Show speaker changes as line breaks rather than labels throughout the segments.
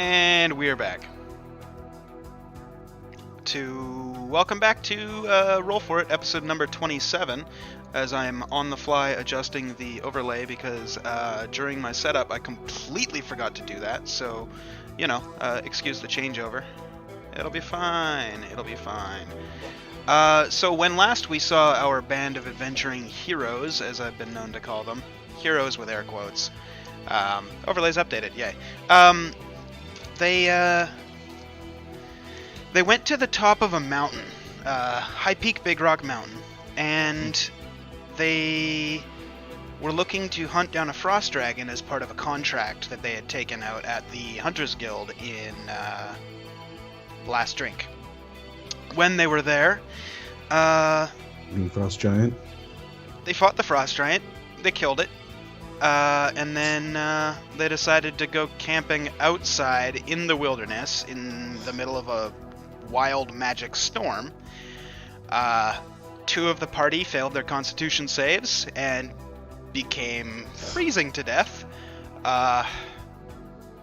And we're back. Welcome back to Roll For It, episode number 27, as I am on the fly adjusting the overlay because during my setup I completely forgot to do that, so, excuse the changeover. It'll be fine, So when last we saw our band of adventuring heroes, as I've been known to call them, heroes with air quotes, overlays updated, yay. They went to the top of a mountain, High Peak Big Rock Mountain, and they were looking to hunt down a frost dragon as part of a contract that they had taken out at the Hunters Guild in Last Drink. When they were there,
Frost Giant.
They fought the frost giant, they killed it, and then they decided to go camping outside in the wilderness in the middle of a wild magic storm. Two of the party failed their constitution saves and became freezing to death.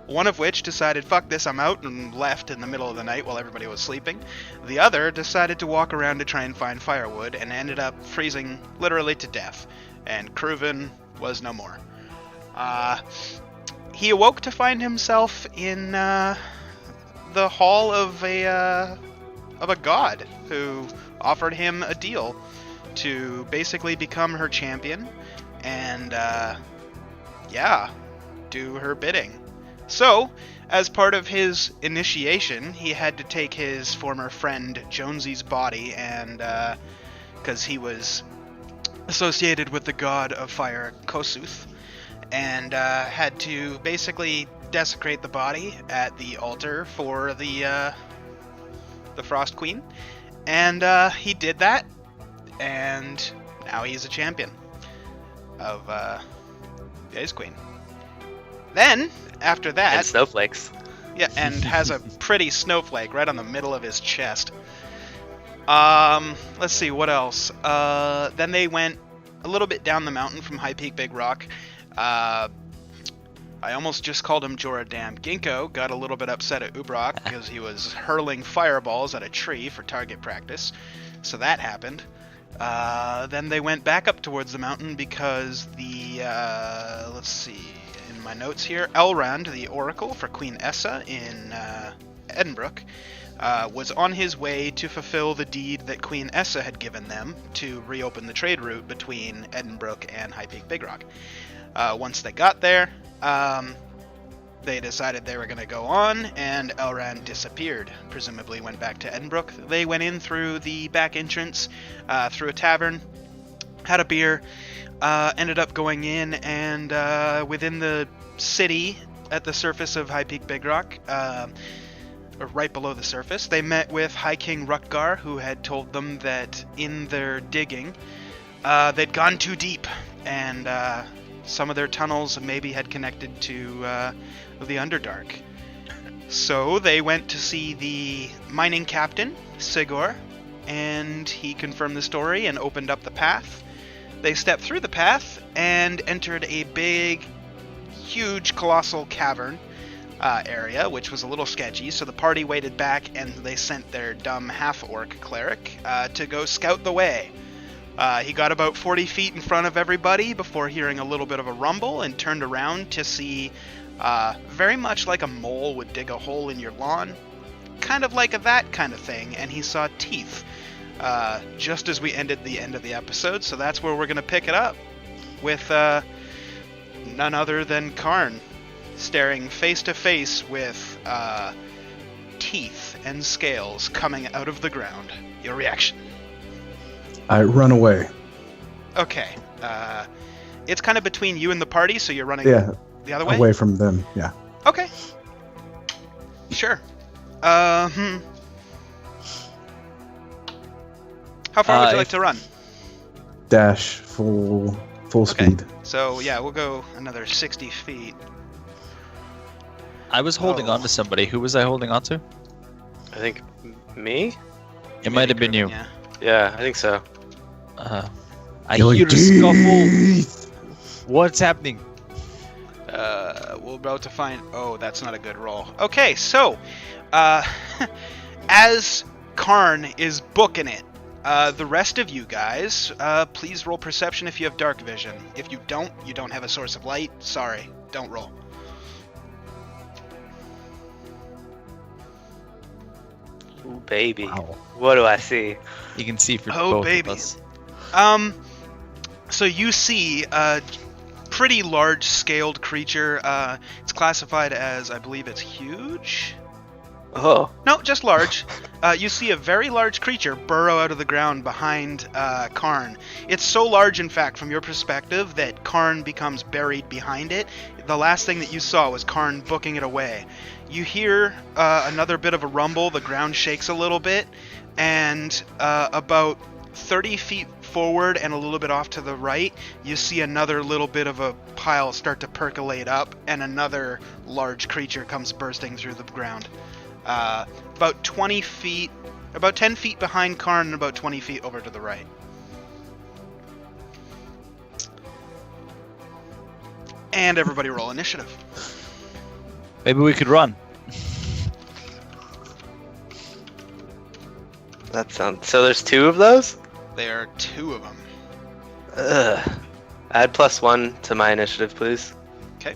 One of which decided, fuck this, I'm out, and left in the middle of the night while everybody was sleeping. The other decided to walk around to try and find firewood and ended up freezing literally to death. And Cruven was no more. He awoke to find himself in the hall of a god who offered him a deal to basically become her champion and do her bidding. So, as part of his initiation, he had to take his former friend Jonesy's body, and because he was associated with the god of fire Kosuth, and had to basically desecrate the body at the altar for the Frost Queen, and he did that, and now he's a champion of the Ice Queen. Then, after that...
And snowflakes.
Yeah, and has a pretty snowflake right on the middle of his chest. Let's see, what else? Then they went a little bit down the mountain from High Peak Big Rock. I almost just called him Joradam. Ginkgo got a little bit upset at Ubrok because he was hurling fireballs at a tree for target practice. So that happened. Then they went back up towards the mountain because the, let's see, in my notes here, Elrond, the Oracle for Queen Essa in Edinburgh, was on his way to fulfill the deed that Queen Essa had given them to reopen the trade route between Edinburgh and High Peak Big Rock. Once they got there, they decided they were going to go on, and Elrond disappeared. Presumably went back to Edinburgh. They went in through the back entrance, through a tavern, had a beer, ended up going in, and within the city, at the surface of High Peak Big Rock, or right below the surface, they met with High King Rutgar, who had told them that in their digging, they'd gone too deep, and some of their tunnels maybe had connected to the Underdark. So they went to see the mining captain, Sigor, and he confirmed the story and opened up the path. They stepped through the path and entered a big, huge, colossal cavern area, which was a little sketchy, so the party waited back and they sent their dumb half-orc cleric to go scout the way. He got about 40 feet in front of everybody before hearing a little bit of a rumble and turned around to see, very much like a mole would dig a hole in your lawn, kind of like that kind of thing, and he saw teeth, just as we ended the end of the episode, so that's where we're going to pick it up, with none other than Karn, staring face to face with teeth and scales coming out of the ground. Your reaction?
I run away.
Okay. It's kind of between you and the party, so you're running the other way?
Away from them, yeah.
Okay. Sure. How far would you like to run?
Dash, full speed.
So, yeah, we'll go another 60 feet.
I was holding on to somebody. Who was I holding on to?
I think me?
It might have been you.
Yeah.
Yeah, I think so.
I hear a scuffle. What's happening?
We're about to find. Oh, that's not a good roll. Okay, so, as Karn is booking it, the rest of you guys, please roll perception if you have dark vision. If you don't have a source of light. Sorry, don't roll.
Ooh, baby.
Wow.
What do I see?
You can see for
Oh,
both
baby.
of us.
So you see a pretty large-scaled creature. It's classified as, I believe it's huge?
Oh.
No, just large. You see a very large creature burrow out of the ground behind Karn. It's so large, in fact, from your perspective, that Karn becomes buried behind it. The last thing that you saw was Karn booking it away. You hear another bit of a rumble. The ground shakes a little bit, and about 30 feet forward and a little bit off to the right, you see another little bit of a pile start to percolate up, and another large creature comes bursting through the ground. About 10 feet behind Karn and about 20 feet over to the right. And everybody roll initiative.
Maybe we could run.
That sounds. So there's 2 of those?
There are 2 of them.
Ugh. Add +1 to my initiative, please.
Okay.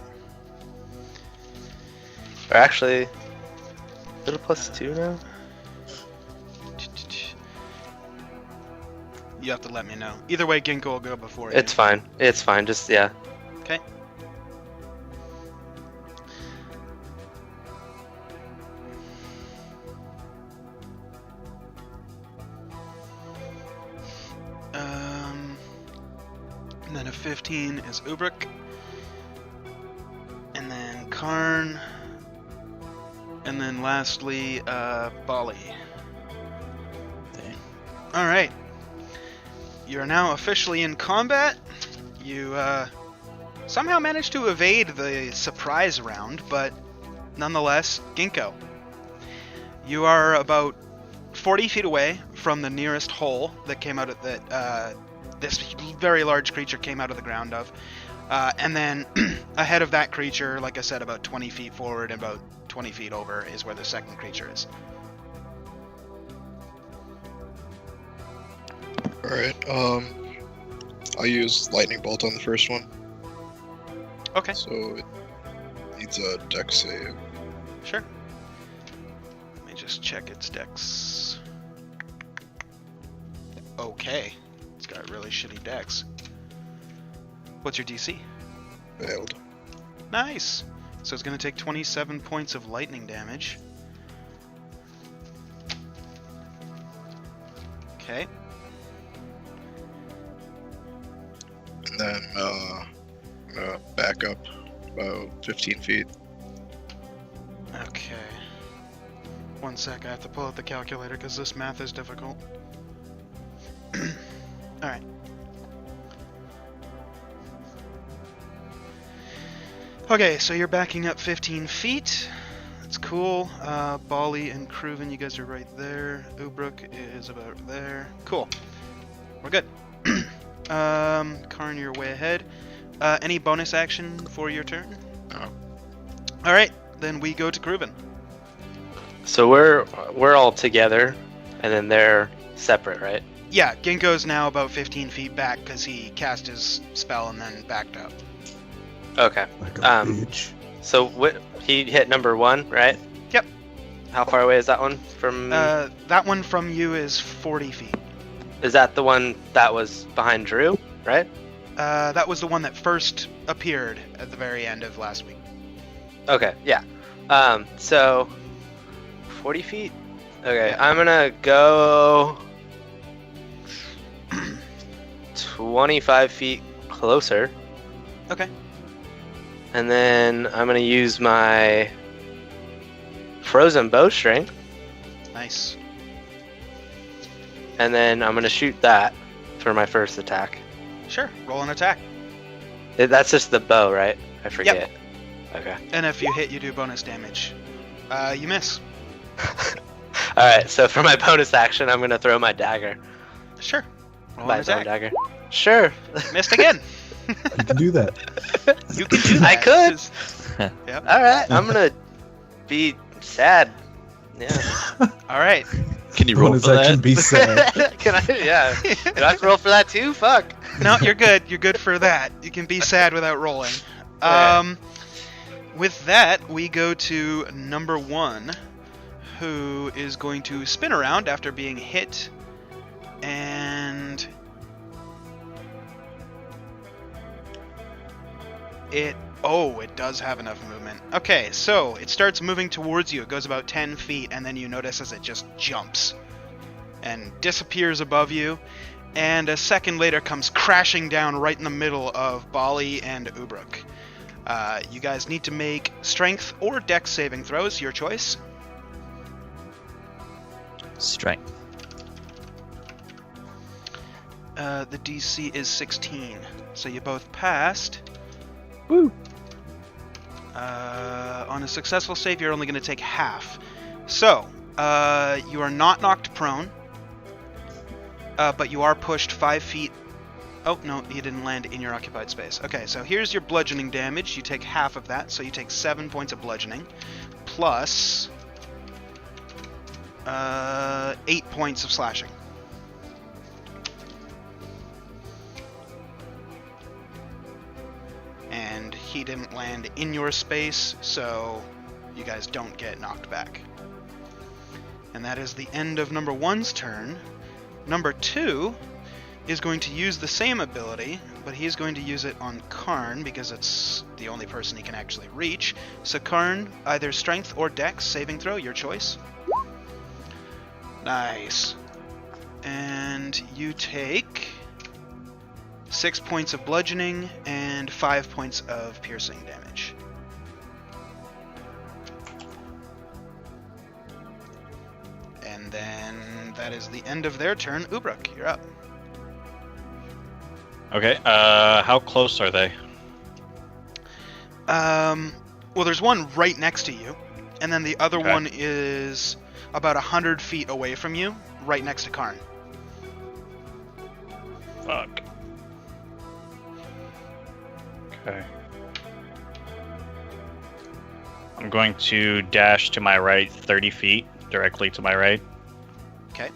Or actually, is it a +2 now?
You have to let me know. Either way, Ginkgo will go before you.
It's fine. It's fine. Just, yeah.
Okay. And then a 15 is Ubrik. And then Karn. And then lastly, Bali.
Dang.
Alright. You are now officially in combat. You somehow managed to evade the surprise round, but nonetheless, Ginkgo. You are about 40 feet away from the nearest hole that came out of that this very large creature came out of the ground of. And then ahead of that creature, like I said, about 20 feet forward and about 20 feet over is where the second creature is.
Alright, I'll use Lightning Bolt on the first one.
Okay,
So it needs a dex save.
sure. Let me just check its dex. Okay. It's got really shitty dex. What's your DC?
Failed.
Nice! So it's going to take 27 points of lightning damage. Okay.
And then I'm gonna back up about 15 feet.
Okay. One sec, I have to pull out the calculator because this math is difficult. Alright. Okay, so you're backing up 15 feet. That's cool. Bali and Kruven, you guys are right there. Ubrook is about there. Cool. We're good. Karn, you're way ahead. Any bonus action for your turn?
No.
Alright, then we go to Kruven.
So we're all together, and then they're separate, right?
Yeah, Ginkgo's now about 15 feet back because he cast his spell and then backed up.
Okay.
Like a bitch.
So he hit number 1, right?
Yep.
How far away is that one from?
That one from you is 40 feet.
Is that the one that was behind Drew, right?
That was the one that first appeared at the very end of last week.
Okay. Yeah. So 40 feet. Okay.
Yeah.
I'm gonna go 25 feet closer.
Okay.
And then I'm gonna use my frozen bowstring,
Nice.
and then I'm gonna shoot that for my first attack.
Sure. Roll an attack.
That's just the bow, right? I forget. Okay.
And if you hit, you do bonus damage. You miss.
All right. So for my bonus action, I'm gonna throw my dagger.
Sure. Roll
My
an
bone
attack.
dagger. Sure.
Missed again.
You can do that.
You can do that.
I could.
'cause- Yep.
All right, I'm gonna be sad. Yeah.
All right.
Can you roll
Bonus
for
action
that?
be sad.
Can I? Yeah. Do I have to roll for that too? Fuck.
No, you're good. You're good for that. You can be sad without rolling.
Alright.
With that, we go to number 1, who is going to spin around after being hit, and it does have enough movement. Okay, so it starts moving towards you. It goes about 10 feet, and then you notice as it just jumps and disappears above you, and a second later comes crashing down right in the middle of Bali and Ubruk. You guys need to make strength or dex saving throws, your choice.
Strength.
The DC is 16, so you both passed.
Woo.
On a successful save, you're only going to take half. So, you are not knocked prone, but you are pushed 5 feet. Oh, no, you didn't land in your occupied space. Okay, so here's your bludgeoning damage. You take half of that, so you take 7 points of bludgeoning, plus 8 points of slashing. And he didn't land in your space, so you guys don't get knocked back. And that is the end of number 1's turn. Number 2 is going to use the same ability, but he's going to use it on Karn because it's the only person he can actually reach. So Karn, either strength or dex saving throw, your choice. Nice. And you take 6 points of bludgeoning and 5 points of piercing damage. And then that is the end of their turn. Ubruk, you're up.
Okay, how close are they?
Well, there's one right next to you, and then the other
Okay.
one is about 100 feet away from you, right next to Karn.
Fuck. Okay. I'm going to dash to my right 30 feet, directly to my right.
Okay.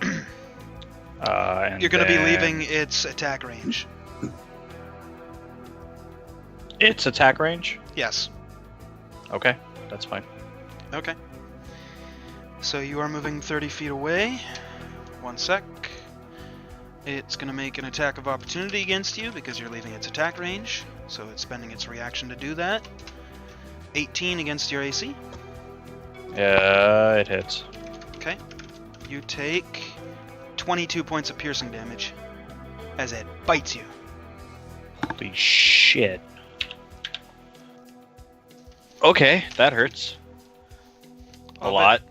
And
You're going to be
then-
leaving its attack range.
Its attack range?
Yes.
Okay, that's fine.
Okay. So you are moving 30 feet away. 1 sec. It's going to make an attack of opportunity against you because you're leaving its attack range. So it's spending its reaction to do that. 18 against your AC.
Yeah, it hits.
Okay. You take 22 points of piercing damage as it bites you.
Holy shit. Okay, that hurts. A
Well,
lot.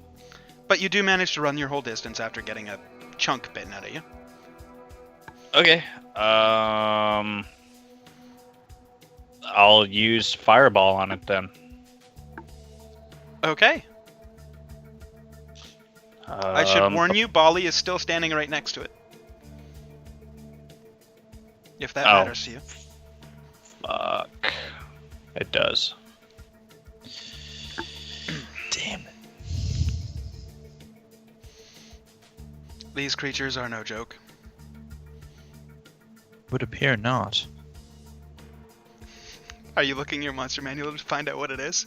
But you do manage to run your whole distance after getting a chunk bitten out of you.
Okay. I'll use fireball on it then.
Okay. I should warn you, Bali is still standing right next to it. If that
Oh.
matters to you.
Fuck. It does.
Damn it.
These creatures are no joke.
Would appear not.
Are you looking your monster manual to find out what it is?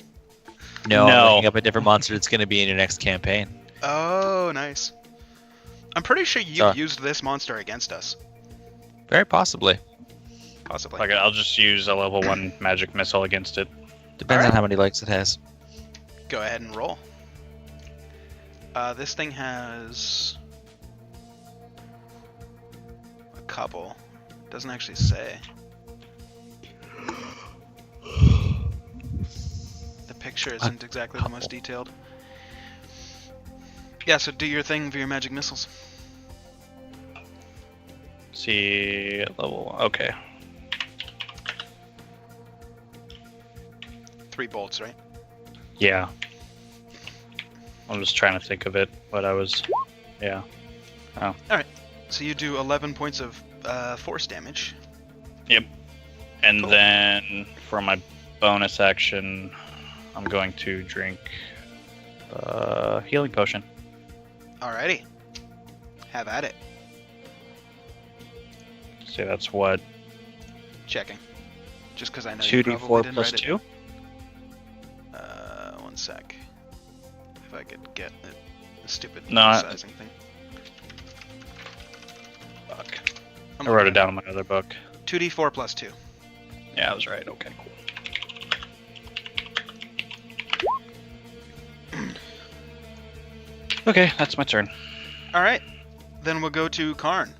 No,
No.
I'm looking up a different monster that's going to be in your next campaign.
Oh, nice. I'm pretty sure you've
Sorry.
used this monster against us.
Very possibly.
Possibly.
Fuck it, I'll just use a level 1 magic missile against it.
Depends
Alright.
on how many legs it has.
Go ahead and roll. This thing has a couple. Doesn't actually say. The picture isn't exactly the most
couple.
detailed. Yeah, so do your thing for your magic missiles.
See, level. Okay.
3 bolts, right?
Yeah. I'm just trying to think of it, but I was. Yeah.
So you do 11 points of force damage.
And
Cool.
then for my bonus action, I'm going to drink healing potion.
Alrighty. Have at it.
So that's what,
Checking. Just because I know you probably
2d4
didn't
plus
write it
2?
down. 1 sec. If I could get it. The stupid
No, I-
sizing thing.
Fuck.
I'm
I wrote
looking
it down in my other book.
2d4 plus 2.
Yeah, I was right. Okay, cool. Okay, that's my turn.
Alright. Then we'll go to Karn.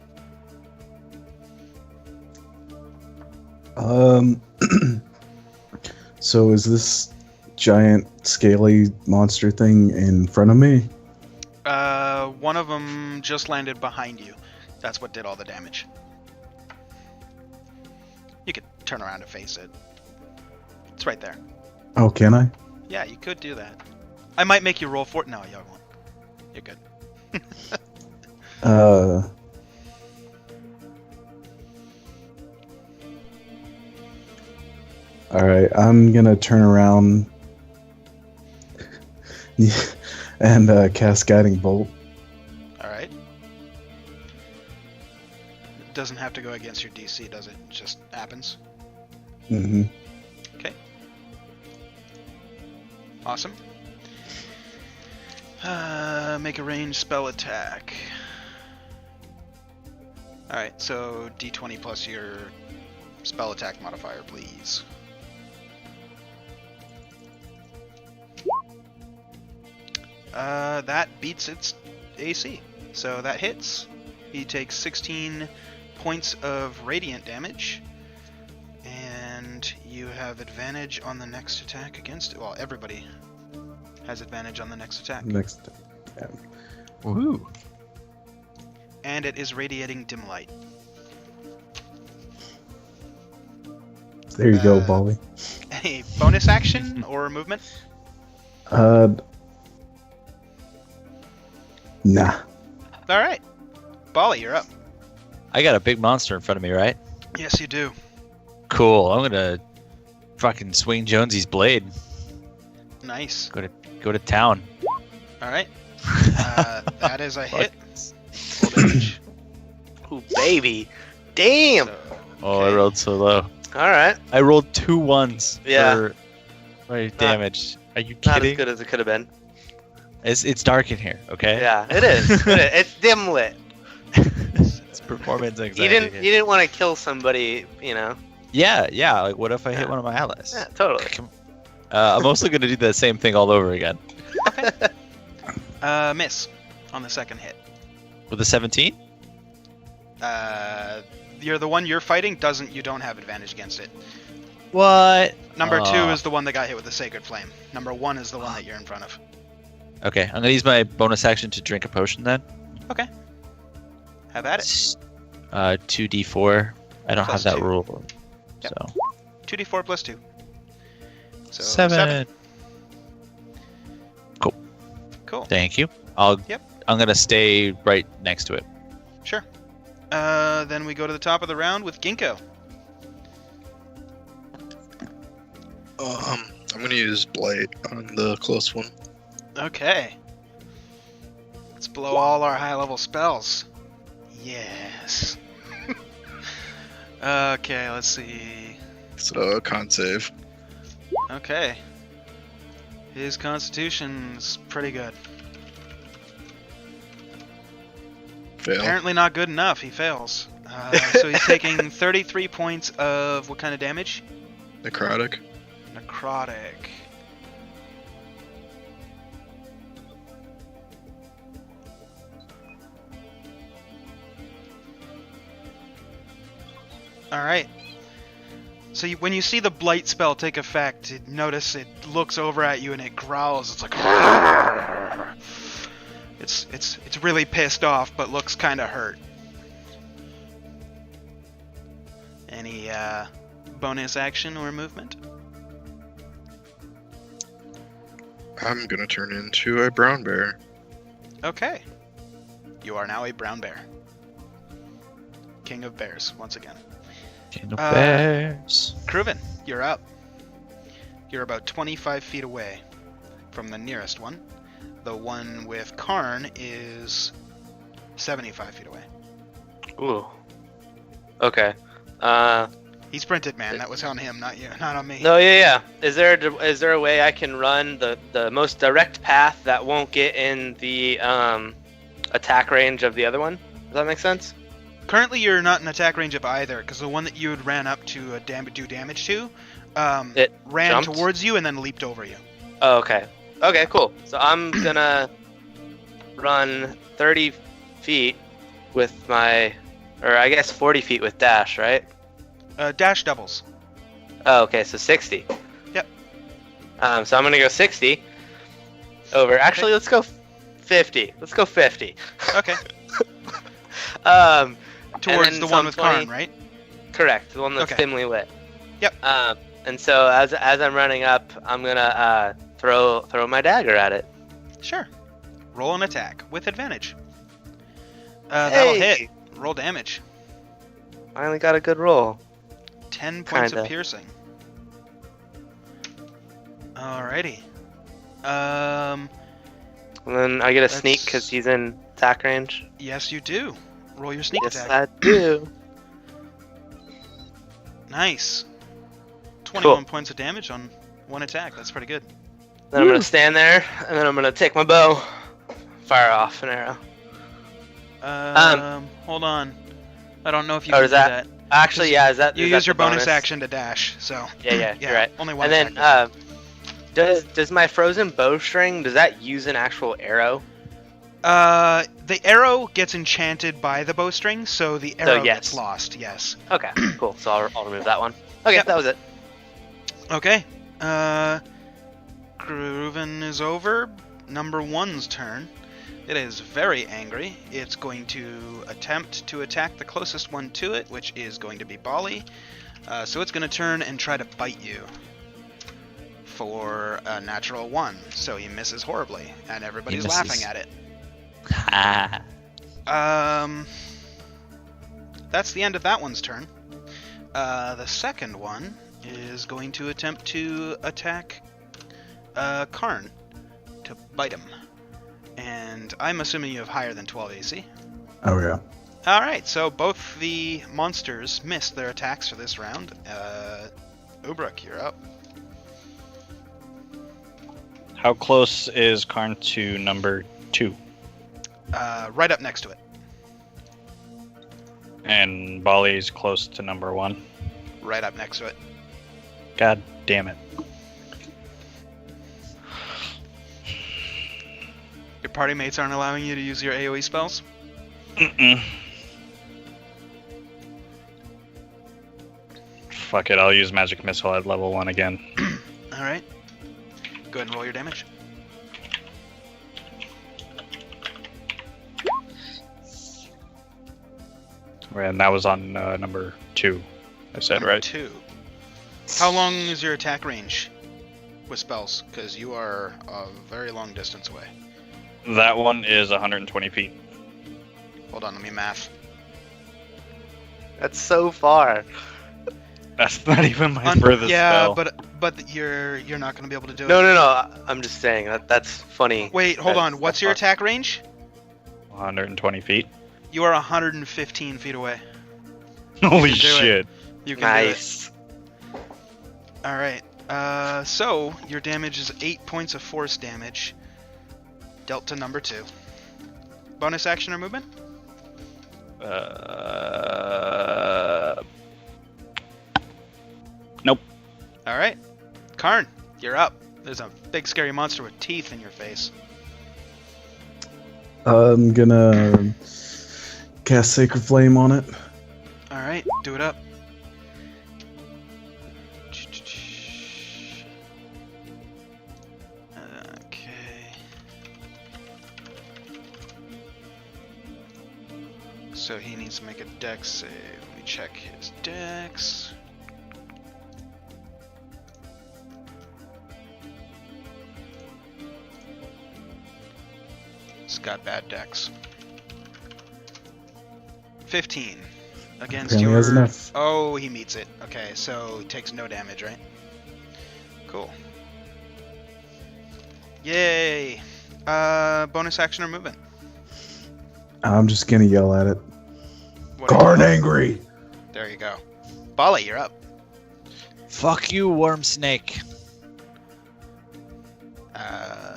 So is this giant scaly monster thing in front of me?
One of them just landed behind you. That's what did all the damage. You could turn around and face it. It's right there.
Oh, can I?
Yeah, you could do that. I might make you roll for it. No, you won't. You're good.
All right, I'm gonna turn around and cast Guiding Bolt.
Alright. It doesn't have to go against your DC, does it? It just happens.
Mm-hmm.
Okay. Awesome. Make a ranged spell attack. Alright, so d20 plus your spell attack modifier, please. That beats its AC. So that hits. He takes 16 points of radiant damage. And you have advantage on the next attack against it. Well, everybody has advantage on the next attack.
Next. Yeah.
Woohoo.
And it is radiating dim light.
There you go,
Uh,
Bolly.
Any bonus action or movement?
Nah.
Alright. Bolly, you're up.
I got a big monster in front of me, right?
Yes, you do.
Cool. I'm gonna fucking swing Jonesy's blade.
Nice.
Go to town.
Alright. That is a hit.
Fuck.
Full damage.
Ooh, baby. Damn.
So,
Oh, I
okay.
rolled so low.
All right.
I rolled 2 1s
Yeah.
for my damage. Are you
Not as
kidding?
good as it could have been.
It's dark in here, okay?
Yeah, it is. It's dim lit.
It's performance anxiety.
You didn't want to kill somebody, you know.
Yeah. Like, what if I hit
Yeah.
one of my allies?
Yeah, totally.
I'm also gonna do the same thing all over again
Miss on the second hit.
with a 17.
You're the one you're fighting. You don't have advantage against it.
What?
Number 2 is the one that got hit with the Sacred Flame. Number 1 is the one that you're in front of.
Okay, I'm gonna use my bonus action to drink a potion then.
Okay. Have at it.
2d4. I don't
Plus
have that
2.
rule.
Yep.
So
2d4 plus 2. So
7.
Cool.
Thank you.
Yep.
I'm gonna stay right next to it.
Sure. Then we go to the top of the round with Ginkgo.
I'm gonna use Blight on the close one.
Okay. Let's blow all our high-level spells. Yes. Okay, let's see.
So con save.
Okay. His constitution's pretty good.
Fail.
Apparently not good enough. He fails. So he's taking 33 points of what kind of damage?
Necrotic.
Necrotic. Alright. So when you see the blight spell take effect, notice it looks over at you and it growls. It's like it's really pissed off, but looks kind of hurt. Any bonus action or movement?
I'm gonna turn into a brown bear.
Okay. You are now a brown bear. King of bears, once again.
King of
Uh,
bears.
Kruven, you're up. You're about 25 feet away from the nearest one. The one with Karn is 75 feet away.
Ooh. Okay.
He sprinted, man. That was on him, not you, not on me.
No, yeah. Is there a way I can run the most direct path that won't get in the attack range of the other one? Does that make sense?
Currently, you're not in attack range of either, because the one that you had ran up to do damage to,
It
ran
jumped?
towards you and then leaped over you.
Oh, okay. Okay, cool. So I'm gonna run 30 feet with my, or I guess 40 feet with dash, right?
Dash doubles.
Oh, okay, so 60.
Yep.
So I'm gonna go 60 over. Actually, let's go 50. Let's go 50.
Okay.
And
Towards
then
the
some
one with
20
Karn, right?
Correct, the one that's
Okay.
dimly lit.
Yep.
And so as I'm running up, I'm gonna throw my dagger at it.
Sure. Roll an attack with advantage. That'll hit. Roll damage.
Finally got a good roll.
10 points of
Kinda.
piercing. Alrighty. Um,
And then I get a sneak
That's-
because he's in attack range.
yes, you do. Roll your sneak
Yes,
attack.
I do.
Nice. 21 points of damage on one attack. That's pretty good.
Then I'm gonna stand there, and then I'm gonna take my bow, fire off an arrow.
Hold on. I don't know if you
Oh,
can
is
do
that- Actually, yeah, is that
You
is that
use your
the
bonus action to dash, so.
Yeah,
Yeah,
you're right.
only one
And then
attack.
does my frozen bowstring, does that use an actual arrow?
The arrow gets enchanted by the bowstring, so the arrow
yes.
gets lost, yes.
Okay, cool. So I'll remove that one. Okay,
Yep.
that was it.
Okay. Kruven is over. Number 1's turn. It is very angry. It's going to attempt to attack the closest one to it, which is going to be Bali. So it's going to turn and try to bite you for a natural 1. So he misses horribly, and everybody's
misses.
laughing at it.
Ha.
That's the end of that one's turn. The second one is going to attempt to attack Karn to bite him. And I'm assuming you have higher than 12 AC.
Oh yeah.
Alright, so both the monsters missed their attacks for this round. Ubrak, you're up.
How close is Karn to number 2?
Right up next to it.
And Bali's close to number 1.
Right up next to it.
God damn it.
Your party mates aren't allowing you to use your AoE spells?
Mm-mm. Fuck it, I'll use Magic Missile at level 1 again.
Alright. Go ahead and roll your damage.
And that was on number 2, I said,
Number
right?
2. How long is your attack range with spells? Because you are a very long distance away.
That one is 120 feet.
Hold on, let me math.
That's so far.
That's not even my furthest
yeah,
spell.
but you're not going to be able to do
No,
it.
no. I'm just saying that's funny.
Wait, hold on. What's
That's
your
far.
attack range?
120 feet.
You are 115 feet away.
Holy
can do it.
shit.
You can
Nice.
do it. All right. So your damage is 8 points of force damage, dealt to number 2. Bonus action or movement?
Nope.
All right. Karn, you're up. There's a big scary monster with teeth in your face.
I'm gonna cast Sacred Flame on it.
All right, do it up. Okay. So he needs to make a dex save. Let me check his dex. He's got bad dex. 15. against
Apparently
your.
has enough.
Oh, he meets it. Okay, so he takes no damage, right? Cool. Yay! Bonus action or movement?
I'm just gonna yell at it.
What do you
Karn
want?
angry.
There you go. Bali, you're up.
Fuck you, worm snake.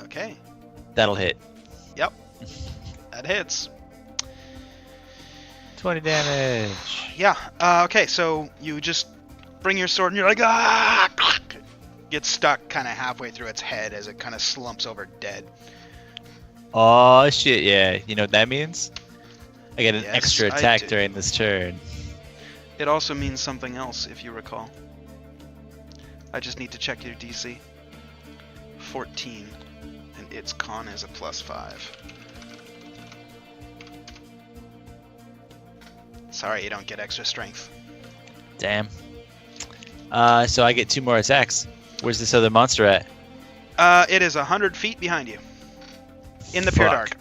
Okay.
That'll hit.
That hits.
20 damage.
Yeah. Okay, so you just bring your sword and you're like, ah! Gets stuck kind of halfway through its head as it kind of slumps over dead.
Oh shit, yeah. You know what that means? I get an
Yes,
extra
I
attack
do.
during this turn.
It also means something else, if you recall. I just need to check your DC. 14. And its con is a +5. Sorry, you don't get extra strength.
Damn. So I get 2 more attacks. Where's this other monster at?
It is 100 feet behind you. In the pure
Fuck.
dark.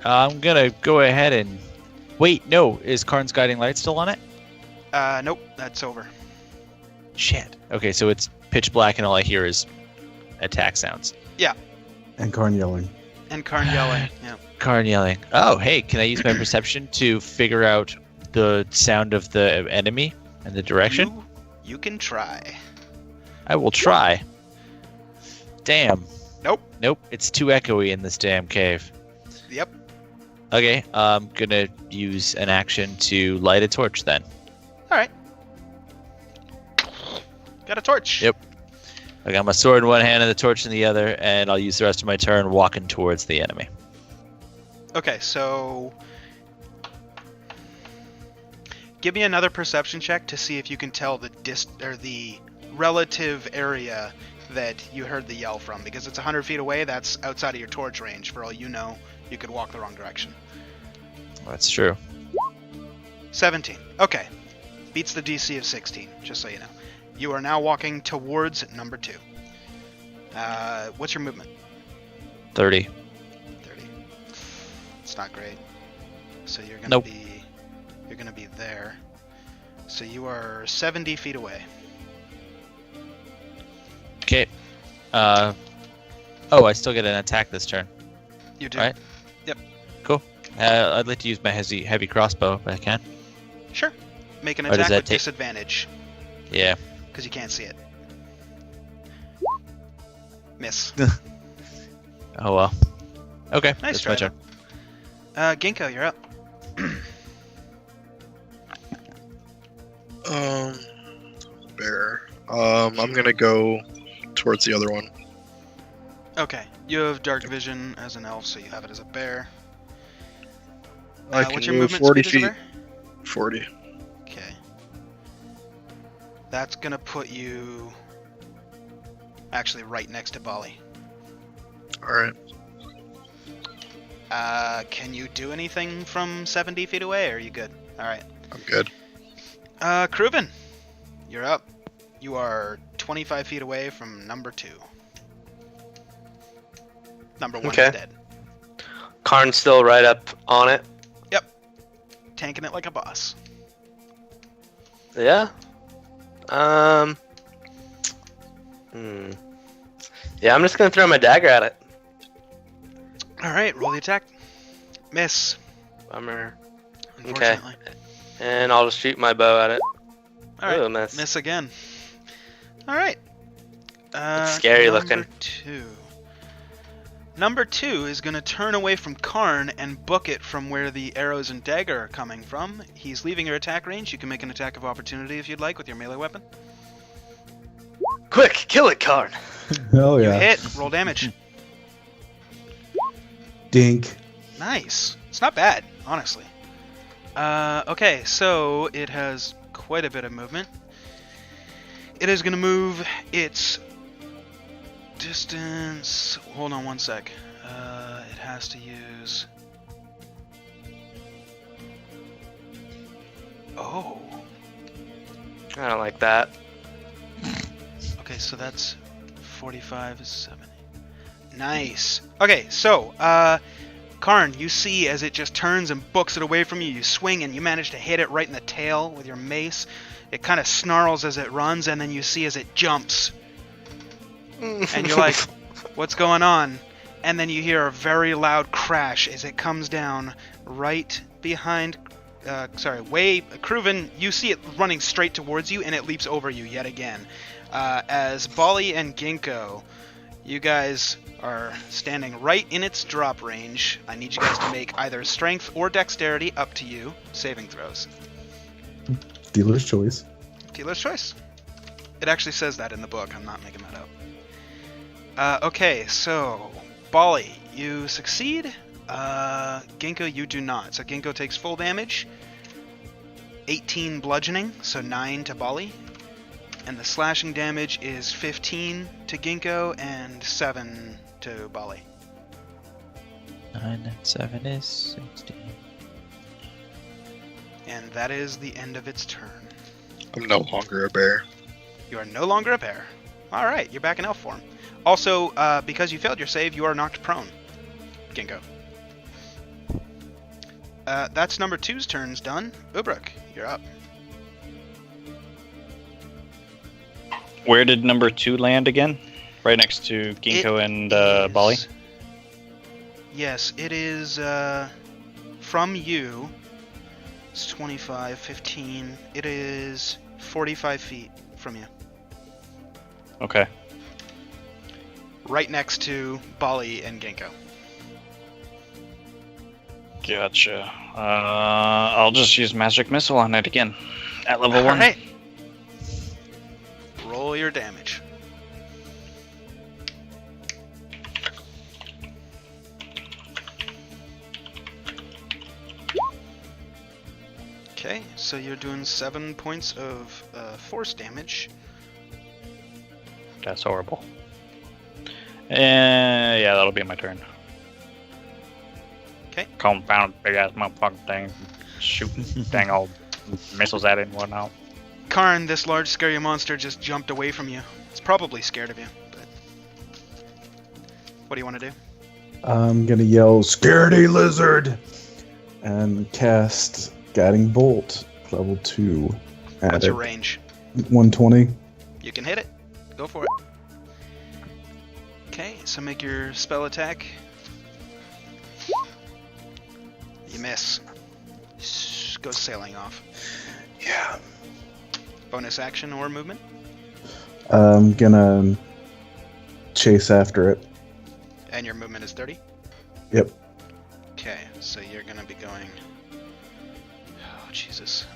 I'm gonna go ahead and... Wait, no. Is Karn's Guiding Light still on it?
Nope, that's over.
Shit. Okay, so it's pitch black and all I hear is attack sounds.
And Karn yelling.
And Karn yelling. Yeah.
Karn yelling. Oh, hey, can I use my perception to figure out the sound of the enemy and the direction?
You can try.
I will try. Damn.
Nope.
Nope, it's too echoey in this damn cave.
Yep.
Okay, I'm gonna use an action to light a torch then.
Alright. Got a torch.
Yep. I got my sword in one hand and the torch in the other, and I'll use the rest of my turn walking towards the enemy.
Okay, so give me another perception check to see if you can tell the relative area that you heard the yell from, because it's 100 feet away. That's outside of your torch range. For all you know, you could walk the wrong direction.
That's true.
17. Okay, beats the DC of 16. Just so you know, you are now walking towards number 2. What's your movement?
30.
30. It's not great. So you're gonna
Nope.
be there. So you are 70 feet away.
Okay. Oh, I still get an attack this turn.
You do.
Right.
Yep.
Cool. I'd like to use my heavy crossbow if I can.
Sure. Make an
Or does
attack
that
with
take-
disadvantage
Yeah.
because you can't see it. Miss.
Oh well. Okay.
Nice
That's my
try,
turn.
Ginkgo, you're up.
Bear. I'm gonna go towards the other one.
Okay. You have dark vision as an elf, so you have it as a bear.
I can
What's your
move
movement
40
speed as
feet.
a bear?
40.
Okay. That's gonna put you actually right next to Bali.
Alright.
Can you do anything from 70 feet away, or are you good? Alright.
I'm good.
Kruven, you're up. You are 25 feet away from number 2. Number 1
Okay.
is dead.
Karn's still right up on it.
Tanking it like a boss.
Yeah. Yeah, I'm just gonna throw my dagger at it.
Alright, roll the attack. Miss,
Bummer.
unfortunately.
And I'll just shoot my bow at it.
Alright,
Ooh, miss.
miss again. Alright.
It's scary
number
looking.
2. Number 2 is going to turn away from Karn and book it from where the arrows and dagger are coming from. He's leaving your attack range. You can make an attack of opportunity if you'd like with your melee weapon.
Quick, kill it, Karn.
Hell
You
yeah.
hit. Roll damage.
Dink.
Nice. It's not bad, honestly. Okay, so it has quite a bit of movement. It is going to move its distance. Hold on one sec. It has to use. Oh.
I don't like that.
Okay, so that's 45, 70. Nice. Okay, so Karn, you see as it just turns and books it away from you. You swing and you manage to hit it right in the tail with your mace. It kind of snarls as it runs, and then you see as it jumps. And you're like, what's going on? And then you hear a very loud crash as it comes down right behind... Kruven, you see it running straight towards you, and it leaps over you yet again. As Bali and Ginkgo, you guys are standing right in its drop range. I need you guys to make either strength or dexterity, up to you, saving throws.
Dealer's choice.
Dealer's choice. It actually says that in the book. I'm not making that up. Okay, so Bali, you succeed. Ginkgo, you do not. So Ginkgo takes full damage. 18 bludgeoning, so 9 to Bali. And the slashing damage is 15 to Ginkgo and 7 to Bali.
9 and 7 is 16.
And that is the end of its turn.
I'm no longer a bear.
You are no longer a bear. Alright, you're back in elf form. Also, because you failed your save, you are knocked prone, Ginkgo. That's number 2's turn's done. Ubruk, you're up.
Where did number 2 land again? Right next to Ginkgo and Bali?
Yes, it is from you. It's 25, 15. It is 45 feet from you.
Okay.
Right next to Bali and Ginkgo.
Gotcha. I'll just use Magic Missile on it again. At level 1.
Alright. Roll your damage. Okay, so you're doing 7 points of force damage.
That's horrible. Yeah, that'll be my turn.
Okay.
Compound big ass motherfucking thing. Shooting dang old missiles at it and whatnot.
Karn, this large scary monster just jumped away from you. It's probably scared of you, but... What do you want to do?
I'm gonna yell, "Scaredy lizard!" and cast Guiding Bolt, level 2.
What's your range?
120.
You can hit it. Go for it. Okay, so make your spell attack. You miss. Goes sailing off.
Yeah.
Bonus action or movement?
I'm gonna chase after it.
And your movement is 30?
Yep.
Okay, so you're gonna be going... Oh, Jesus.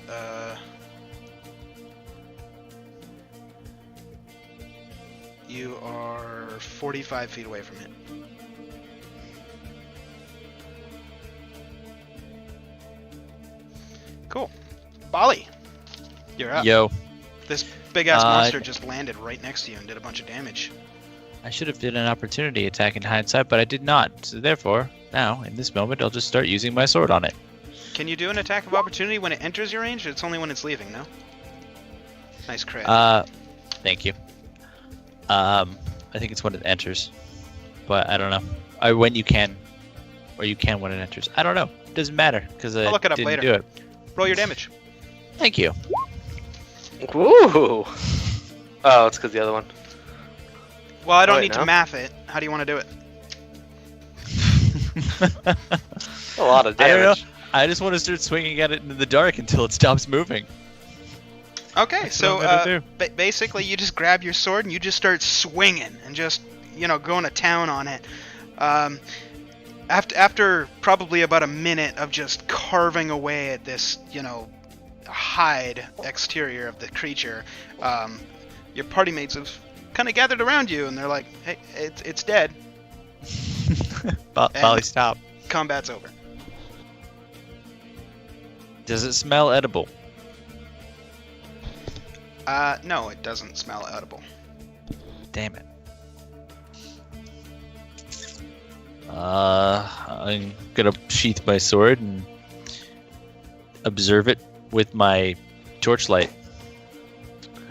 You are 45 feet away from it. Cool. Bali, you're up.
Yo,
This big-ass monster just landed right next to you and did a bunch of damage.
I should have did an opportunity attack in hindsight, but I did not. So therefore, now, in this moment, I'll just start using my sword on it.
Can you do an attack of opportunity when it enters your range? It's only when it's leaving, no? Nice crit.
Thank you. I think it's when it enters, but I don't know. When you can, or you can when it enters. I don't know. It doesn't matter because I
I'll look it up
didn't
later.
do it.
Roll your damage.
Thank you.
Woo! Oh, it's because the other one.
Well, I don't
Wait,
need
no?
to math it. How do you want to do it?
A lot of
I don't know.
damage.
I just want to start swinging at it in the dark until it stops moving.
Okay,
That's
so
what I'm gonna do.
basically you just grab your sword and you just start swinging and just, going to town on it. After probably about a minute of just carving away at this, hide exterior of the creature, your party mates have kind of gathered around you and they're like, hey, it's dead.
Bali, stop.
Combat's over.
Does it smell edible?
No, it doesn't smell edible.
Damn it. I'm gonna sheath my sword and observe it with my torchlight.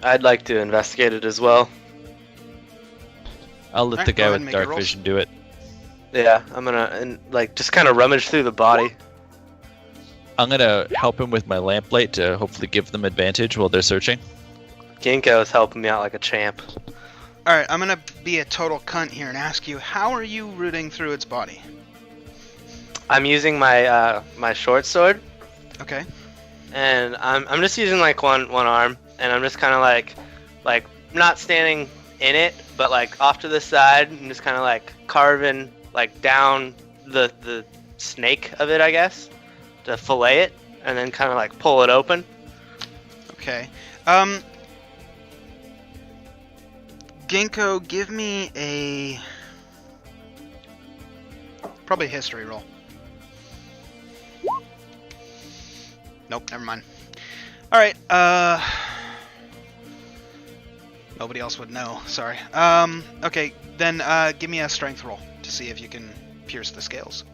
I'd like to investigate it as well.
I'll let
Alright,
the
go
guy
ahead
with
and make your
dark
rolls.
vision do it.
Yeah, I'm gonna just kind of rummage through the body.
I'm gonna help him with my lamplight to hopefully give them advantage while they're searching.
Ginkgo is helping me out like a champ.
All right, I'm gonna be a total cunt here and ask you, how are you rooting through its body?
I'm using my my short sword,
Okay.
and I'm just using like one arm, and I'm just kind of like not standing in it, but like off to the side, and just kind of like carving like down the snake of it, I guess, to fillet it, and then kind of like pull it open.
Okay. Ginkgo, give me a probably history roll. Nope, never mind. All right. Nobody else would know. Sorry. Okay, then give me a strength roll to see if you can pierce the scales.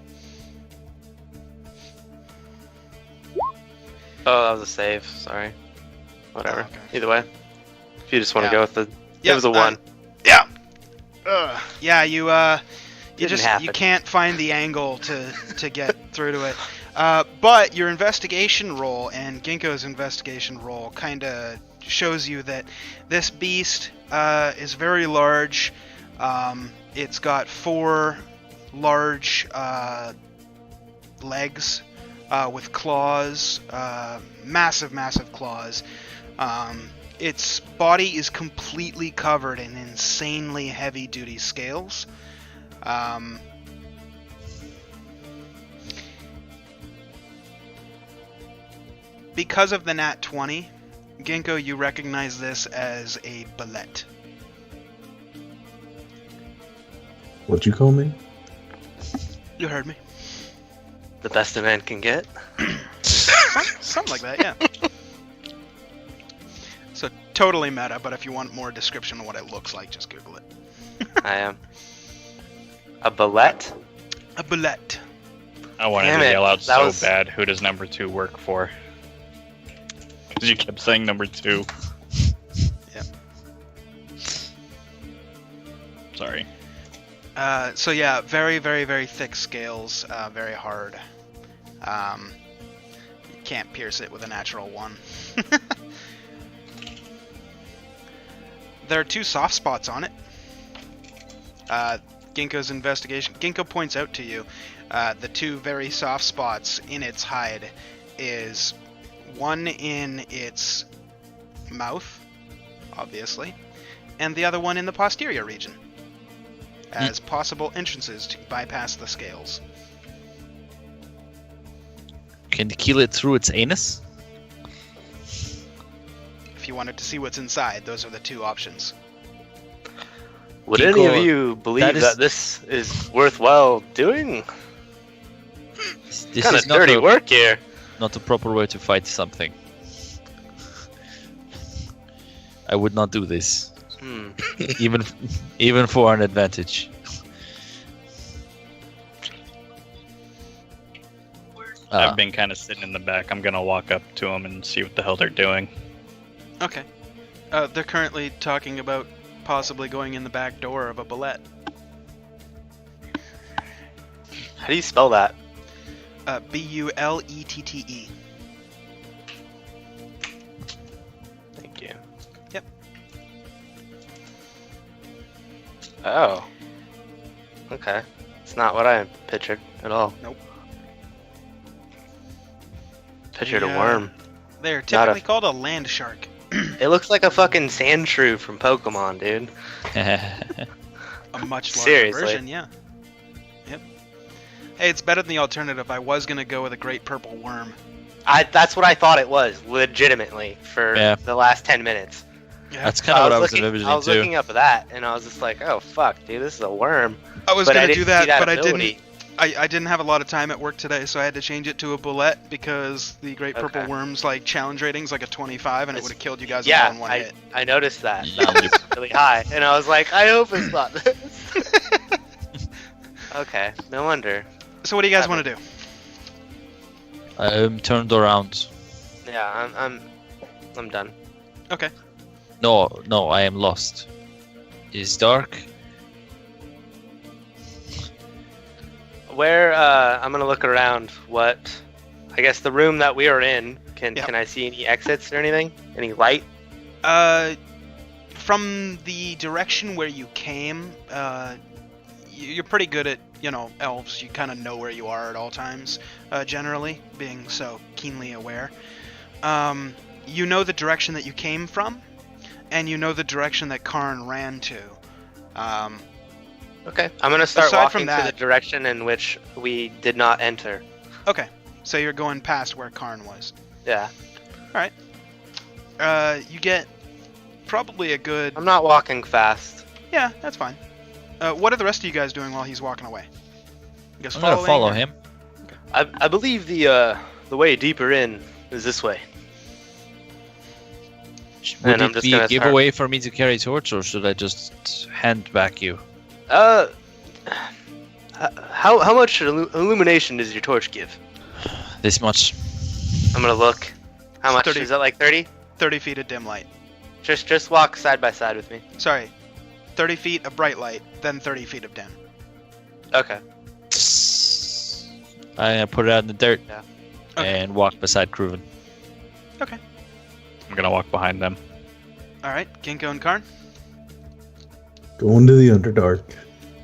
Oh, that was a save. Sorry. Whatever.
Oh, okay.
Either way, if you just want to
Yeah.
go with the,
Yeah,
it was a 1.
Yeah. Yeah, you
Didn't happen.
you can't find the angle to get through to it. But your investigation roll and Ginkgo's investigation roll kind of shows you that this beast is very large. It's got 4 large legs with claws, massive claws. Its body is completely covered in insanely heavy-duty scales. Because of the nat 20, Ginkgo, you recognize this as a bullet.
What'd you call me?
You heard me.
The best a man can get.
Something like that, yeah. So totally meta, but if you want more description of what it looks like, just Google it.
I am. A bullet?
A bullet.
I wanted
Damn
to
it,
yell out
that
so
was-
bad. Who does number 2 work for? Because you kept saying number 2.
Yep.
Sorry.
So yeah, very thick scales, very hard. You can't pierce it with a natural 1. There are 2 soft spots on it. Ginkgo's investigation. Ginkgo points out to you the 2 very soft spots in its hide is one in its mouth, obviously, and the other one in the posterior region, as possible entrances to bypass the scales.
Can you kill it through its anus?
If you wanted to see what's inside, those are the 2 options.
Would any of
Ginkgo,
you believe
that is-
that this is worthwhile doing?
This
Kind
is
of dirty work here.
not a proper way to fight something. I would not do this,
Hmm.
even for an advantage.
I've been kind of sitting in the back. I'm gonna walk up to them and see what the hell they're doing.
Okay. They're currently talking about possibly going in the back door of a bullet.
How do you spell that?
Bullette.
Thank you.
Yep.
Oh. Okay. It's not what I pictured at all.
Nope.
Pictured
Yeah.
a worm.
They're
Not
typically
a-
called a land shark.
It looks like a fucking sand shrew from Pokemon, dude.
A much larger
Seriously.
version, yeah. Yep. Hey, it's better than the alternative. I was gonna go with a great purple worm.
That's what I thought it was, legitimately, for
Yeah.
the last 10 minutes.
Yeah.
That's kind of what I was
looking,
envisioning
I was
too.
looking up that, and I was just like, oh fuck, dude, this is a worm.
I was
But I
gonna
didn't
do that,
see that
but
ability.
I didn't have a lot of time at work today, so I had to change it to a bullet because the great purple
Okay.
worm's like challenge rating's like a 25, and it
It's-
would have killed you guys all
Yeah,
in one hit.
I noticed that.
Yep.
That was really high, and I was like, I hope it's not this. Okay, no wonder.
So what do you guys want to do?
I'm turned around.
Yeah, I'm done.
Okay.
No, I am lost. It's dark.
Where I'm gonna look around. What? I guess the room that we are in. Can
Yep.
Can I see any exits or anything? Any light?
From the direction where you came, you're pretty good at, elves. You kind of know where you are at all times, generally, being so keenly aware. You know the direction that you came from, and you know the direction that Karn ran to.
Okay. I'm gonna start
Aside from
walking to the
that-
direction in which we did not enter.
Okay, so you're going past where Karn was.
Yeah.
You get probably a good...
I'm not walking fast.
Yeah, that's fine. What are the rest of you guys doing while he's walking away? You guys
I'm gonna
following,
follow
or-
him.
I believe the way deeper in is this way.
Would
And I'm
it
just
be
gonna
a giveaway for me to carry torch, or should I just hand back you?
How much illumination does your torch give?
This much.
I'm gonna look. How much
30.
is that? Like 30?
30 feet of dim light.
Just walk side by side with me.
Sorry, 30 feet of bright light, then 30 feet of dim.
Okay.
I put it out in the dirt
Yeah.
Okay.
and walk beside Cruven.
Okay.
I'm gonna walk behind them.
All right, Ginkgo and Karn.
Going to the Underdark.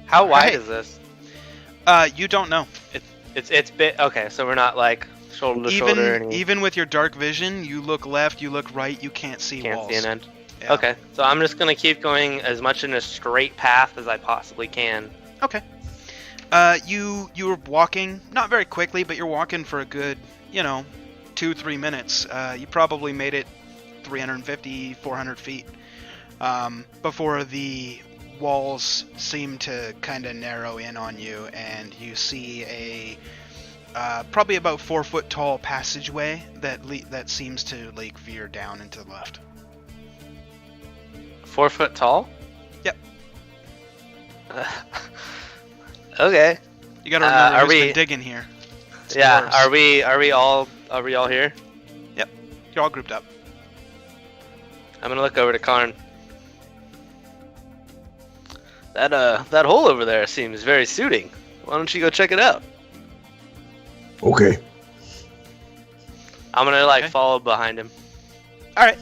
How wide
Right.
is this?
You don't know.
It's bit. Okay, so we're not like shoulder to shoulder.
Even with your dark vision, you look left, you look right, you can't see
Can't
walls.
see an end.
Yeah.
Okay, so I'm just gonna keep going as much in a straight path as I possibly can.
Okay. You were walking, not very quickly, but you're walking for a good, 2-3 minutes. You probably made it 350, 400 feet before the walls seem to kind of narrow in on you, and you see a probably about 4 foot tall passageway that seems to veer down into the left.
4 foot tall?
Yep.
Okay.
You gotta remember
are
who's
we-
been digging here. It's
Yeah.
yours.
Are we all here?
You're all grouped up.
I'm gonna look over to Karn. That hole over there seems very suiting. Why don't you go check it out?
Okay.
I'm gonna
Okay.
follow behind him.
All right.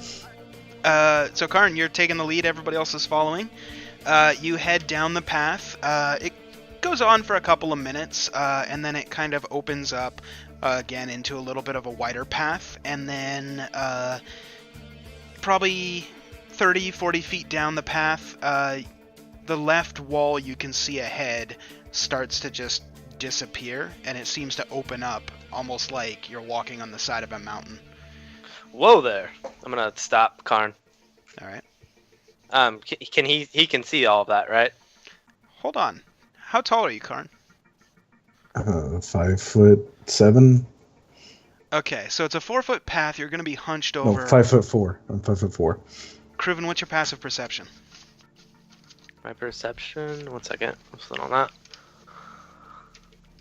So Karn, you're taking the lead. Everybody else is following. You head down the path. It goes on for a couple of minutes, and then it kind of opens up again into a little bit of a wider path, and then probably 30, 40 feet down the path, the left wall you can see ahead starts to just disappear, and it seems to open up almost like you're walking on the side of a mountain.
Whoa there! I'm gonna stop Karn.
All right.
Can he can see all of that, right?
Hold on. How tall are you, Karn?
5'7".
Okay, so it's a 4 foot path. You're going to be hunched
No,
over.
5'4". I'm 5'4".
Cruven, what's your passive perception?
My perception. 1 second. I'm still on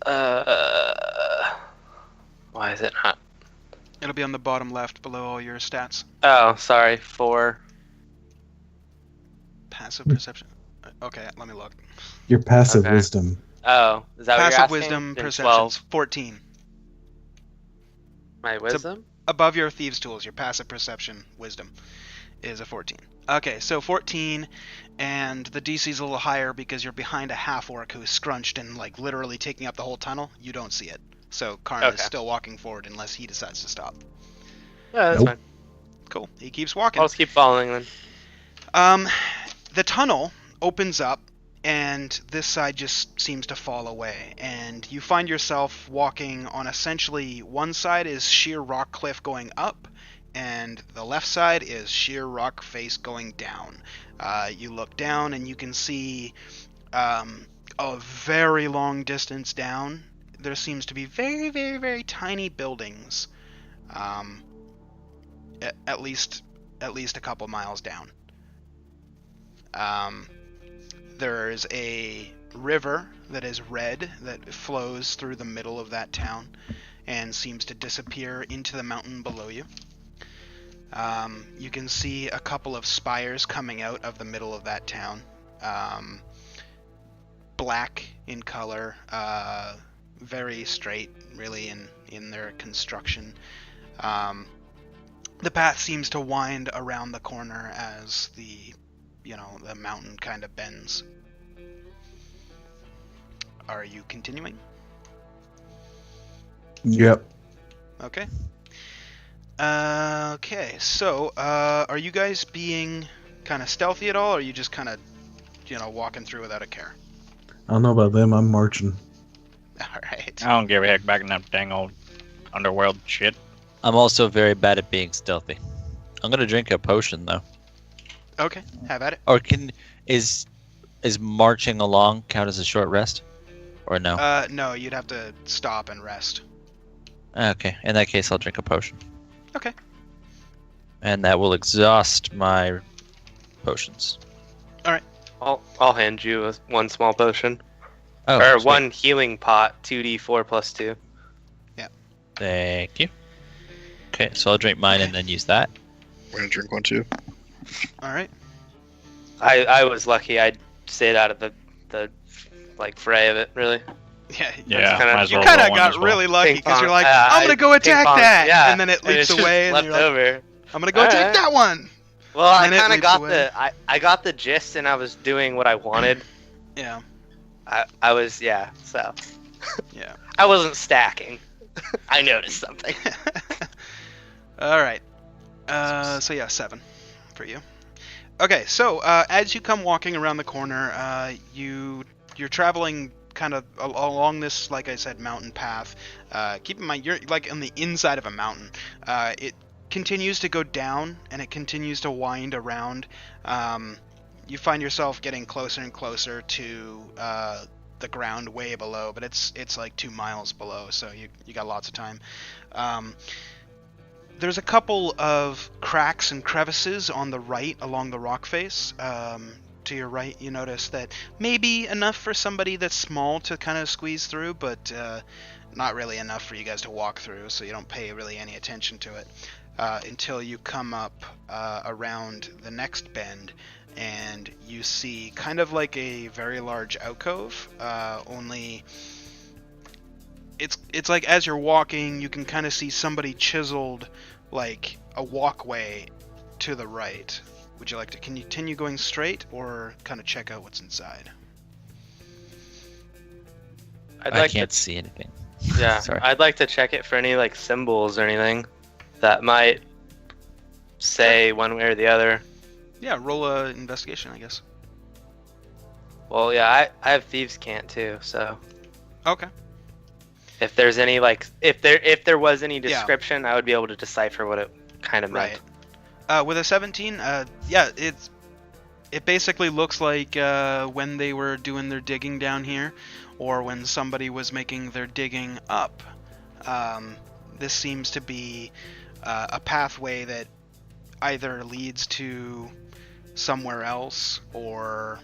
that. Why is it not?
It'll be on the bottom left below all your stats.
Oh, sorry. 4.
Passive perception. Okay, let me look.
Your passive
Okay.
wisdom.
Oh, is that what you're
Passive
asking?
wisdom
Then
perception
12.
14.
My wisdom?
Above your thieves' tools, your passive perception wisdom is a 14. Okay, so 14, and the DC's a little higher because you're behind a half orc who's scrunched and literally taking up the whole tunnel. You don't see it. So Karn is
Okay.
still walking forward unless he decides to stop.
Yeah, that's
Nope.
fine.
Cool. He keeps walking.
I'll just keep following then.
The tunnel opens up, and this side just seems to fall away, and you find yourself walking on essentially one side is sheer rock cliff going up, and the left side is sheer rock face going down. You look down, and you can see a very long distance down. There seems to be very, very, very tiny buildings, at least a couple miles down. There's a river that is red that flows through the middle of that town and seems to disappear into the mountain below you. You can see a couple of spires coming out of the middle of that town. Black in color, very straight, really, in their construction. The path seems to wind around the corner as the mountain kind of bends. Are you continuing?
Yep.
Okay. Okay, so, are you guys being kind of stealthy at all, or are you just kind of, walking through without a care?
I don't know about them. I'm marching.
Alright.
I don't give a heck back in that dang old underworld shit.
I'm also very bad at being stealthy. I'm gonna drink a potion though.
Okay, have at it.
Or is marching along count as a short rest? Or no?
No, you'd have to stop and rest.
Okay, in that case I'll drink a potion.
Okay.
And that will exhaust my potions.
I'll hand you one small potion.
Oh,
Or
sweet.
one healing pot, 2d4 plus 2.
Thank you. Okay, so I'll drink mine and then use that.
I'm gonna drink one too.
Alright.
I was lucky I stayed out of the fray of it, really.
Yeah,
Yeah,
kinda-
might as
you
well
kind
roll
of
one
got
as well.
really lucky
Ping
because you're
pong.
like,
Yeah,
I'm gonna go
ping
attack
pong,
that,
yeah.
and then it leaps
it's just
away, and
left
you're like,
over.
I'm gonna go take
Alright.
that one.
Well, I
And then it
kind of
leaps
got
away.
I got the gist, and I was doing what I wanted.
Yeah,
I was so
yeah.
I wasn't stacking. I noticed something.
All right. So yeah, 7 for you. Okay, so as you come walking around the corner, you're traveling kind of along this, like I said, mountain path. Keep in mind, you're like on the inside of a mountain. It continues to go down, and it continues to wind around. You find yourself getting closer and closer to the ground way below, but it's like 2 miles below, so you got lots of time. There's a couple of cracks and crevices on the right along the rock face. To your right, you notice that maybe enough for somebody that's small to kind of squeeze through, but not really enough for you guys to walk through, so you don't pay really any attention to it until you come up around the next bend, and you see kind of like a very large alcove, only it's like as you're walking, you can kind of see somebody chiseled like a walkway to the right. Would you like to continue going straight or kind of check out what's inside?
I can't see anything.
Yeah,
Sorry.
I'd like to check it for any like symbols or anything that might say one way or the other.
Yeah, roll a investigation, I guess.
Well, yeah, I have thieves' cant too, so
Okay.
if there's any like if there was any description, I would be able to decipher what it kind of meant.
Right. With a 17, yeah, it basically looks like when they were doing their digging down here, or when somebody was making their digging up. This seems to be a pathway that either leads to somewhere else, or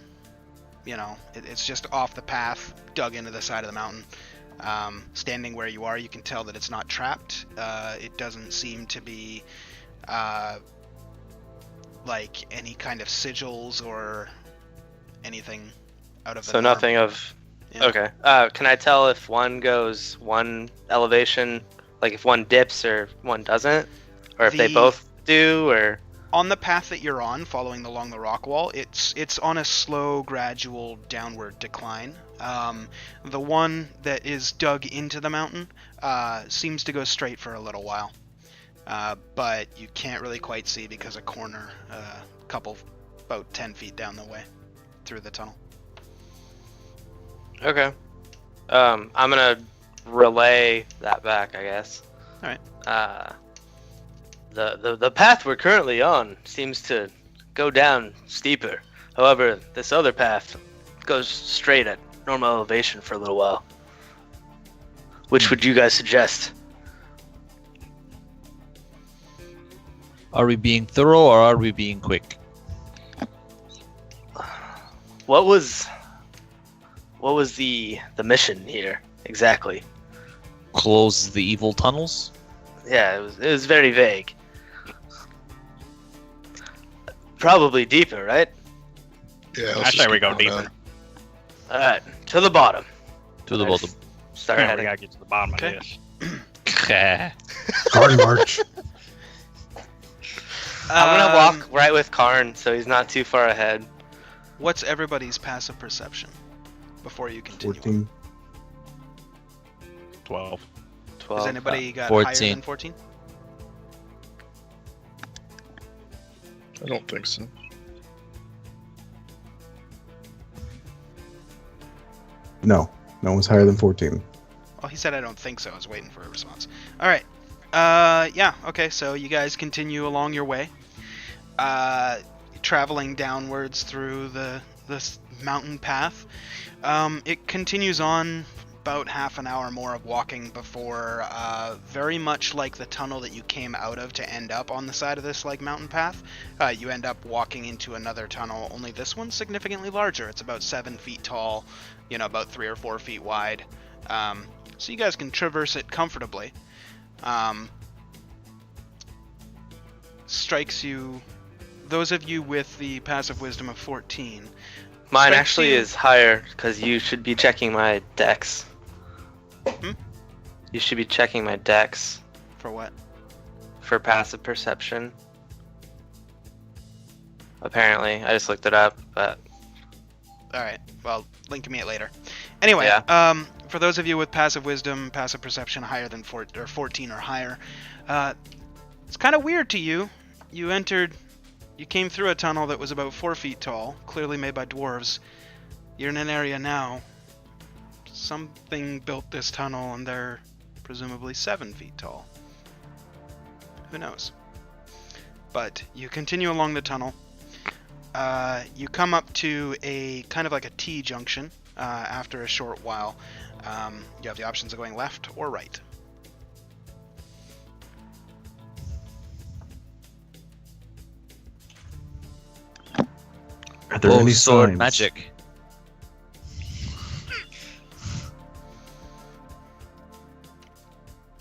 it's just off the path, dug into the side of the mountain. Standing where you are, you can tell that it's not trapped. It doesn't seem to be like any kind of sigils or anything out of the
So
norm.
nothing of.
Yeah.
Okay. Can I tell if one goes one elevation, like if one dips or one doesn't, or if they
The-
both do, or?
On the path that you're on, following along the rock wall, it's on a slow, gradual downward decline. The one that is dug into the mountain seems to go straight for a little while, but you can't really quite see because a corner, about 10 feet down the way, through the tunnel.
Okay. I'm gonna relay that back, I guess.
Alright.
The path we're currently on seems to go down steeper. However, this other path goes straight at normal elevation for a little while. Which would you guys suggest?
Are we being thorough or are we being quick?
What was the mission here exactly?
Close the evil tunnels?
Yeah, it was very vague. Probably deeper, right?
Yeah,
I
let's
say
just
we
keep
go
going
deeper.
down.
Alright, to the bottom.
To the
Nice.
bottom.
start
We
heading.
gotta get to the bottom
Okay.
of this.
Guard march.
I'm gonna
Um,
walk right with Karn, so he's not too far ahead.
What's everybody's passive perception before you continue?
14.
12.
12.
Has anybody got higher
14.
than 14?
I don't think so.
No. No one's higher than 14.
Oh, he said I don't think so. I was waiting for a response. All right. Yeah. Okay. So you guys continue along your way, traveling downwards through this mountain path. It continues on about half an hour more of walking before, very much like the tunnel that you came out of to end up on the side of this like mountain path, you end up walking into another tunnel. Only this one's significantly larger. It's about 7 feet tall, about 3 or 4 feet wide. So you guys can traverse it comfortably. Strikes you, those of you with the passive wisdom of 14.
Mine
Strikes
actually
you-
is higher because you should be checking my dex.
Hmm?
You should be checking my dex
For what?
for passive perception. Apparently, I just looked it up, but
All right. Well, link me it later. Anyway,
Yeah.
For those of you with passive wisdom, passive perception higher than 14 or higher, it's kind of weird to you. You came through a tunnel that was about 4 feet tall, clearly made by dwarves. You're in an area now. Something built this tunnel, and they're presumably 7 feet tall. Who knows? But you continue along the tunnel. You come up to a kind of like a T-junction after a short while. You have the options of going left or right.
Are there
Oh,
any
sword
signs?
magic.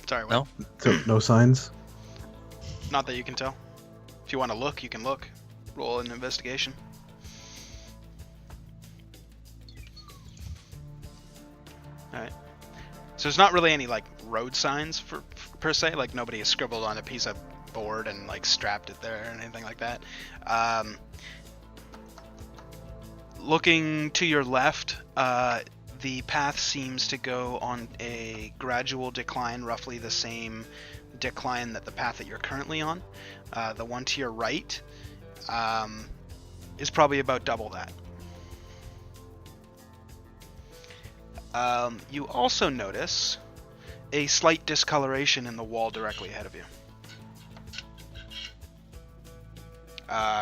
Sorry, what?
No?
So, no signs?
Not that you can tell. If you want to look, you can look. Roll an investigation. Alright. So there's not really any like road signs per se, like nobody has scribbled on a piece of board and like strapped it there or anything like that. Looking to your left, the path seems to go on a gradual decline, roughly the same decline that the path that you're currently on. The one to your right is probably about double that. You also notice a slight discoloration in the wall directly ahead of you.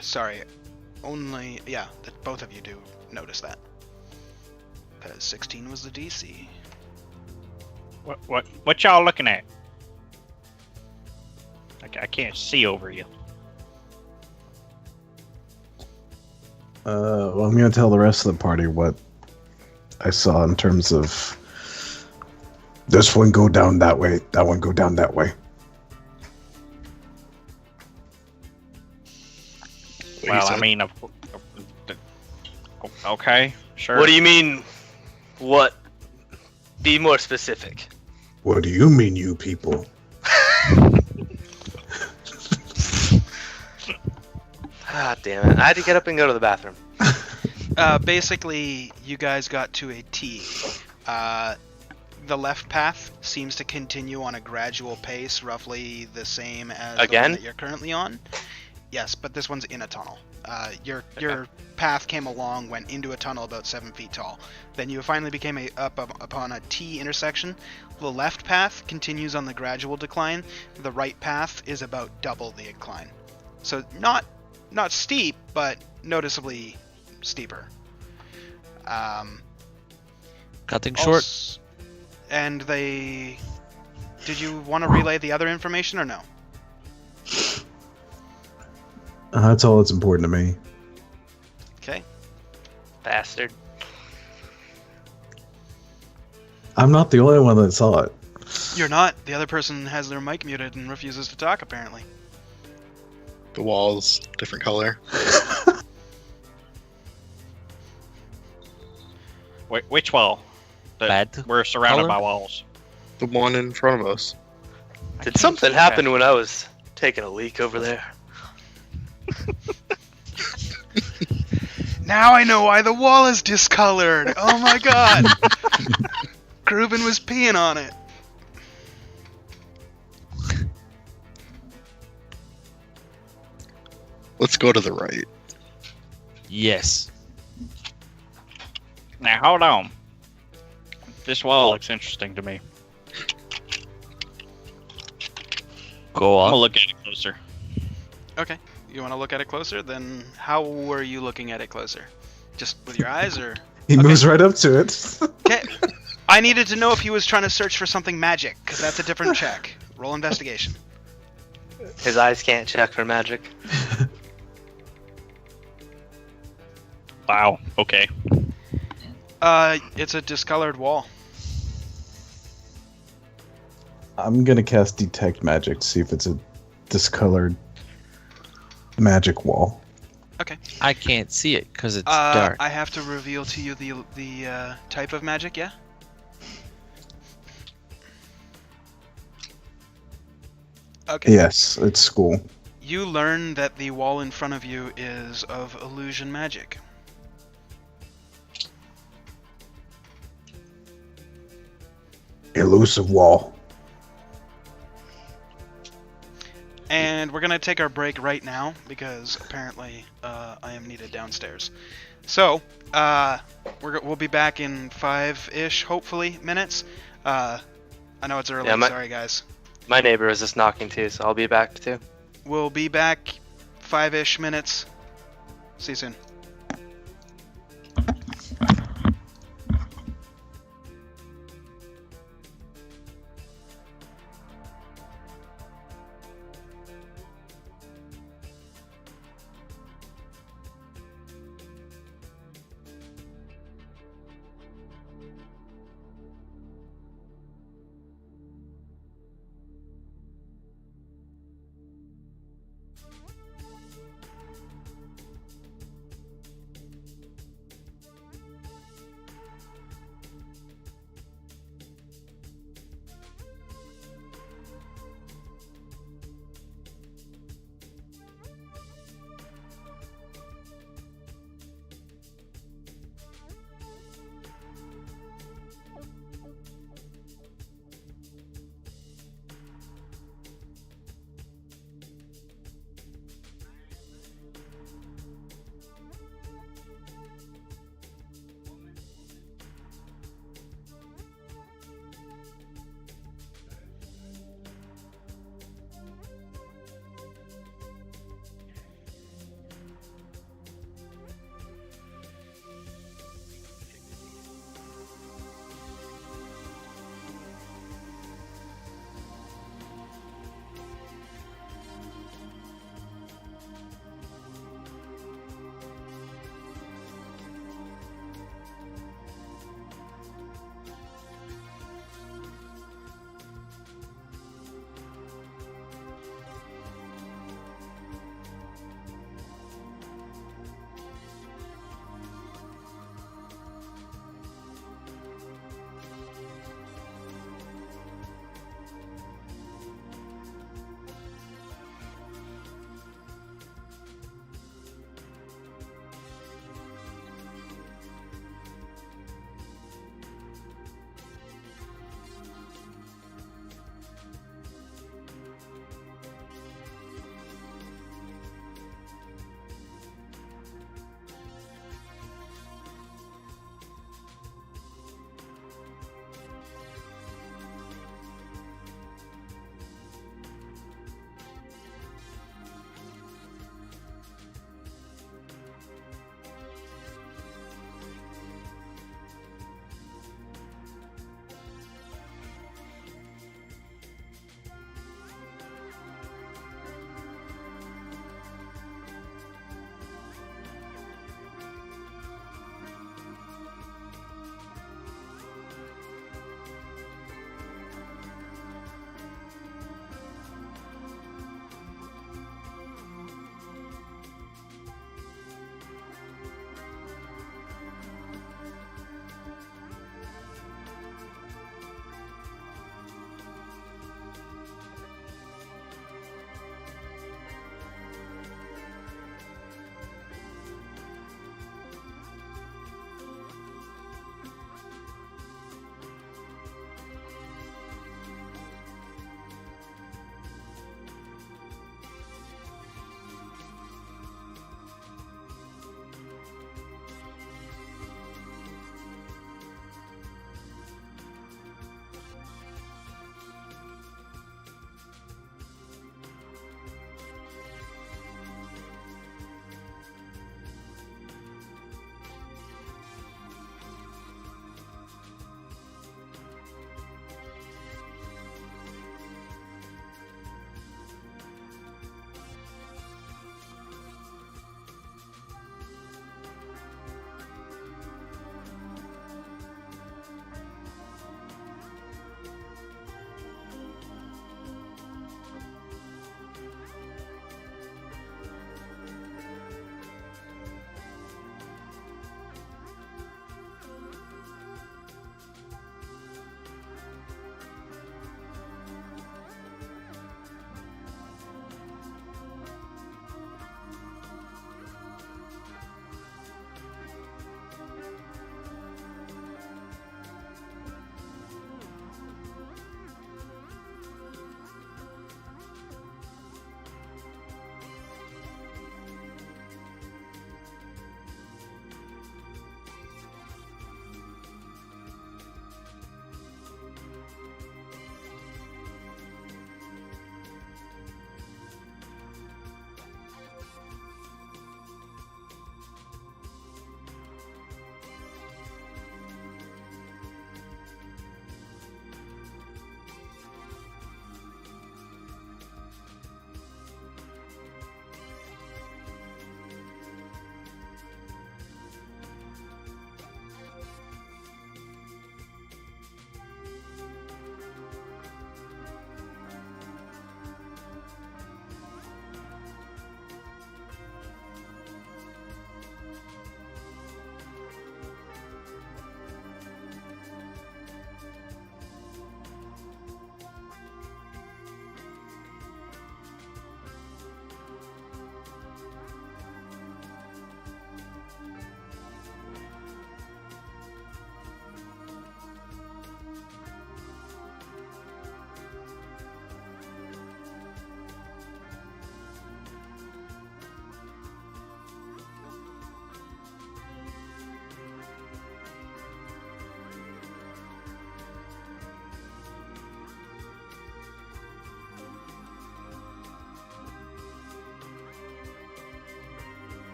Sorry, both of you do notice that. Because 16 was the DC.
What y'all looking at? I can't see over you.
Well, I'm going to tell the rest of the party what I saw in terms of this one go down that way, that one go down that way.
Well, I mean, okay, sure.
what do you mean? What? Be more specific.
What do you mean, you people?
Ah, damn it! I had to get up and go to the bathroom.
Basically, you guys got to a T. The left path seems to continue on a gradual pace, roughly the same as the
Again?
one that you're currently on. Yes, but this one's in a tunnel. Your path came along, went into a tunnel about 7 feet tall. Then you finally became upon a T intersection. The left path continues on the gradual decline. The right path is about double the incline. So not steep, but noticeably steeper.
Cutting short.
And did you want to relay the other information or no?
That's all that's important to me.
Okay.
Bastard.
I'm not the only one that saw it.
You're not. The other person has their mic muted and refuses to talk, apparently.
The wall's different color.
Which wall? that
Bad
we're surrounded
color?
by walls.
The one in front of us.
I
Did
can't
something
see
happen
past-
when I was taking a leak over there?
Now I know why the wall is discolored. Oh my god. Grubin was peeing on it.
Let's go to the right.
Yes.
Now hold on. This wall looks interesting to me.
Go
I'm
on.
gonna look at it closer.
Okay. You want to look at it closer? Then how were you looking at it closer? Just with your eyes, or?
He
Okay.
moves right up to it.
Okay. I needed to know if he was trying to search for something magic, because that's a different check. Roll investigation.
His eyes can't check for magic.
Wow. Okay.
It's a discolored wall.
I'm gonna cast Detect Magic to see if it's a discolored magic wall.
I can't see it because it's dark.
I have to reveal to you the type of magic, yeah? Okay.
Yes, it's school.
You learn that the wall in front of you is of illusion magic.
Elusive wall.
And we're going to take our break right now because apparently I am needed downstairs. So, we'll be back in 5-ish, hopefully, minutes. I know it's early,
Yeah,
sorry guys.
My neighbor is just knocking too, so I'll be back too.
We'll be back 5-ish minutes. See you soon.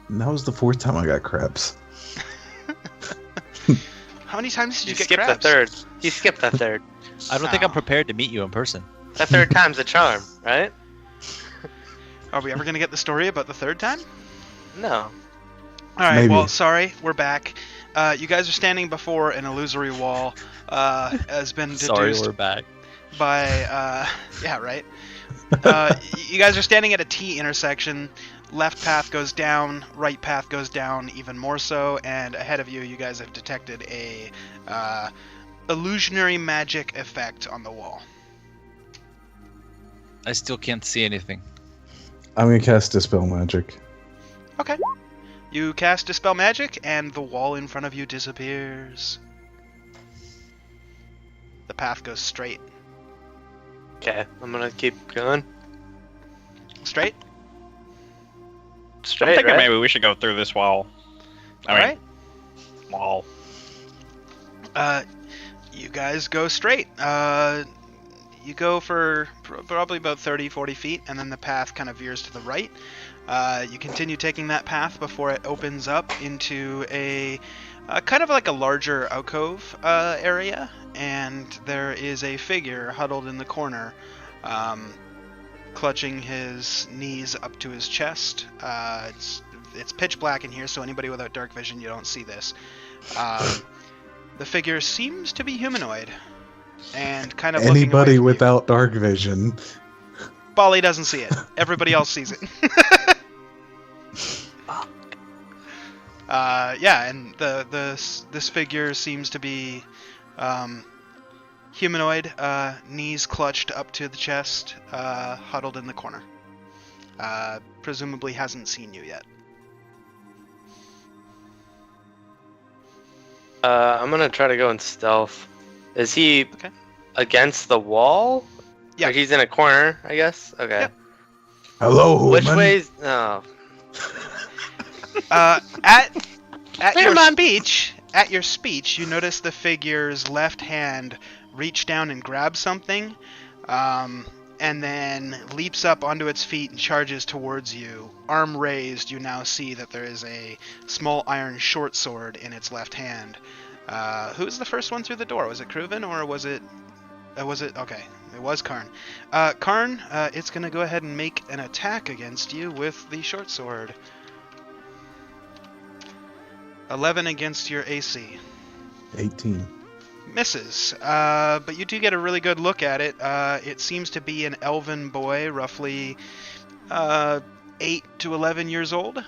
And that was the 4th time I got crabs.
How many times did
You
you get
skipped
crabs?
the third. You skipped the third.
I don't think I'm prepared to meet you in person.
The third time's a charm, right?
Are we ever gonna get the story about the third time?
No.
All right.
Maybe.
Well, sorry, we're back. You guys are standing before an illusory wall. Has been deduced
Sorry, we're back.
by yeah, right. You guys are standing at a T intersection. Left path goes down, right path goes down even more so, and ahead of you, you guys have detected a illusionary magic effect on the wall.
I still can't see anything.
I'm gonna cast Dispel Magic.
Okay. You cast Dispel Magic, and the wall in front of you disappears. The path goes straight.
Okay, I'm gonna keep going.
Straight?
I'm
Straight,
thinking
right?
maybe we should go through this wall. I mean,
Alright.
wall.
You guys go straight. You go for probably about 30, 40 feet, and then the path kind of veers to the right. You continue taking that path before it opens up into a kind of like a larger alcove area, and there is a figure huddled in the corner, clutching his knees up to his chest. It's pitch black in here, so anybody without dark vision, you don't see this. The figure seems to be humanoid, and kind of looking away
Anybody
from you.
without dark vision.
Bali doesn't see it. Everybody else sees it. Yeah, and this figure seems to be humanoid, knees clutched up to the chest, huddled in the corner. Presumably hasn't seen you yet.
I'm gonna try to go in stealth. Is he
Okay.
against the wall?
Yeah.
Or he's in a corner, I guess? Okay.
Yep.
Hello,
Which
human.
way's... Oh.
At your
Human.
speech, you notice the figure's left hand reach down and grab something, and then leaps up onto its feet and charges towards you. Arm raised, you now see that there is a small iron short sword in its left hand. Who's the first one through the door? Was it Kruven or was it? Okay? It was Karn. Karn, it's gonna go ahead and make an attack against you with the short sword. 11 against your AC.
18.
Misses, but you do get a really good look at it. It seems to be an elven boy, roughly 8 to 11 years old.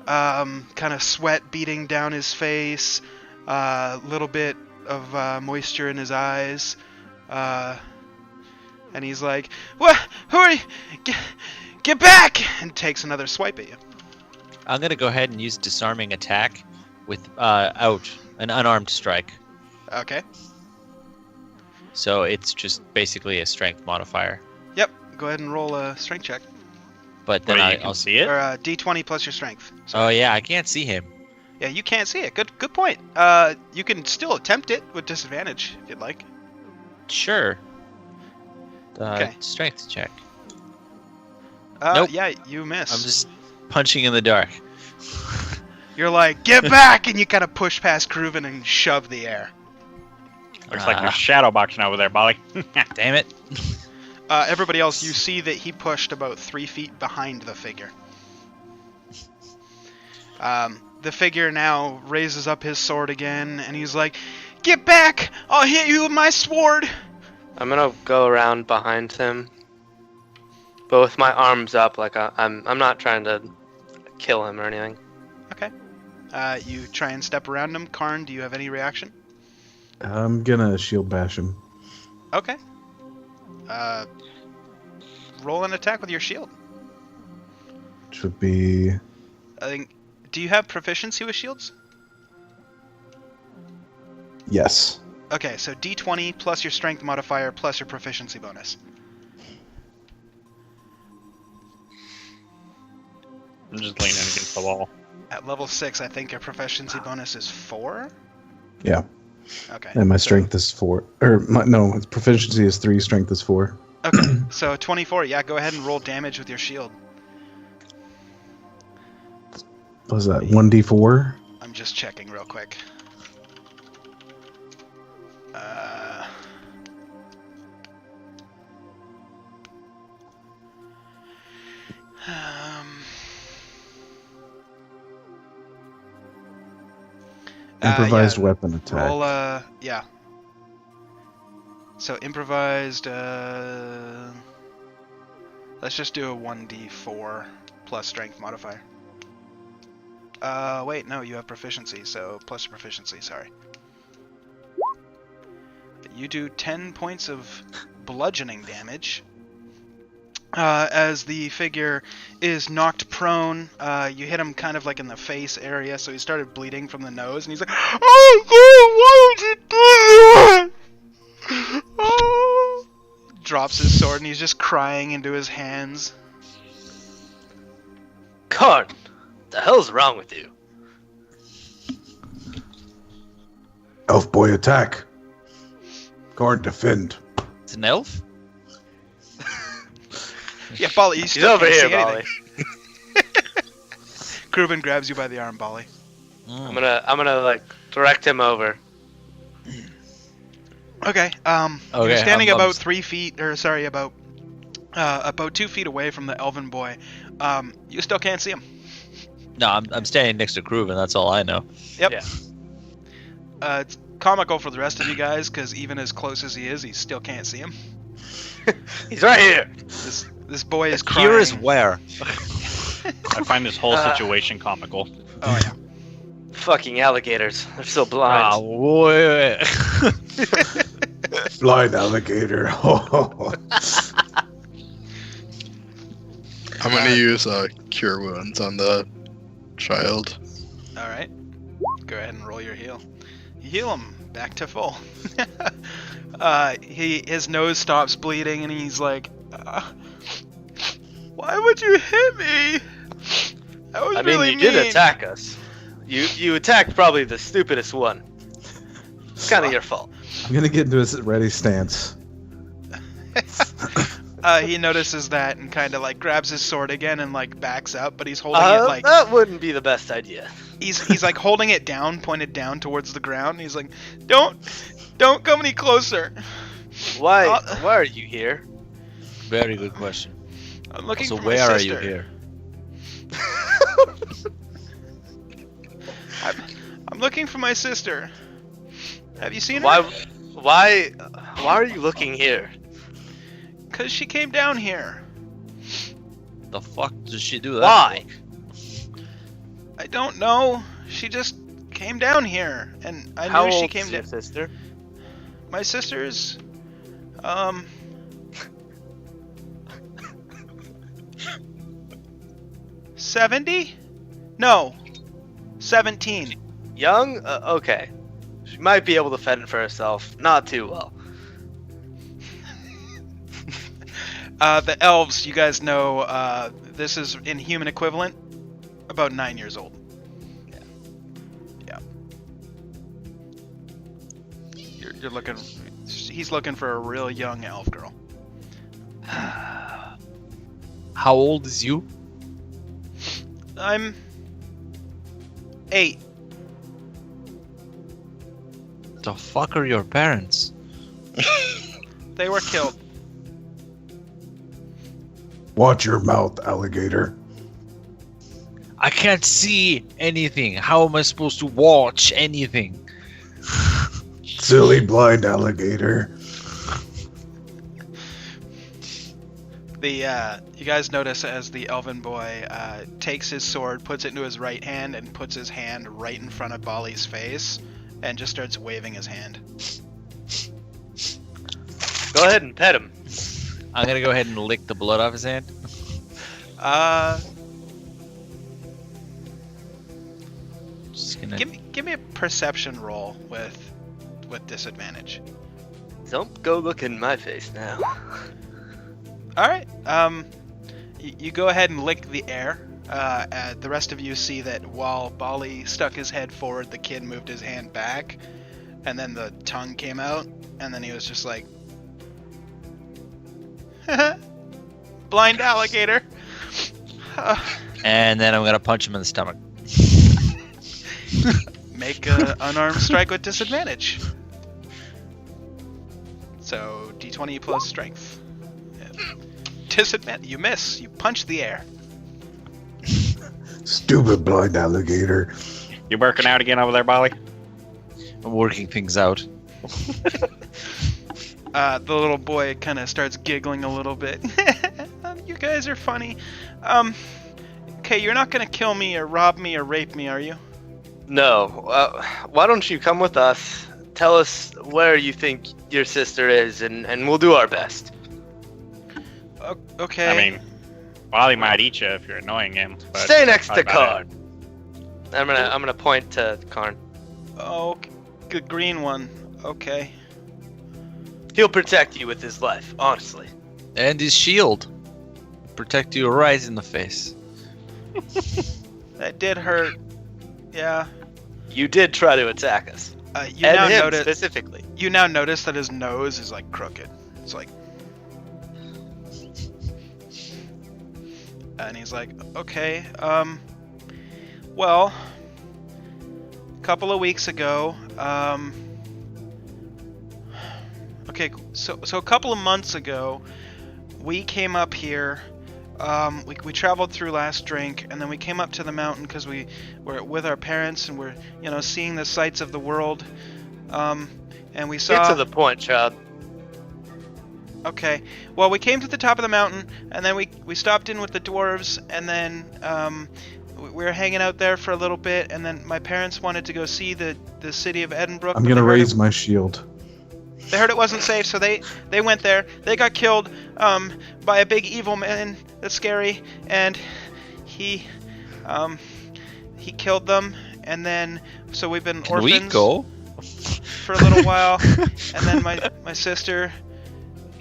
Kind of sweat beating down his face, a little bit of moisture in his eyes, and he's like, "What? Who are you? Get back!" and takes another swipe at you.
I'm gonna go ahead and use disarming attack with out an unarmed strike.
Okay.
So it's just basically a strength modifier.
Yep. Go ahead and roll a strength check,
But then
Wait, you can
I'll
see it?
or D20 plus your strength.
Oh yeah, I can't see him.
Yeah, you can't see it. Good point. You can still attempt it with disadvantage if you'd like.
Sure.
Okay.
Strength check. Nope.
Yeah, you miss.
I'm just punching in the dark.
You're like, get back, and you kind of push past Kruven and shove the air.
Looks like you're shadow boxing over there, Bolly.
Damn it.
Everybody else, you see that he pushed about 3 feet behind the figure. The figure now raises up his sword again, and he's like, "Get back! I'll hit you with my sword!"
I'm gonna go around behind him. But with my arms up, like I'm not trying to kill him or anything.
Okay. You try and step around him. Karn, do you have any reaction?
I'm gonna shield bash him.
Okay. Roll an attack with your shield.
Which would be
I think. Do you have proficiency with shields?
yes.
Okay, so D20 plus your strength modifier plus your proficiency bonus.
I'm just leaning against the wall.
At level 6, I think your proficiency bonus is 4?
Yeah.
Okay.
And my
so-
strength is 4. Or no, its proficiency is 3, strength is 4.
Okay, so 24. Yeah, go ahead and roll damage with your shield.
Was that 1d4?
I'm just checking real quick. Um,
Improvised
yeah,
weapon attack.
roll, yeah. So improvised, let's just do a 1d4 plus strength modifier. Wait, no, you have proficiency, so plus your proficiency, sorry. You do 10 points of bludgeoning damage. As the figure is knocked prone, you hit him kind of like in the face area, so he started bleeding from the nose, and he's like, "Oh, God, why would you do that?" Oh. Drops his sword, and he's just crying into his hands.
Karn, the hell's wrong with you?
Elf boy attack. Guard defend.
It's an elf?
Yeah, Bali, you
He's
still
over
can't
here,
see
Molly.
anything. Kruben grabs you by the arm, Bali.
I'm gonna like direct him over.
Okay,
Okay,
you're standing
I'm-
about 3 feet, or sorry, about 2 feet away from the elven boy. You still can't see him.
No, I'm standing next to Kruven, that's all I know.
Yep.
Yeah.
It's comical for the rest of you guys, because even as close as he is, he still can't see him.
He's right here.
This boy is crying.
Here is where?
I find this whole situation comical.
Oh, yeah.
Fucking alligators. They're so blind.
Ah, wait.
Blind alligator.
I'm gonna use cure wounds on the child.
Alright. Go ahead and roll your heal. You heal him back to full. His nose stops bleeding, and he's like, "Why would you hit me? That was
I mean,
really
you
mean."
did attack us. You attacked probably the stupidest one. It's kind of your fault.
I'm gonna get into his ready stance.
He notices that and kind of like grabs his sword again and like backs up, but he's holding it like
That wouldn't be the best idea.
he's like holding it down, pointed down towards the ground. And he's like, "Don't come any closer.
Why?
Uh,
Why are you here?
Very good question.
I'm looking
So
for my
where are
sister.
you here?
I'm looking for my sister. Have you seen her?
Why are you looking here?
Because she came down here.
The fuck does she do that?
Why?
I don't know. She just came down here, and I
How
knew she
old
came
is your
down.
sister?
My sister's, 70? No, 17.
Young? Okay. She might be able to fend for herself. Not too well.
The elves, you guys know, this is in human equivalent, about 9 years old. Yeah. You're looking. He's looking for a real young elf girl.
How old is you?
I'm 8.
The fuck are your parents?
They were killed.
Watch your mouth, alligator.
I can't see anything. How am I supposed to watch anything?
Silly blind alligator.
You guys notice as the elven boy takes his sword, puts it into his right hand, and puts his hand right in front of Bali's face, and just starts waving his hand.
Go ahead and pet him.
I'm gonna go ahead and lick the blood off his hand. Just gonna.
Give me a perception roll with disadvantage.
Don't go look in my face now.
All right. You go ahead and lick the air. The rest of you see that while Bali stuck his head forward, the kid moved his hand back, and then the tongue came out, and then he was just like, blind alligator.
And then I'm gonna punch him in the stomach.
Make a unarmed strike with disadvantage. So d20 plus strength. Yeah. Disadvantage. You miss. You punch the air.
Stupid blind alligator.
You working out again over there, Bolly?
I'm working things out.
The little boy kind of starts giggling a little bit. You guys are funny. Okay, you're not gonna kill me or rob me or rape me, are you?
No. Why don't you come with us? Tell us where you think your sister is, and we'll do our best.
Okay.
I mean, Bolly might eat you if you're annoying him. But
Stay next to
that's about
Karn. I'm gonna point to Karn.
Oh, good green one. Okay.
He'll protect you with his life, honestly.
And his shield. Protect you right in the face.
That did hurt. Yeah.
You did try to attack us.
You
And
now
him
notice.
specifically.
You now notice that his nose is like crooked. It's like. And he's like, okay, well, a couple of weeks ago, okay, so a couple of months ago, we came up here, we traveled through Last Drink, and then we came up to the mountain because we were with our parents, and we're, seeing the sights of the world, and we saw...
Get to the point, child.
Okay, well, we came to the top of the mountain, and then we stopped in with the dwarves, and then we were hanging out there for a little bit, and then my parents wanted to go see the city of Edinburgh.
I'm gonna raise my shield.
They heard it wasn't safe, so they went there. They got killed by a big evil man that's scary, and he killed them, and then so we've been
Can
orphans
we go?
for a little while, and then my sister.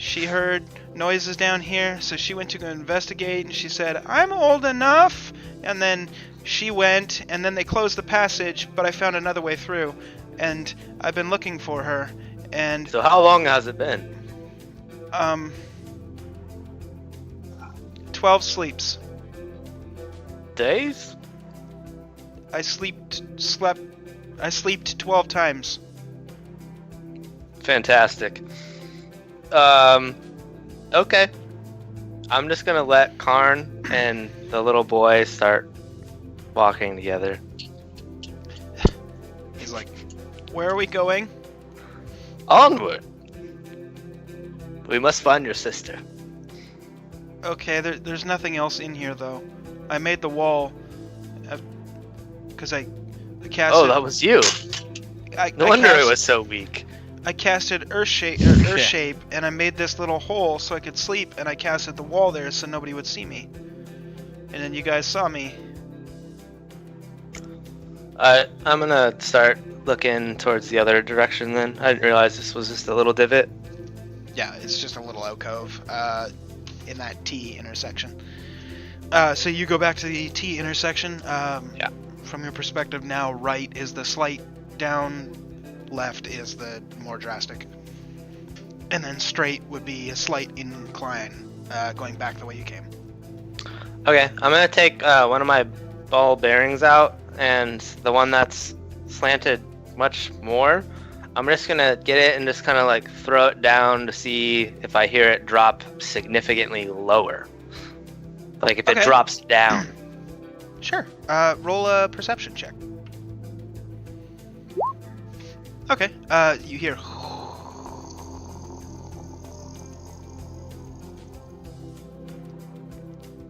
She heard noises down here, so she went to go investigate, and she said, I'm old enough! And then she went, and then they closed the passage, but I found another way through, and I've been looking for her, and...
So how long has it been?
12 sleeps.
Days?
I slept 12 times.
Fantastic. Okay. I'm just gonna let Karn and the little boy start walking together.
He's like, where are we going?
Onward! We must find your sister.
Okay, there's nothing else in here, though. I made the wall, because I casted...
Oh, that was you. No wonder it was so weak.
I casted Earth Shape, and I made this little hole so I could sleep, and I casted the wall there so nobody would see me. And then you guys saw me.
I'm gonna start looking towards the other direction then. I didn't realize this was just a little divot.
Yeah, it's just a little alcove in that T intersection. So you go back to the T intersection.
Yeah.
From your perspective now, right is the slight down, left is the more drastic. And then straight would be a slight incline, going back the way you came.
Okay, I'm gonna take one of my ball bearings out, and the one that's slanted much more, I'm just gonna get it and just kind of like throw it down to see if I hear it drop significantly lower. Like if it
Okay.
drops down.
Sure. Roll a perception check. Okay. You hear.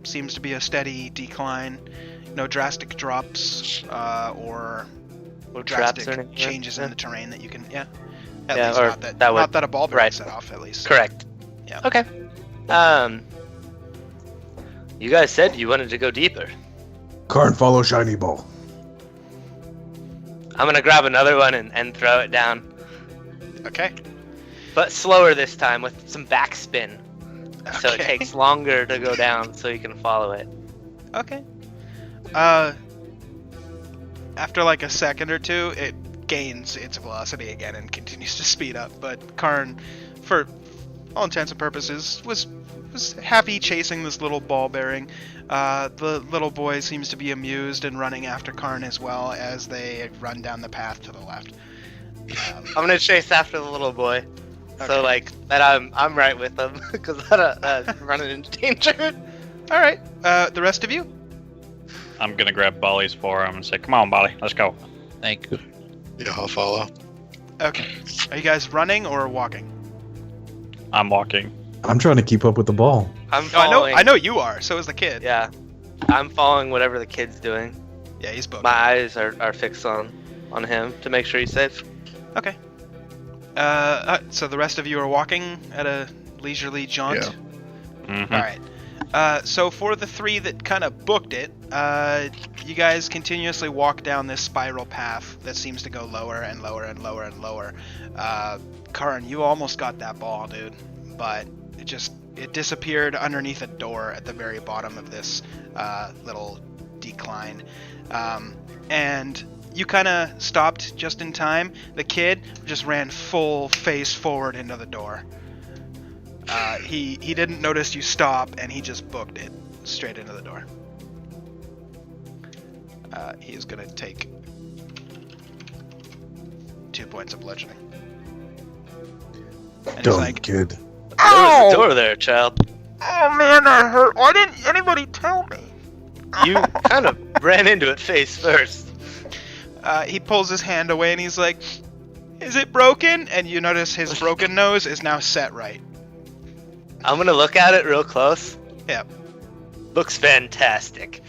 Seems to be a steady decline. No drastic drops or
Or traps
drastic
or anything.
changes
Yeah.
in the terrain that you can. Yeah. At
Yeah,
least
or
not that.
that would-
not that a ball bearing
right.
set off. At least.
Correct.
Yeah.
Okay. You guys said you wanted to go deeper.
Karn, follow Shiny Ball.
I'm gonna grab another one and throw it down.
Okay.
But slower this time with some backspin. So it
Okay.
takes longer to go down so you can follow it.
Okay. After like a second or two, it gains its velocity again and continues to speed up. But Karn, for all intents and purposes, was happy chasing this little ball bearing. The little boy seems to be amused and running after Karn as well as they run down the path to the left.
I'm gonna chase after the little boy.
Okay.
So like that I'm right with him because I'm running into danger.
All right, the rest of you.
I'm gonna grab Bolly's forearm and say, "Come on, Bolly, let's go."
Thank you.
Yeah, I'll follow.
Okay, are you guys running or walking?
I'm walking.
I'm trying to keep up with the ball.
I'm
Oh,
following.
I know you are. So is the kid.
Yeah, I'm following whatever the kid's doing.
Yeah, he's booked.
My eyes are fixed on him to make sure he's safe.
Okay. So the rest of you are walking at a leisurely jaunt.
Yeah.
Mhm.
All right. So for the three that kind of booked it, you guys continuously walk down this spiral path that seems to go lower and lower and lower and lower. Karin, you almost got that ball, dude, but it disappeared underneath a door at the very bottom of this little decline. And you kind of stopped just in time. The kid just ran full face forward into the door. He didn't notice you stop, and he just booked it straight into the door. He is going to take 2 points of bludgeoning. And he's
Dumb
like,
kid.
There was a door there, child.
"Oh man, that hurt. Why didn't anybody tell me?"
You kind of ran into it face first.
He pulls his hand away and he's like, "Is it broken?" And you notice his broken nose is now set right.
I'm gonna look at it real close.
Yeah.
Looks fantastic.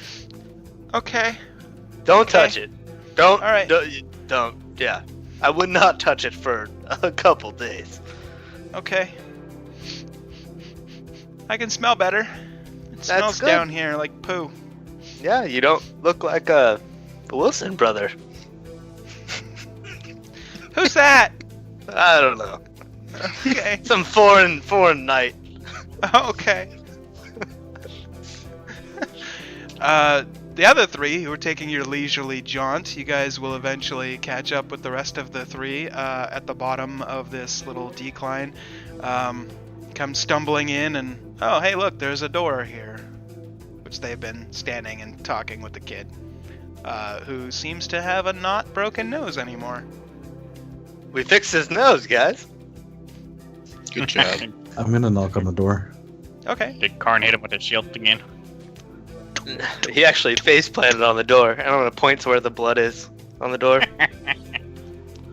Okay.
Don't
Okay.
touch it. Don't.
All right.
Don't. Yeah. I would not touch it for a couple days.
Okay. I can smell better. It smells
good.
down here like poo.
Yeah, you don't look like a Wilson brother.
Who's that?
I don't know.
Okay.
Some foreign knight.
Okay. The other three who are taking your leisurely jaunt, you guys will eventually catch up with the rest of the three at the bottom of this little decline. Come stumbling in and, oh, hey, look, there's a door here. Which they've been standing and talking with the kid, who seems to have a not broken nose anymore.
We fixed his nose, guys.
Good job.
I'm gonna knock on the door.
Okay.
Did Karn hit him with his shield again?
He actually face planted on the door, and I'm gonna point to where the blood is on the door.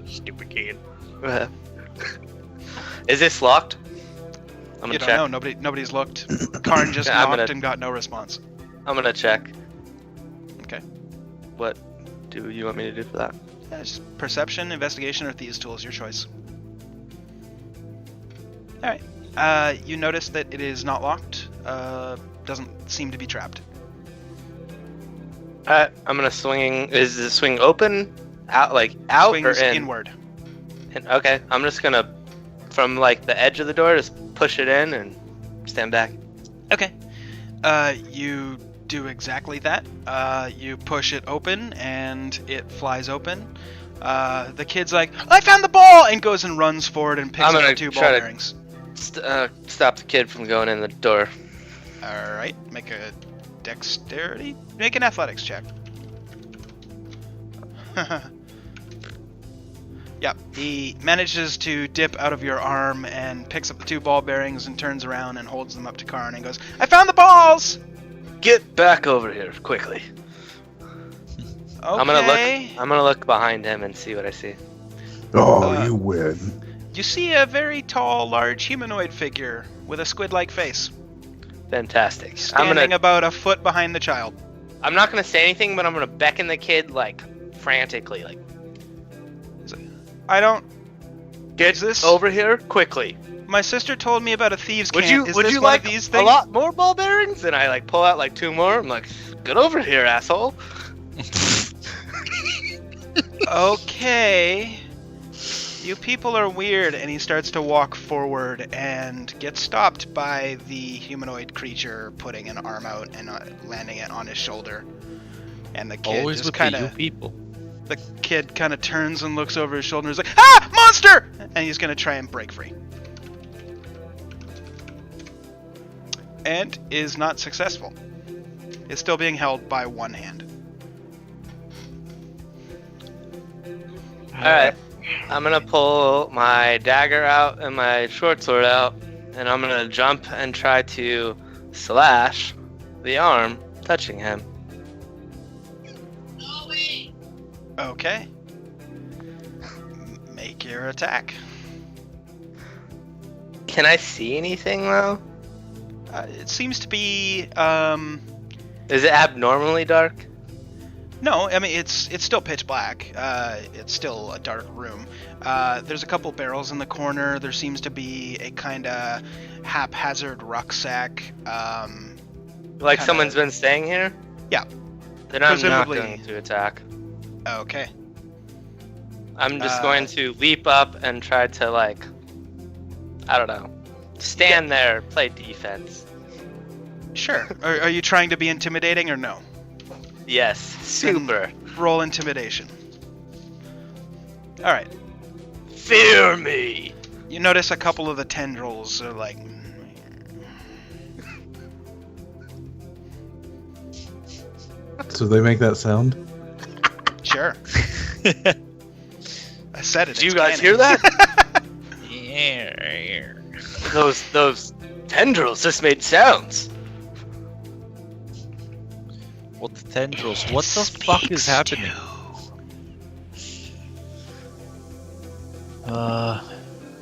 Stupid kid.
Is this locked? I'm
You
gonna
don't
check.
know. Nobody's looked. Karn just
Yeah, I'm
knocked
gonna-
and got no response.
I'm gonna check.
Okay.
What do you want me to do for that?
Yeah, it's just perception, investigation, or thieves' tools, your choice. Alright. You notice that it is not locked. Doesn't seem to be trapped.
Alright, I'm gonna swing. Is the swing open? Out, like out
Swings
or in?
inward.
Okay, I'm just gonna, from like the edge of the door, just push it in and stand back.
Okay. You do exactly that. You push it open and it flies open. The kid's like, "I found the ball!" and goes and runs forward and picks
I'm gonna
up 2 ball
try to-
bearings.
Stop the kid from going in the door.
Alright, make a dexterity. Make an athletics check. Yep, he manages to dip out of your arm and picks up the 2 ball bearings and turns around and holds them up to Karn and goes, "I found the balls!"
Get back over here quickly.
Okay.
I'm gonna look behind him and see what I see.
Oh, you win.
You see a very tall, large humanoid figure with a squid-like face,
Fantastic.
standing about a foot behind the child.
I'm not gonna say anything, but I'm gonna beckon the kid like frantically, like
I don't.
get
Is this-
over here quickly.
My sister told me about a thieves'
Would
cant.
you
Is
would
this
you
one
like
of these
a
things?
lot more ball bearings? And I like pull out like 2 more. I'm like, get over here, asshole.
Okay. You people are weird, and he starts to walk forward and gets stopped by the humanoid creature putting an arm out and landing it on his shoulder. And the kid
Always
just
with
kind
the you
of
people.
the kid kind of turns and looks over his shoulder and is like, "Ah, monster!" And he's gonna try and break free. and is not successful. It's still being held by one hand.
Alright. I'm gonna pull my dagger out and my short sword out, and I'm gonna jump and try to slash the arm touching him.
Okay. Make your attack.
Can I see anything though?
It seems to be
Is it abnormally dark?
no, I mean it's still pitch black. It's still a dark room. There's a couple barrels in the corner. There seems to be a kind of haphazard rucksack.
Like
Kinda-
someone's been staying here?
Yeah.
Then I'm not
Presumably.
going to attack.
Okay.
I'm just
Uh,
going to leap up and try to, like, I don't know, stand there, play defense.
Sure. Are you trying to be intimidating or no?
Yes, super.
Roll intimidation. All right.
Fear me.
You notice a couple of the tendrils are like.
So they make that sound?
Sure. I said it.
Did you
it's
guys
canon.
hear that?
Yeah.
Those tendrils just made sounds.
What the tendrils? What the fuck is happening? Okay,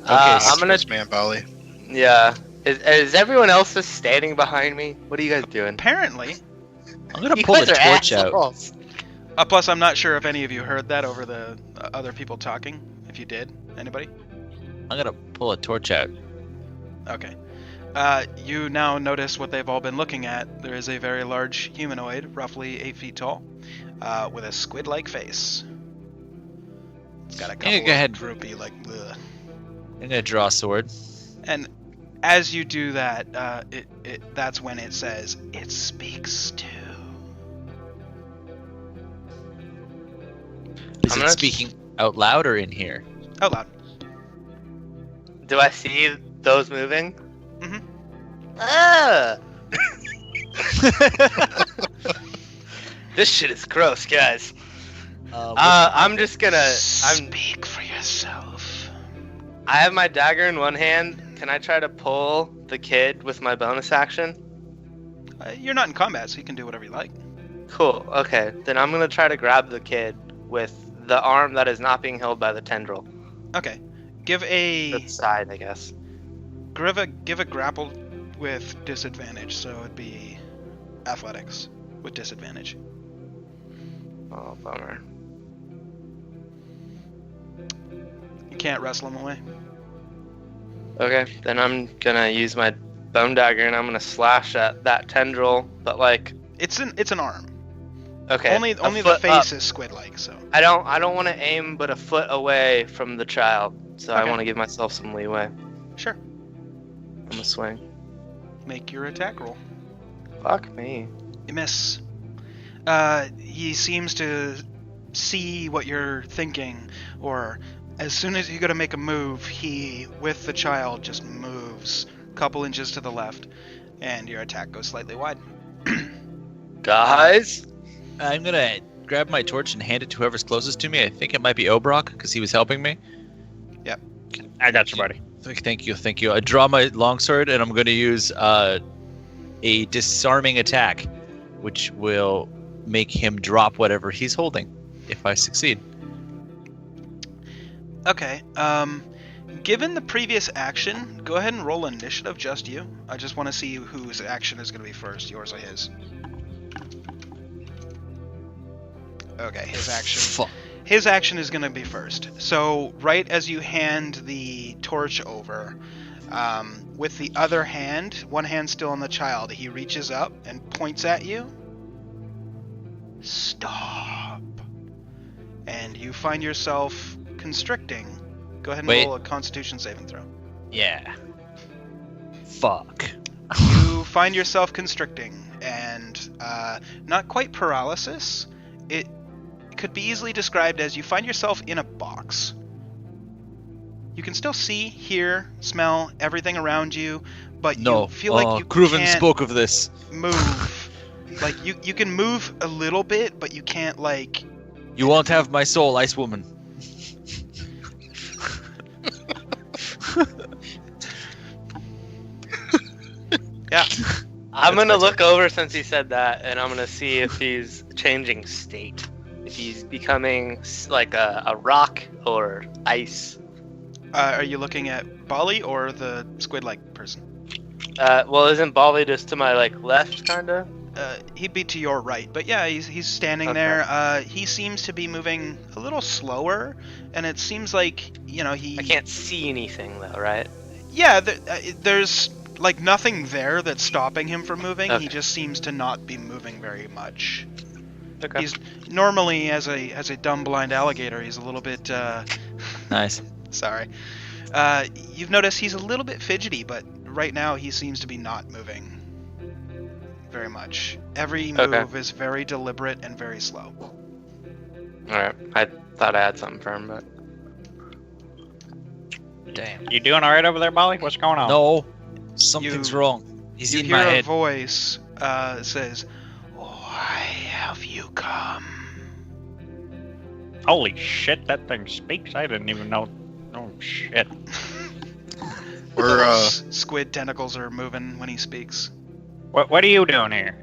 I'm gonna.
This man, Bali.
Yeah. Is everyone else just standing behind me? What are you guys doing?
Apparently.
I'm gonna
You
pull the
guys are
torch out.
assholes.
Plus, I'm not sure if any of you heard that over the other people talking. If you did, anybody?
I'm gonna pull a torch out.
Okay. You now notice what they've all been looking at. There is a very large humanoid, roughly 8 feet tall, with a squid-like face. It's got a couple
go ahead.
of droopy, like, ugh.
I'm gonna draw a sword.
And as you do that, that's when it says, "It speaks to."
Is
I'm
it
gonna-
speaking out loud or in here?
Out loud.
Do I see those moving?
Mhm.
Ah! This shit is gross, guys. I'm just gonna.
Speak for yourself.
I have my dagger in one hand. Can I try to pull the kid with my bonus action?
You're not in combat, so you can do whatever you like.
Cool. Okay. Then I'm gonna try to grab the kid with the arm that is not being held by the tendril.
Okay. Give a
The side, I guess.
give a grapple with disadvantage, so it'd be athletics with disadvantage.
Oh, bummer.
You can't wrestle him away.
Okay. Then I'm gonna use my bone dagger and I'm gonna slash at that tendril, but like.
It's an arm.
Okay.
Only
a
the
foot
face
up.
is squid-like, so.
I don't want to aim, but a foot away from the child, so I
Okay.
want to give myself some leeway.
Sure.
I'm gonna swing.
Make your attack roll.
Fuck me.
You miss. He seems to see what you're thinking, or as soon as you go to make a move, he, with the child, just moves a couple inches to the left, and your attack goes slightly wide.
Guys,
I'm gonna grab my torch and hand it to whoever's closest to me. I think it might be Obrock because he was helping me.
I got you, buddy.
Thank you. I draw my longsword and I'm gonna use a disarming attack, which will make him drop whatever he's holding if I succeed.
Okay, given the previous action, go ahead and roll initiative, just you. I just want to see whose action is going to be first, yours or his. Okay, his action.
Fuck.
His action is going to be first. So, right as you hand the torch over, with the other hand, one hand still on the child, he reaches up and points at you. Stop. And you find yourself constricting. Go ahead and
Wait.
roll a Constitution saving throw.
Yeah. Fuck.
You find yourself constricting, and not quite paralysis. It could be easily described as you find yourself in a box. You can still see, hear, smell everything around you, but
No.
you feel like you
Kruven
can't
spoke of this.
move. Like you can move a little bit, but you can't like.
You won't have my soul, Ice Woman.
Yeah.
I'm gonna look over since he said that, and I'm gonna see if he's changing state. If he's becoming like a rock or ice.
Are you looking at Bali or the squid-like person?
Well, isn't Bali just to my like left, kinda?
He'd be to your right, but yeah, he's standing
Okay.
there. He seems to be moving a little slower, and it seems like he.
I can't see anything though, right?
Yeah, there's like nothing there that's stopping him from moving. He
Okay.
just seems to not be moving very much.
Okay.
He's normally as a dumb blind alligator. He's a little bit.
Nice.
Sorry. You've noticed he's a little bit fidgety, but right now he seems to be not moving very much. Every move
Okay.
is very deliberate and very slow.
All right. I thought I had something for him, but
Damn.
You doing all right over there, Molly? What's going on?
No. Something's wrong. He's
You
in
hear
my
a
head.
voice says, "Why have you come?"
Holy shit, that thing speaks. I didn't even know. Oh shit.
We're
Squid tentacles are moving when he speaks.
What are you doing here?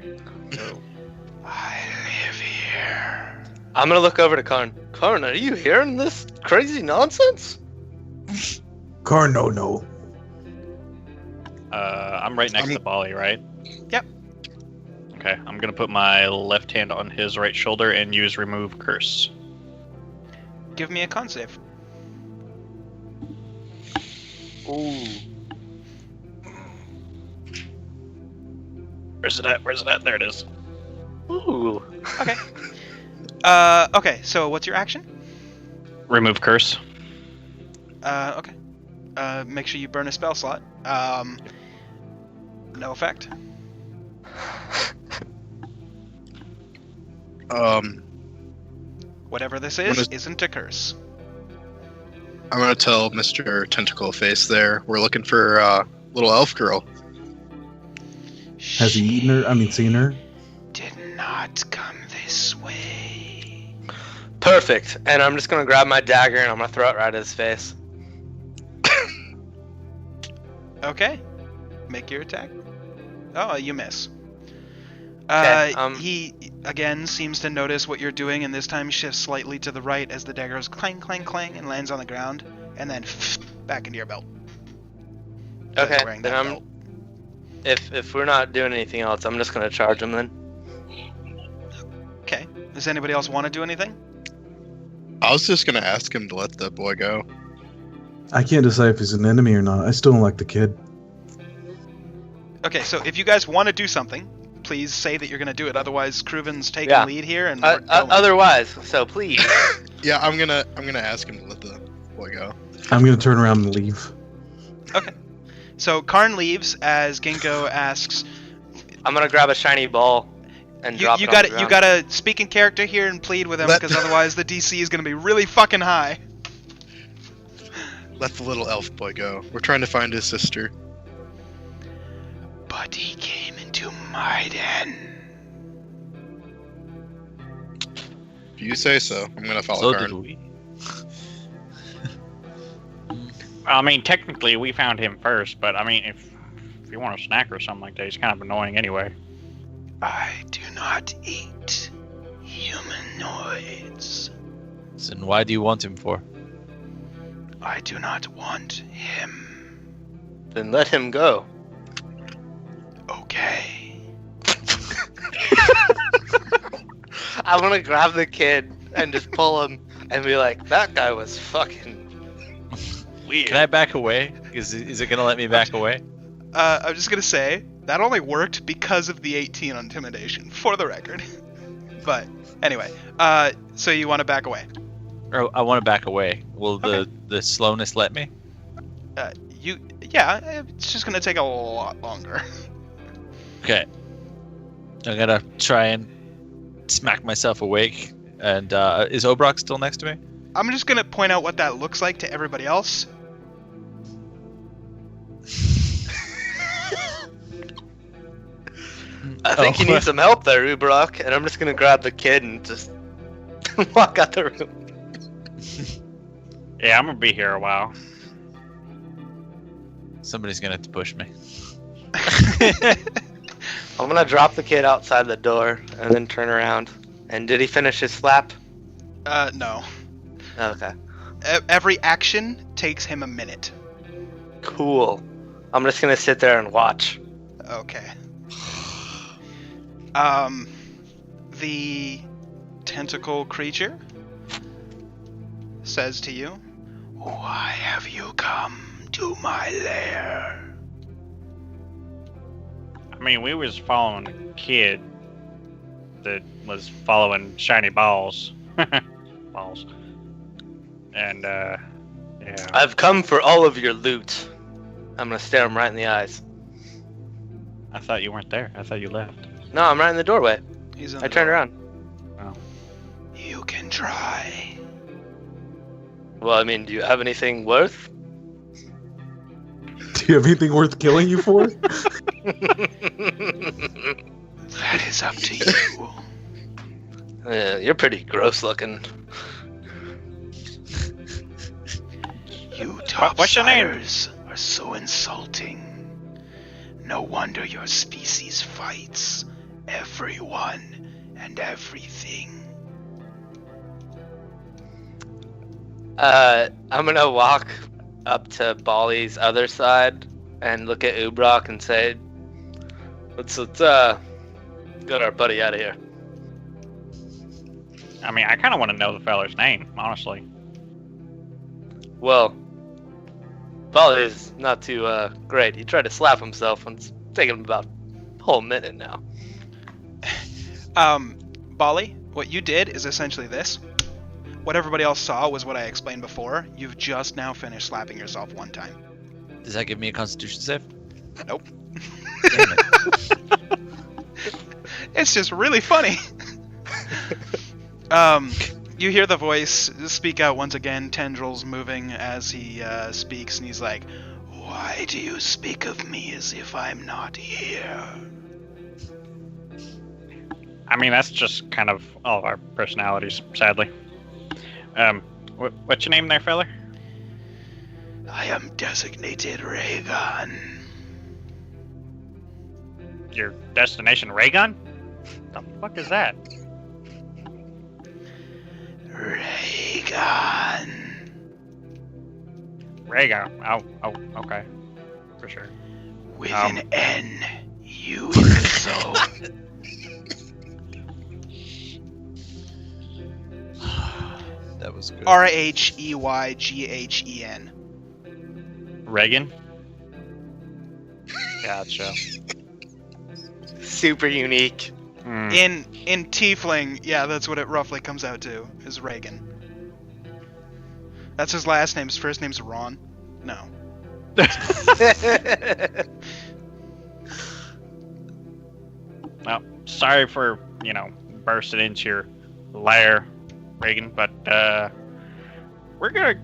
I live here.
I'm gonna look over to Karn. Karn, are you hearing this crazy nonsense?
Karn, no.
I'm right next
I'm-
to Bali, right?
Yep.
Okay, I'm gonna put my left hand on his right shoulder and use remove curse.
Give me a con save.
Ooh.
Where's it at? Where's it at? There it is.
Ooh.
Okay. Okay. So what's your action?
Remove curse.
Okay. Make sure you burn a spell slot. No effect. Whatever this is,
What
isn't a curse.
I'm gonna tell Mr. Tentacle Face there. We're looking for little elf girl.
Has he eaten her? I mean, seen her?
Did not come this way.
Perfect. And I'm just gonna grab my dagger and I'm gonna throw it right at his face.
Okay. Make your attack. Oh, you miss.
Okay,
He again seems to notice what you're doing, and this time shifts slightly to the right as the dagger goes clang, clang, clang, and lands on the ground, and then back into your belt. As
Okay.
wearing
Then
that
I'm.
belt.
If we're not doing anything else, I'm just gonna charge him then.
Okay. Does anybody else want to do anything?
I was just gonna ask him to let the boy go.
I can't decide if he's an enemy or not. I still don't like the kid.
Okay, so if you guys want to do something, please say that you're going to do it. Otherwise, Kruven's taking
Yeah.
lead here, and we're going.
Otherwise, so please.
Yeah, I'm gonna ask him to let the boy go.
I'm gonna turn around and leave.
So Karn leaves as Ginkgo asks,
I'm gonna grab a shiny ball and
"You
drop
you
it
got
on the
you
ground.
got to speak in character here and plead with him,
Let-
because otherwise the DC is going to be really fucking high."
Let the little elf boy go. We're trying to find his sister.
But he came into my den.
If you say so, I'm gonna follow
So did
Karn.
we.
I mean, technically we found him first, but I mean, if you want a snack or something like that, he's kind of annoying anyway.
I do not eat humanoids.
Then why do you want him for?
I do not want him.
Then let him go.
Okay.
I want to grab the kid and just pull him and be like, that guy was fucking weird.
Can I back away? Is it gonna let me back away?
I'm just gonna say that only worked because of the 18 on intimidation, for the record. But anyway, so you want to back away?
Or I want to back away. Will
Okay.
the slowness let me?
Yeah, it's just gonna take a lot longer.
Okay. I'm gonna try and smack myself awake. And is Obrock still next to me?
I'm just gonna point out what that looks like to everybody else.
I think you need some help there, Ubrock. And I'm just gonna grab the kid and just walk out the room.
Yeah, I'm gonna be here a while.
Somebody's gonna have to push me.
I'm gonna drop the kid outside the door and then turn around. And did he finish his slap?
No.
Okay.
Every action takes him a minute.
Cool. I'm just gonna sit there and watch.
Okay. The tentacle creature says to you, "Why have you come to my lair?"
I mean, we was following a kid that was following shiny balls. Balls. And, yeah.
I've come for all of your loot. I'm gonna stare him right in the eyes.
I thought you weren't there. I thought you left.
No, I'm right in the doorway.
He's in
I
the
turned
door.
around.
You can try.
Well, I mean, do you have anything worth?
Do you have anything worth killing you for?
That is up to you.
You're pretty gross looking.
You
What's your name?
topsiders are so insulting. No wonder your species fights everyone and everything.
I'm gonna walk up to Bali's other side and look at Ubrock and say, let's get our buddy out of here.
I mean, I kind of want to know the feller's name, honestly.
Well, Bali's not too great. He tried to slap himself and it's taken him about a whole minute now.
Bali, what you did is essentially this. What everybody else saw was what I explained before. You've just now finished slapping yourself one time.
Does that give me a Constitution save?
Nope.
Damn it.
It's just really funny. You hear the voice speak out once again, tendrils moving as he speaks, and he's like, "Why do you speak of me as if I'm not here?"
I mean, that's just kind of all of our personalities, sadly. What's your name there, feller?
I am designated Raygun.
Your destination, Raygun? The fuck is that?
Raygun.
Raygun. Oh, okay. For sure.
With an N. You so.
That was good.
Rheyghgen.
Reagan? Gotcha.
Super unique.
Hmm.
In Tiefling, yeah, that's what it roughly comes out to, is Reagan. That's his last name. His first name's Ron. No.
Well, sorry for, bursting into your lair, Reagan, but, we're gonna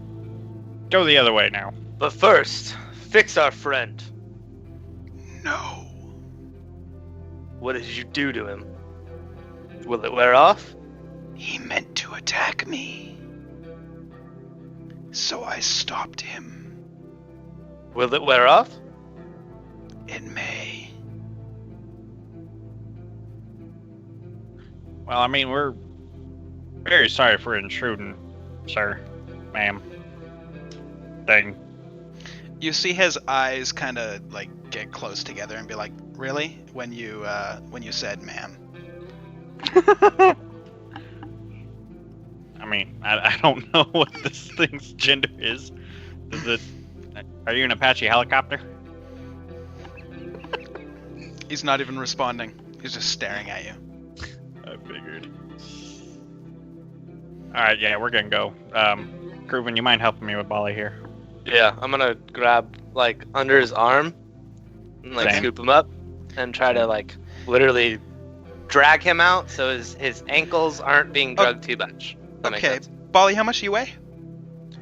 go the other way now.
But first, fix our friend.
No.
What did you do to him? Will it wear off?
He meant to attack me. So I stopped him.
Will it wear off?
It may.
Well, I mean, we're very sorry for intruding, sir, ma'am, thing.
You see his eyes kind of get close together and be like, "Really?" When you said "ma'am."
I mean, I don't know what this thing's gender is. Is it? Are you an Apache helicopter?
He's not even responding. He's just staring at you.
I figured. All right, yeah, we're gonna go. Kruven, you mind helping me with Bali here?
Yeah, I'm gonna grab under his arm and
Same.
scoop him up and try to literally drag him out so his ankles aren't being drugged too much. That makes
Okay,
sense.
Bali, how much do you weigh?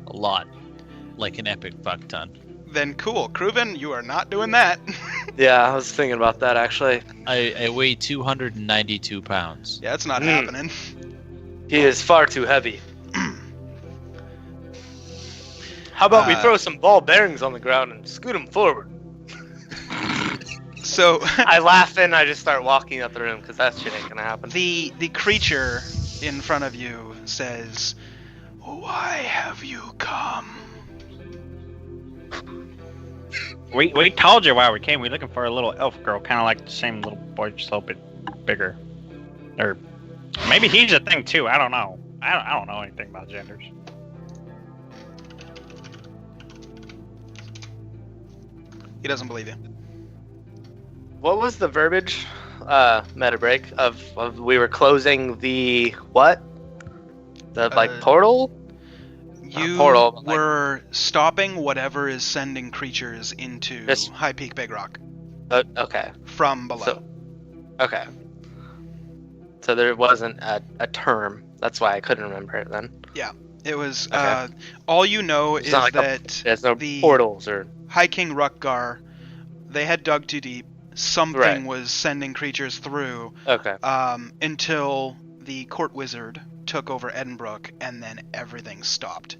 A lot. Like an epic fuck ton.
Then cool. Kruven, you are not doing that.
Yeah, I was thinking about that actually.
I weigh 292 pounds.
Yeah, it's not
Mm.
happening.
He is far too heavy. How about we
Uh,
throw some ball bearings on the ground and scoot him forward?
So
I laugh and I just start walking out the room because that shit ain't gonna happen.
the creature in front of you says, "Why have you come?"
We told you why we came. We're looking for a little elf girl, kind of like the same little boy, just a little bit bigger. Or maybe he's a thing too. I don't know. I don't know anything about genders.
He doesn't believe you.
What was the verbiage, meta break of we were closing the what? The portal?
You
portal, but, like-
were stopping whatever is sending creatures into
This-
High Peak Big Rock
Okay.
from below.
So, okay. So there wasn't a term. That's why I couldn't remember it then.
It was
Okay.
all you know
It's
is
not like
that
There's no
the
portals or.
High King Rukgar, they had dug too deep. Something
Right.
was sending creatures through
Okay.
until the court wizard took over Edinburgh, and then everything stopped.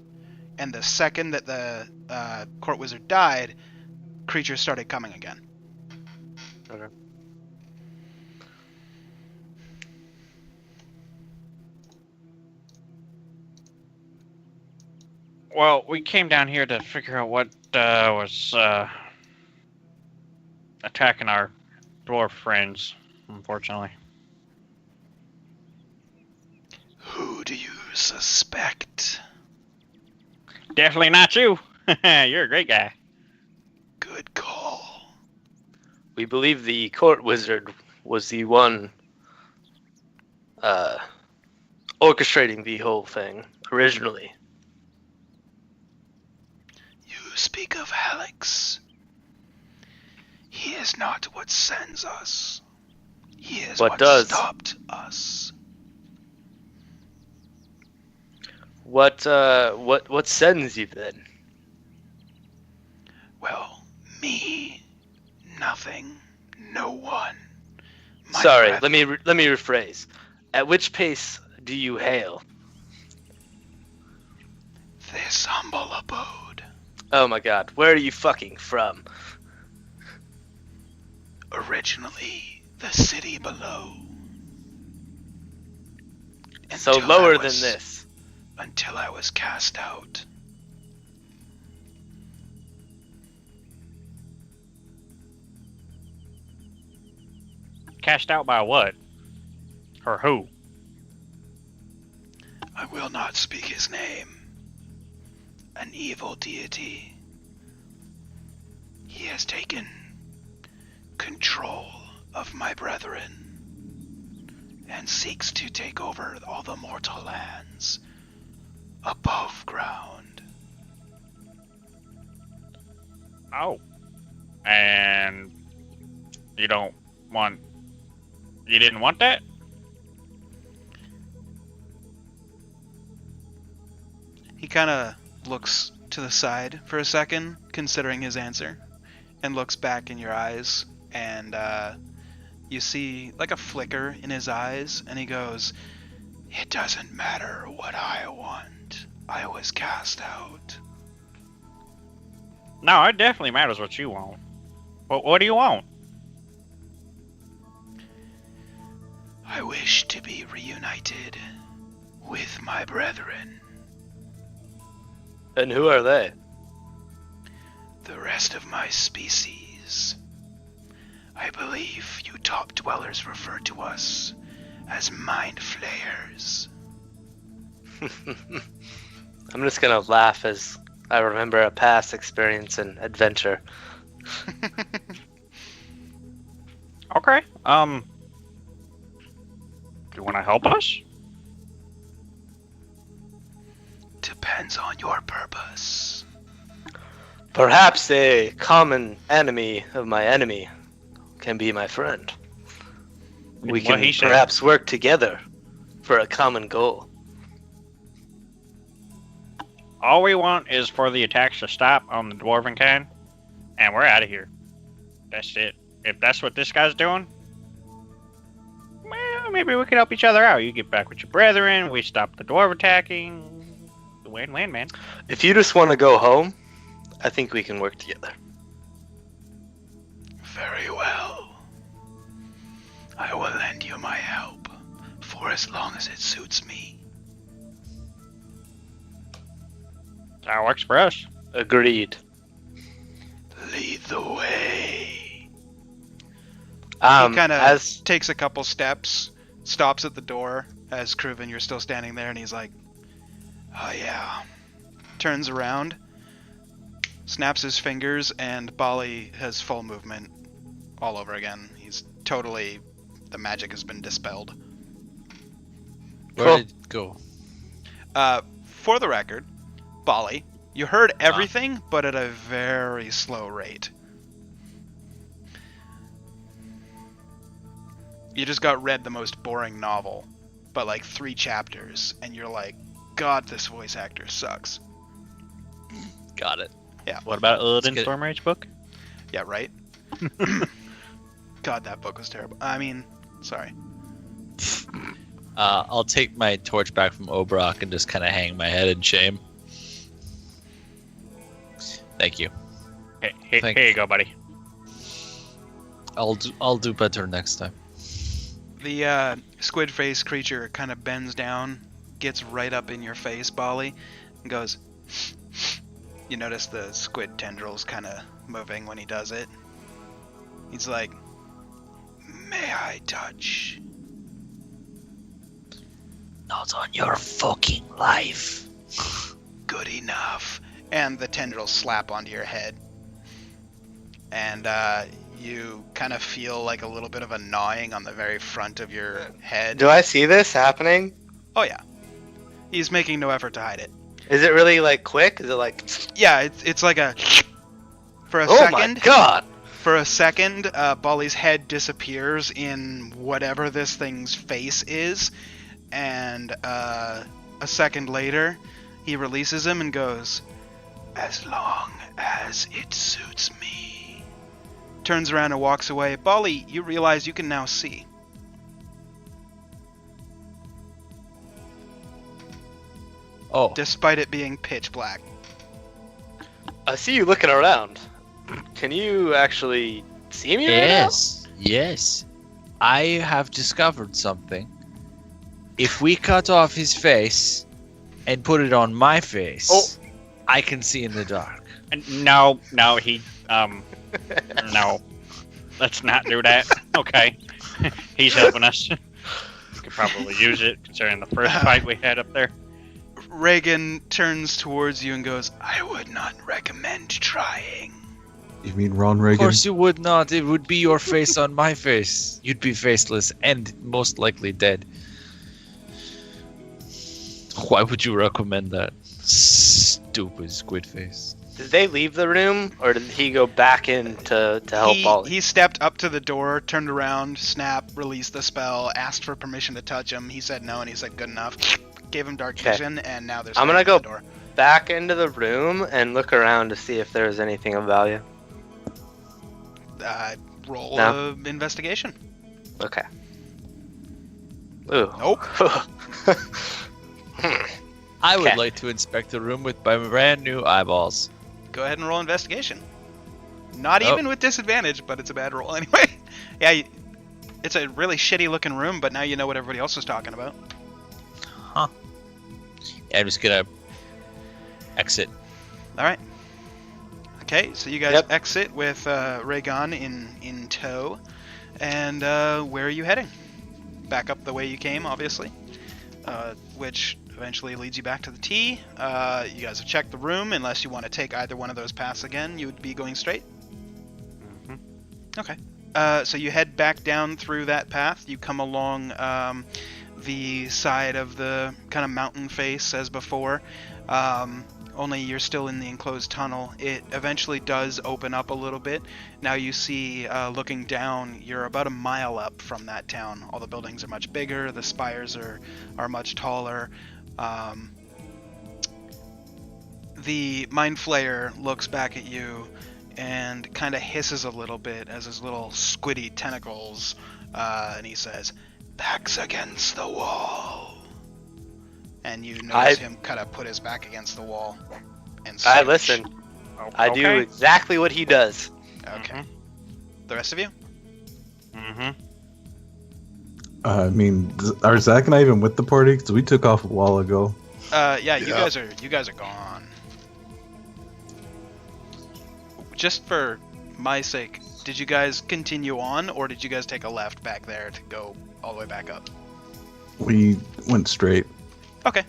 And the second that the court wizard died, creatures started coming again.
Okay.
Well, we came down here to figure out what was attacking our dwarf friends, unfortunately.
Who do you suspect?
Definitely not you. You're a great guy.
Good call.
We believe the court wizard was the one orchestrating the whole thing originally.
You speak of Helix. He is not what sends us. He is
What
what
does?
stopped us.
What sends you then?
Well, me, nothing, no one. My
Sorry,
breath-
let me rephrase. At which pace do you hail?
This humble abode.
Oh my god, where are you fucking from?
Originally, the city below.
So
Until
lower
I
than
was-
this.
Until I was cast out.
Cashed out by what? Or who?
I will not speak his name. An evil deity. He has taken control of my brethren and seeks to take over all the mortal lands above ground.
Oh. And you don't want... You didn't want that?
He kind of looks to the side for a second, considering his answer, and looks back in your eyes, and you see like a flicker in his eyes, and he goes, "It doesn't matter what I want. I was cast out."
No, it definitely matters what you want. But what do you want?
I wish to be reunited with my brethren.
And who are they?
The rest of my species. I believe you top dwellers refer to us as mind flayers.
I'm just gonna laugh as I remember a past experience and adventure.
Okay. Do you want to help us?
Depends on your purpose.
Perhaps a common enemy of my enemy can be my friend. We
What
can
he said.
perhaps work together for a common goal.
All we want is for the attacks to stop on the dwarven kind, and we're out of here. That's it. If that's what this guy's doing, well, maybe we could help each other out. You get back with your brethren. We stop the dwarf attacking. Win-win, man.
If you just want to go home, I think we can work together.
Very well. I will lend you my help for as long as it suits me.
That works for us.
Agreed.
Lead the way. He kind of
As
takes a couple steps, stops at the door as Kruven, you're still standing there, and he's like, "Oh yeah." Turns around, snaps his fingers, and Bali has full movement all over again. He's totally, the magic has been dispelled.
Where
Cool.
did it go?
For the record, Bali, you heard everything, but at a very slow rate. You just got read the most boring novel, but like 3 chapters, and you're like, God, this voice actor sucks.
Got it.
What about Illidan
get it.
Stormrage book?
Yeah, right? God, that book was terrible. I mean, sorry.
I'll take my torch back from Obrock and just kind of hang my head in shame. Thank you.
Here you go, buddy.
I'll do better next time.
The squid face creature kind of bends down, gets right up in your face, Bali, and goes. You notice the squid tendrils kind of moving when he does it. He's like, "May I touch?"
Not on your fucking life.
Good enough. And the tendrils slap onto your head. And you kind of feel like a little bit of a gnawing on the very front of your head.
do I see this happening?
Oh yeah. He's making no effort to hide it.
Is it really like quick? Is it like?
Yeah, it's like a... For a
Oh
second...
my god!
For a second, Bali's head disappears in whatever this thing's face is, and a second later, he releases him and goes, "As long as it suits me." Turns around and walks away. Bali, you realize you can now see.
Oh,
Despite it being pitch black.
I see you looking around. Can you actually see me right
yes. I have discovered something. If we cut off his face and put it on my face,
Oh.
I can see in the dark.
No, no. Let's not do that. Okay. He's helping us. We could probably use it, considering the first fight we had up there.
Reagan turns towards you and goes, "I would not recommend trying."
You mean Ron
Of
Reagan?
course you would not. It would be your face on my face. You'd be faceless and most likely dead. Why would you recommend that? Stupid squid face.
Did they leave the room, or did he go back in to help Ollie?
He stepped up to the door, turned around, snap, released the spell, asked for permission to touch him. He said no, and he said good enough. Gave him dark
Okay.
vision, and now there's.
I'm gonna
standing at
go
the door.
Back into the room and look around to see if there's anything of value.
Roll
No.
a investigation.
Okay. Ooh.
Nope.
I would
Okay.
like to inspect the room with my brand new eyeballs.
Go ahead and roll investigation. Not
Oh.
even with disadvantage, but it's a bad roll anyway. Yeah, it's a really shitty looking room, but now you know what everybody else was talking about.
Yeah, I'm just gonna exit.
All right. Okay, so you guys
Yep.
exit with Rhaegon in tow, and where are you heading? Back up the way you came, obviously, which eventually leads you back to the T. You guys have checked the room. Unless you want to take either one of those paths again, you would be going straight. Okay. So you head back down through that path. You come along the side of the kind of mountain face as before. Only you're still in the enclosed tunnel. It eventually does open up a little bit. Now you see, looking down, you're about a mile up from that town. All the buildings are much bigger. The spires are much taller. The Mind Flayer looks back at you and kind of hisses a little bit as his little squiddy tentacles, and he says, "Backs against the wall." And you notice him kind of put his back against the wall and
I
search.
listen.
Oh,
I do exactly what he does.
Okay. The rest of you?
Mm-hmm.
I mean, are Zach and I even with the party? Because we took off a while ago.
Yeah, you
Yeah.
guys are gone. Just for my sake, did you guys continue on, or did you guys take a left back there to go all the way back up?
We went straight.
Okay.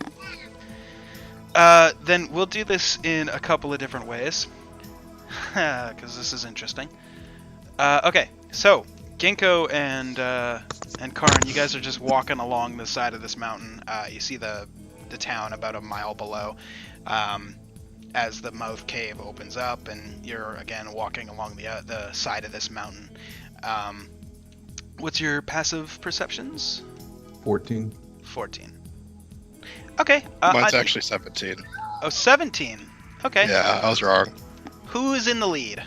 Then we'll do this in a couple of different ways, because this is interesting. Okay, so Ginkgo and Karn, you guys are just walking along the side of this mountain. You see the town about a mile below, as the mouth cave opens up, and you're again walking along the side of this mountain. What's your passive perceptions?
14.
14. Okay.
Mine's actually 17.
Oh, 17. Okay.
Yeah, I was wrong.
Who is in the lead?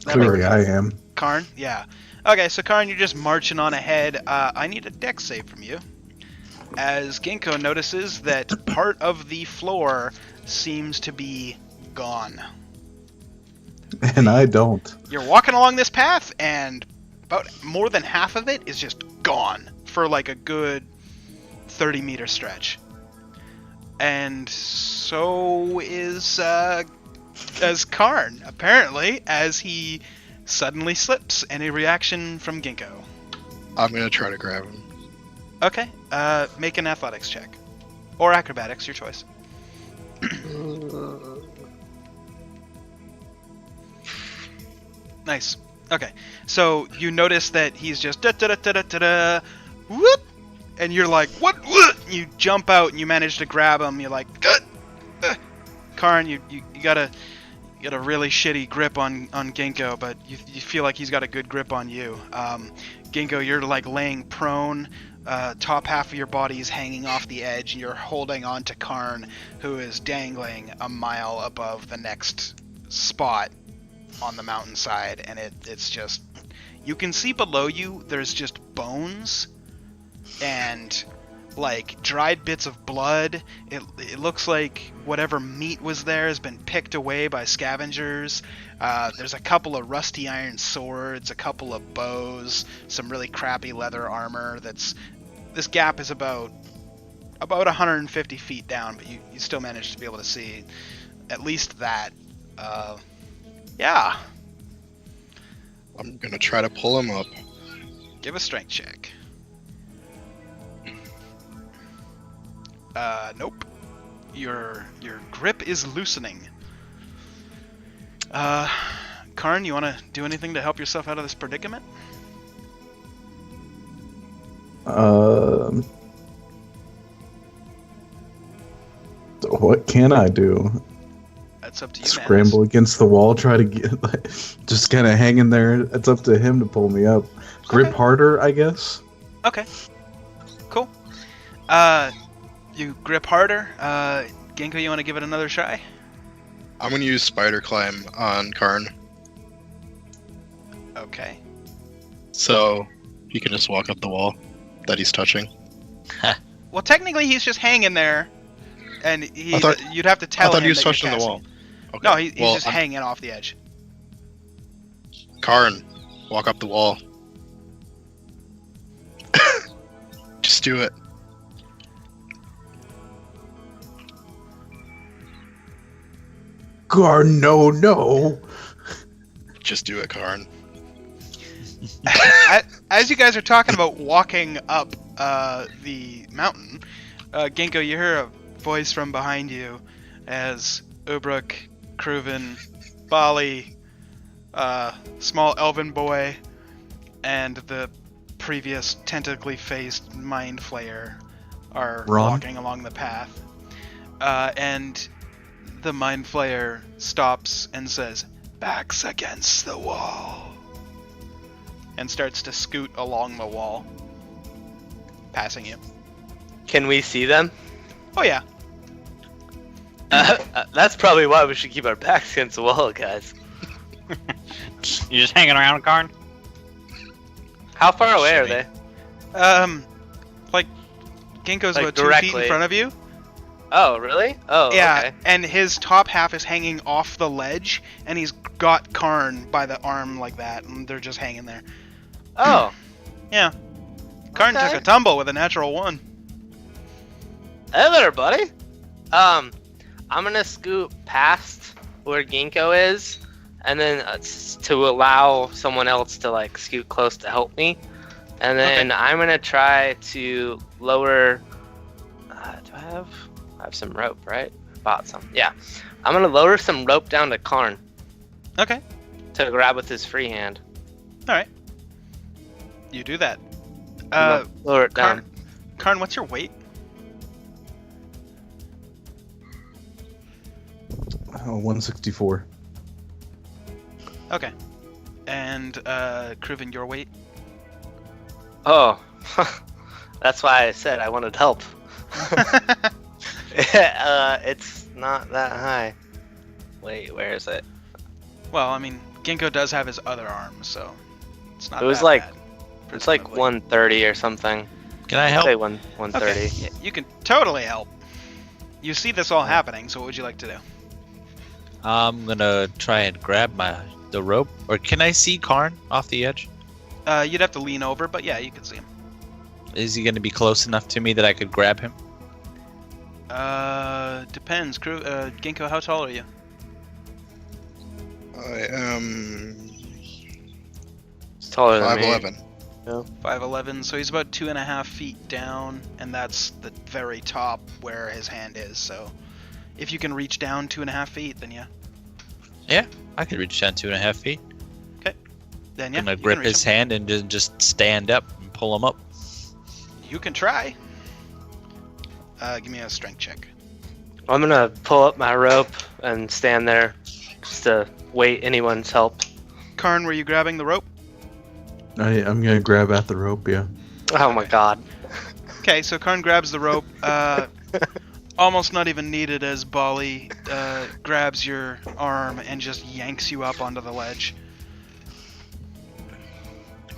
Clearly, I am.
Karn? Yeah. Okay, so Karn, you're just marching on ahead. I need a dex save from you. As Ginkgo notices that part of the floor seems to be gone.
And I don't.
You're walking along this path, and about more than half of it is just gone for like a good 30-meter stretch. And so is as Karn, apparently, as he suddenly slips. Any reaction from Ginkgo?
I'm gonna try to grab him.
Okay, make an athletics check. Or acrobatics, your choice. Nice. Okay, so you notice that he's just da-da-da-da-da-da, whoop, and you're like, what? You jump out and you manage to grab him. You're like, Karn, you got a really shitty grip on Ginkgo, but you feel like he's got a good grip on you. Ginkgo, you're like laying prone. Top half of your body is hanging off the edge, and you're holding on to Karn, who is dangling a mile above the next spot on the mountainside, and it's just, you can see below you there's just bones and like dried bits of blood. It looks like whatever meat was there has been picked away by scavengers. There's a couple of rusty iron swords, a couple of bows, some really crappy leather armor. This gap is about 150 feet down, but you still manage to be able to see at least that. Yeah.
I'm gonna try to pull him up.
Give a strength check. Nope. Your grip is loosening. Karn, you want to do anything to help yourself out of this predicament?
What can I do?
That's up to you,
Scramble
man.
against the wall, try to get, like, just kind of hanging there. It's up to him to pull me up. Grip
Okay.
harder, I guess.
Okay. Cool. You grip harder. Ginkgo, you want to give it another try?
I'm gonna use spider climb on Karn,
Okay.
so he can just walk up the wall that he's touching.
Well, technically, he's just hanging there, and you'd have to
I
tell
thought
him
he was
that you're
touching the
casting.
wall. Okay.
No, he's
well,
just hanging off the edge.
Karn, walk up the wall. Just do it.
Karn, no.
Just do it, Karn.
As you guys are talking about walking up the mountain, Ginkgo, you hear a voice from behind you as Ubruk, Kruven, Bali, small elven boy, and the previous tentacly faced mind flayer are
Ron?
walking along the path. And the mind flayer stops and says, "Backs against the wall," and starts to scoot along the wall, passing you.
Can we see them?
Oh yeah.
That's probably why we should keep our backs against the wall, guys.
You just hanging around, Karn?
How far away are
Shimmy.
they?
Like Ginkgo's
Like
about 2 feet in
directly.
front of you.
Oh, really? Oh,
Yeah,
okay.
and his top half is hanging off the ledge, and he's got Karn by the arm like that, and they're just hanging there.
Oh,
Yeah. Karn
Okay.
took a tumble with a natural 1.
hey there, buddy. I'm gonna scoot past where Ginkgo is, and then to allow someone else to like scoot close to help me, and then I'm gonna try to lower. Do I have some rope? Right? Bought some. Yeah. I'm gonna lower some rope down to Karn
Okay.
to grab with his free hand.
You do that.
Lower it down.
Karn, what's your weight?
164.
Okay. And Kruven, your weight?
Oh, that's why I said I wanted help. It's not that high. Wait, where is it?
Well, I mean, Ginkgo does have his other arm, so it's not.
It was
that
like-
bad,
It's like
presumably.
130 or something.
Can I
I'd
help?
say 130.
Okay, yeah, you can totally help. You see this all happening, so what would you like to do?
I'm gonna try and grab the rope. Or can I see Karn off the edge?
You'd have to lean over, but yeah, you can see him.
Is he gonna be close enough to me that I could grab him?
Depends. Ginkgo, how tall are you?
I am
It's taller than me.
5'11".
5'11", so he's about 2.5 feet down, and that's the very top where his hand is. So, if you can reach down 2.5 feet, then yeah.
I could reach down 2.5 feet.
Then yeah,
I'm gonna
you can
grip
reach
his
him.
hand and just stand up and pull him up.
You can try. Give me a strength check.
I'm gonna pull up my rope and stand there just to wait anyone's help.
Karn, were you grabbing the rope?
I'm gonna grab at the rope, yeah.
Oh my god.
Okay, so Karn grabs the rope. Almost not even needed as Bali grabs your arm and just yanks you up onto the ledge.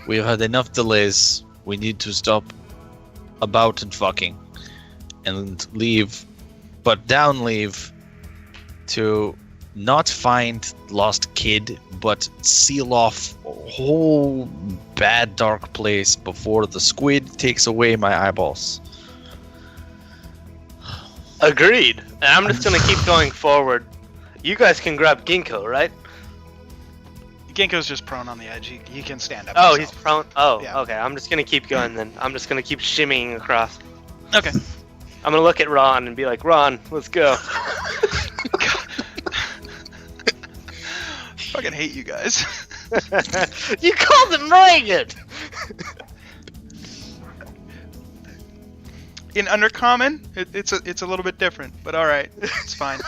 We've had enough delays. We need to stop about and fucking and leave, but down leave to not find lost kid, but seal off a whole bad dark place before the squid takes away my eyeballs.
Agreed. And I'm just gonna keep going forward. You guys can grab Ginkgo, right?
Ginkgo's just prone on the edge. He can stand up.
Oh,
himself.
he's prone. Oh,
Yeah.
okay. I'm just gonna keep going then. I'm just gonna keep shimmying across.
Okay.
I'm gonna look at Ron and be like, Ron, let's go.
Fucking hate you guys.
You called him Reagan!
In Undercommon, it's a little bit different, but all right, it's fine.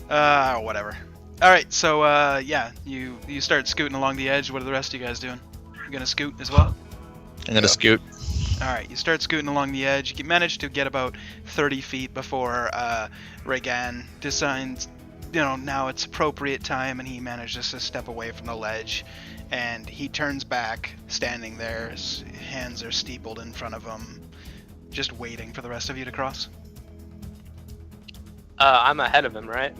Whatever. All right, so yeah, you start scooting along the edge. What are the rest of you guys doing? You gonna scoot as well?
I'm gonna scoot.
All right, you start scooting along the edge. You manage to get about 30 feet before Regan decides, now it's appropriate time, and he manages to step away from the ledge. And he turns back, standing there. His hands are steepled in front of him, just waiting for the rest of you to cross.
I'm ahead of him, right?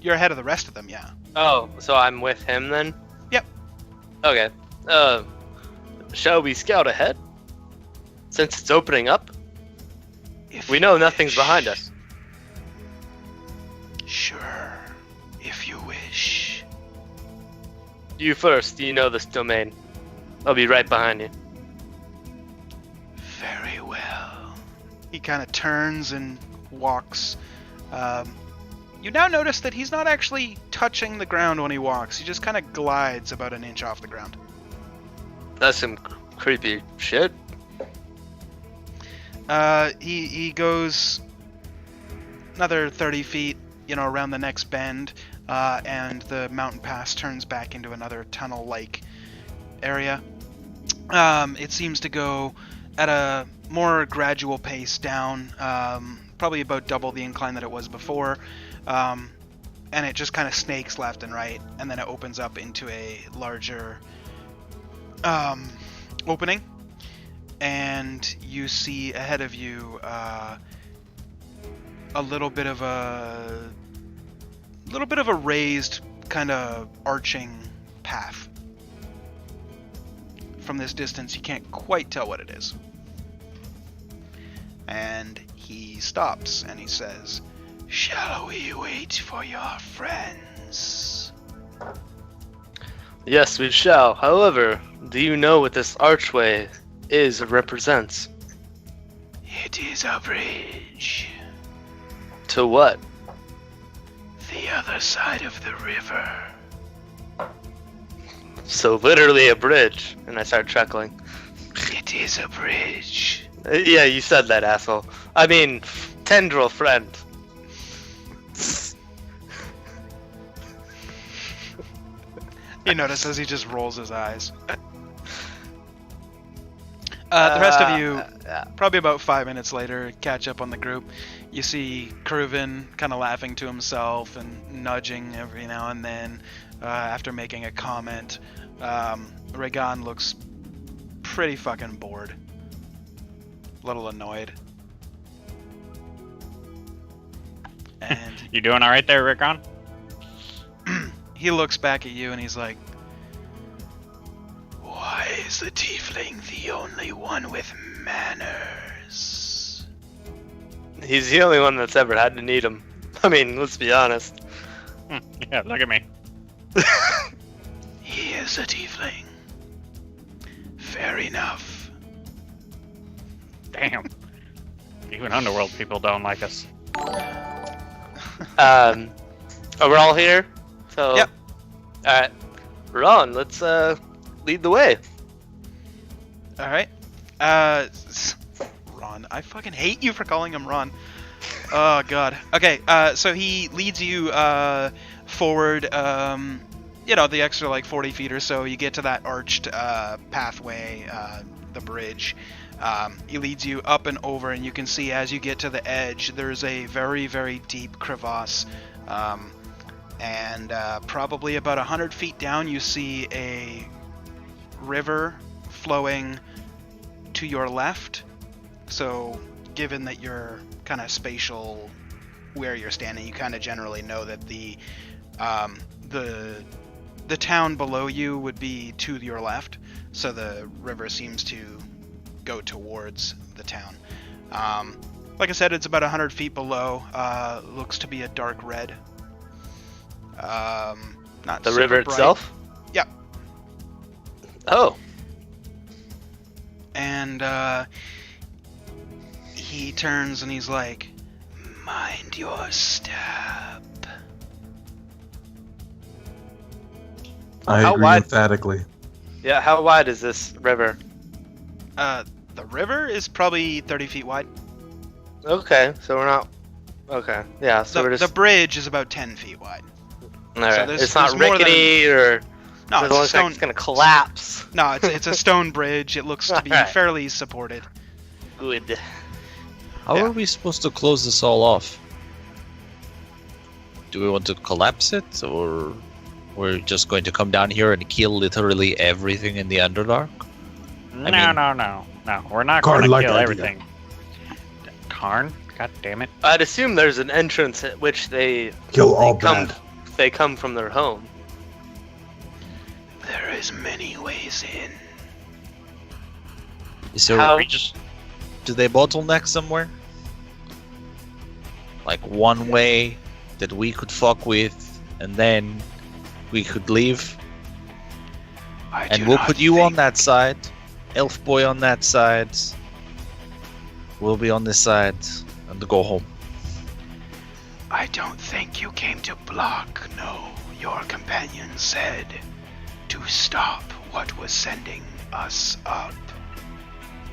You're ahead of the rest of them, yeah.
Oh, so I'm with him then?
Yep.
Okay. Shall we scout ahead? Since it's opening up?
If
We know
you
nothing's
wish.
behind us.
Sure, if you wish.
You first, you know this domain. I'll be right behind you.
Very well. He kind of turns and walks. You now notice that he's not actually touching the ground when he walks. He just kind of glides about an inch off the ground.
That's some creepy shit.
He goes another 30 feet, around the next bend, and the mountain pass turns back into another tunnel-like area. It seems to go at a more gradual pace down. probably about double the incline that it was before, and it just kind of snakes left and right, and then it opens up into a larger opening, and you see ahead of you a little bit of a raised kind of arching path. From this distance, you can't quite tell what it is. And he stops and he says, "Shall we wait for your friends?"
Yes, we shall. However, do you know what this archway is or represents?
It is a bridge.
To what?
The other side of the river.
So literally a bridge. And I start chuckling.
It is a bridge.
Yeah, you said that, asshole. I mean, tendril friend.
You notice as he just rolls his eyes. The rest of you, probably about 5 minutes later, catch up on the group. You see Kruven kind of laughing to himself and nudging every now and then after making a comment. Regan looks pretty fucking bored. A little annoyed. And
You doing all right there, Rickon?
he looks back at you and he's like, "Why is the tiefling the only one with manners?"
He's the only one that's ever had to need them. I mean, let's be honest.
Yeah, look at me.
He is a tiefling. Fair enough.
Damn. Even Underworld people don't like us.
Are we all here? So,
Yep.
Alright. Ron, let's lead the way.
Alright. Ron. I fucking hate you for calling him Ron. Oh, God. Okay, so he leads you forward, the extra, 40 feet or so. You get to that arched pathway, the bridge. He leads you up and over, and you can see as you get to the edge, there's a very, very deep crevasse. And probably about 100 feet down, you see a river flowing to your left. So, given that you're kind of spatial where you're standing, you kind of generally know that the town below you would be to your left. So the river seems to go towards the town. Like I said, it's about 100 feet below. Looks to be a dark red. Not
The
super
river
bright.
itself?
Yep.
Oh.
And he turns and he's like, "Mind your step."
I
How
agree
wide-
emphatically.
Yeah, how wide is this river?
The river is probably 30 feet wide.
Okay, so we're not... Okay, yeah, so we're
The
just...
bridge is about 10 feet wide.
Alright,
there's-
it's not
there's more
rickety or...
No,
it
it's a
looks like
stone.
it's gonna collapse.
No, it's a stone bridge. It looks to be
Alright.
fairly supported.
Good.
How
Yeah.
are we supposed to close this all off? Do we want to collapse it, or we're just going to come down here and kill literally everything in the Underdark?
No,
mean-
no. We're not
Karn,
going to
like
kill
idea.
everything. Karn? God damn it.
I'd assume there's an entrance at which they
Kill all
come
bad.
they come from their home.
There is many ways in.
Is there?
How-
We just...
Do they bottleneck somewhere? Like one way that we could fuck with, and then we could leave, and we'll put you on that side, Elf Boy on that side. We'll be on this side, and go home.
I don't think you came to block. No, your companion said to stop what was sending us up.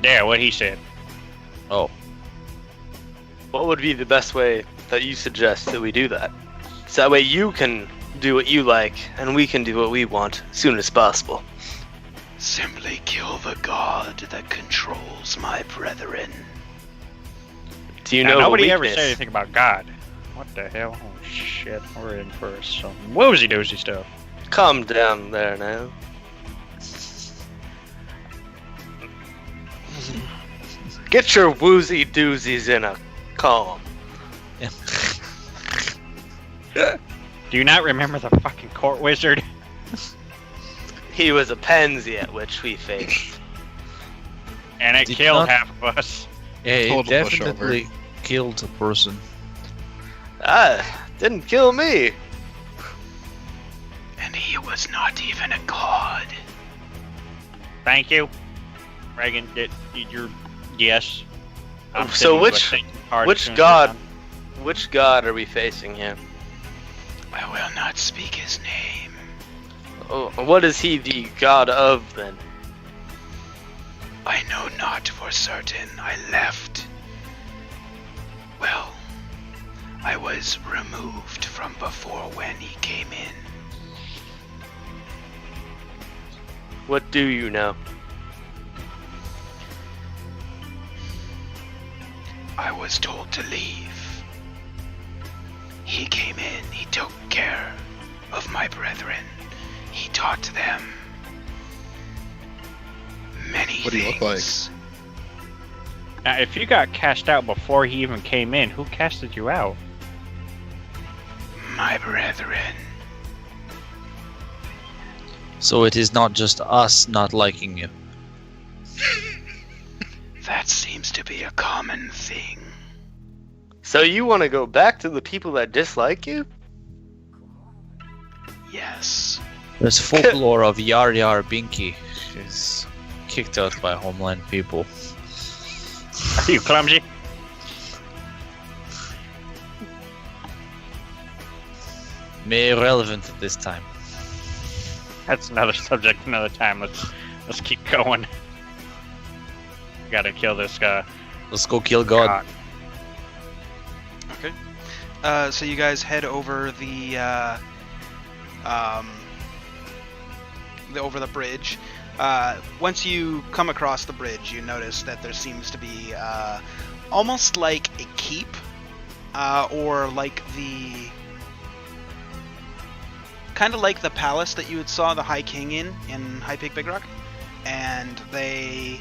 Yeah, what he said.
Oh,
What would be the best way that you suggest that we do that? So that way you can do what you like, and we can do what we want as soon as possible.
Simply kill the god that controls my brethren.
Do you
Now,
know
nobody
the
ever
weakness?
said anything about God. What the hell? Oh shit, we're in for some woozy doozy stuff.
Calm down there now. Get your woozy doozies in a calm.
Do you not remember the fucking court wizard?
He was a pansy at which we faced.
And it
Did
killed
not-
half of us.
Yeah, he
Total pushover.
definitely killed a person.
Didn't kill me.
And he was not even a god.
Thank you, Reagan. You're yes. I'm
So
sitting
which-
with a thinking card as
which
soon as
god-
we're done.
Which god are we facing here?
I will not speak his name.
Oh, what is he the god of then?
I know not for certain. I left. Well, I was removed from before when he came in.
What do you know?
I was told to leave. He came in, he took care of my brethren. He taught them many
What do you look like?
things.
Now, if you got cast out before he even came in, who casted you out?
My brethren.
So it is not just us not liking you.
That seems to be a common thing.
So you want to go back to the people that dislike you?
Yes.
There's folklore of Yar Yar Binky. She's kicked out by homeland people.
Are you clumsy?
May irrelevant at this time.
That's another subject, another time. Let's keep going. Gotta kill this guy.
Let's go kill God.
Okay. So you guys head over the over the bridge. Once you come across the bridge, you notice that there seems to be almost like a keep, or like the kind of like the palace that you had saw the High King in High Peak Big Rock, and they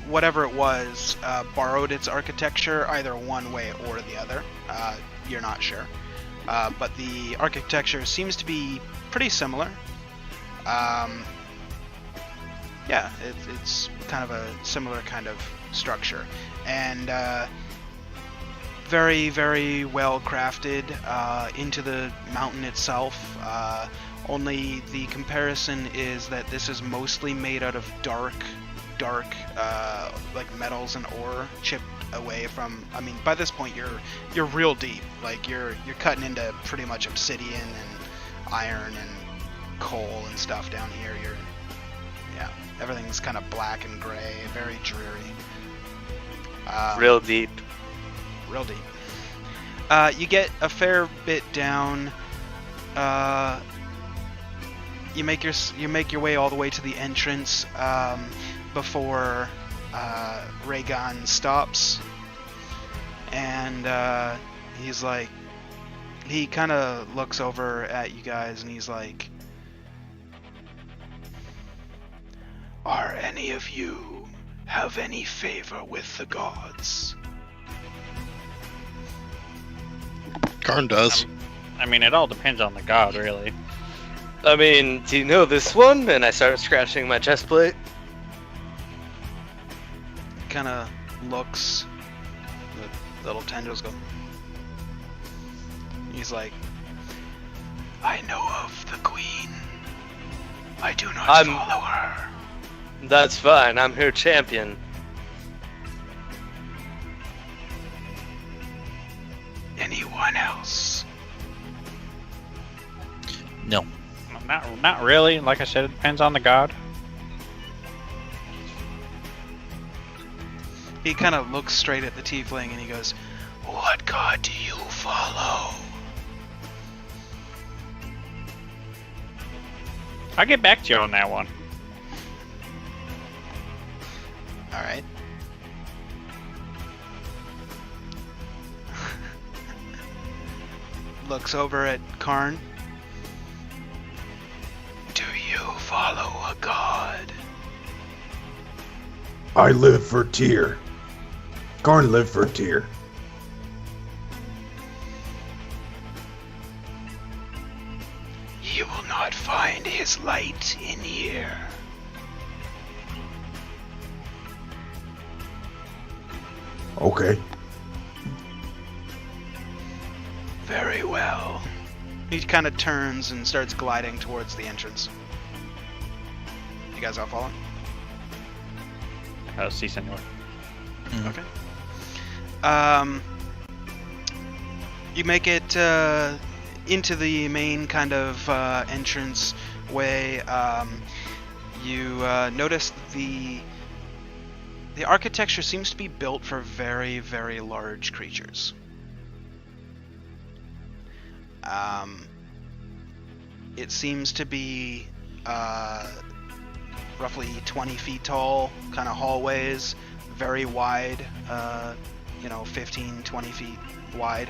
whatever it was borrowed its architecture either one way or the other. You're not sure, but the architecture seems to be pretty similar. Yeah, it's kind of a similar kind of structure, and very, very well crafted into the mountain itself. Only the comparison is that this is mostly made out of dark like metals and ore chipped away from. I mean, by this point you're real deep. Like you're cutting into pretty much obsidian and iron and coal and stuff down here. Yeah, everything's kind of black and gray, very dreary.
Real deep.
Real deep. You get a fair bit down. You make your way all the way to the entrance before Raygon stops, and he's like, he kind of looks over at you guys and he's like, "Are any of you have any favor with the gods?"
Karn does.
I mean, it all depends on the god, really.
I mean, do you know this one? And I start scratching my chest plate.
Kind of looks. The little tendrils go. He's like, "I know of the queen. I do not follow her."
That's fine. I'm her champion.
Anyone else?
No.
Not really. Like I said, it depends on the god.
He kind of looks straight at the tiefling and he goes, "What god do you follow?"
I'll get back to you on that one.
All right. looks over at Karn. Do you follow a god?
I live for Tyr. Karn lived for Tyr.
You will not find his light in here.
Okay.
Very well. He kind of turns and starts gliding towards the entrance. You guys all following?
Si, senor.
Okay. You make it into the main kind of entrance way. You notice the architecture seems to be built for very, very large creatures. It seems to be roughly 20 feet tall, kind of hallways, very wide, 15, 20 feet wide.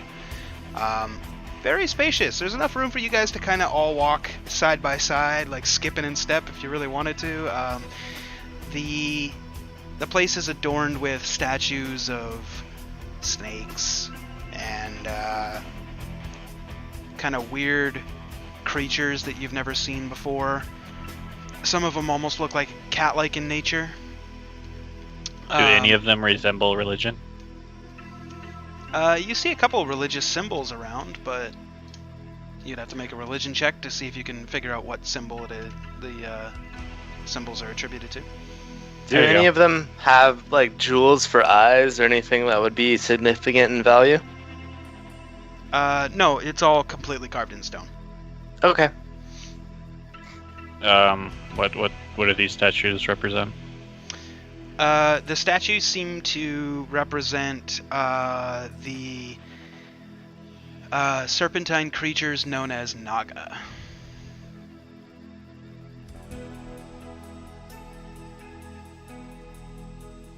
Very spacious. There's enough room for you guys to kind of all walk side by side, like skipping in step if you really wanted to. The place is adorned with statues of snakes and kind of weird creatures that you've never seen before. Some of them almost look like cat-like in nature.
Do any of them resemble religion?
You see a couple of religious symbols around, but you'd have to make a religion check to see if you can figure out what symbol it is, the symbols are attributed to.
Do
There you
any
go.
of them have like jewels for eyes or anything that would be significant in value?
No, it's all completely carved in stone.
Okay.
What do these statues represent?
The statues seem to represent the serpentine creatures known as Naga.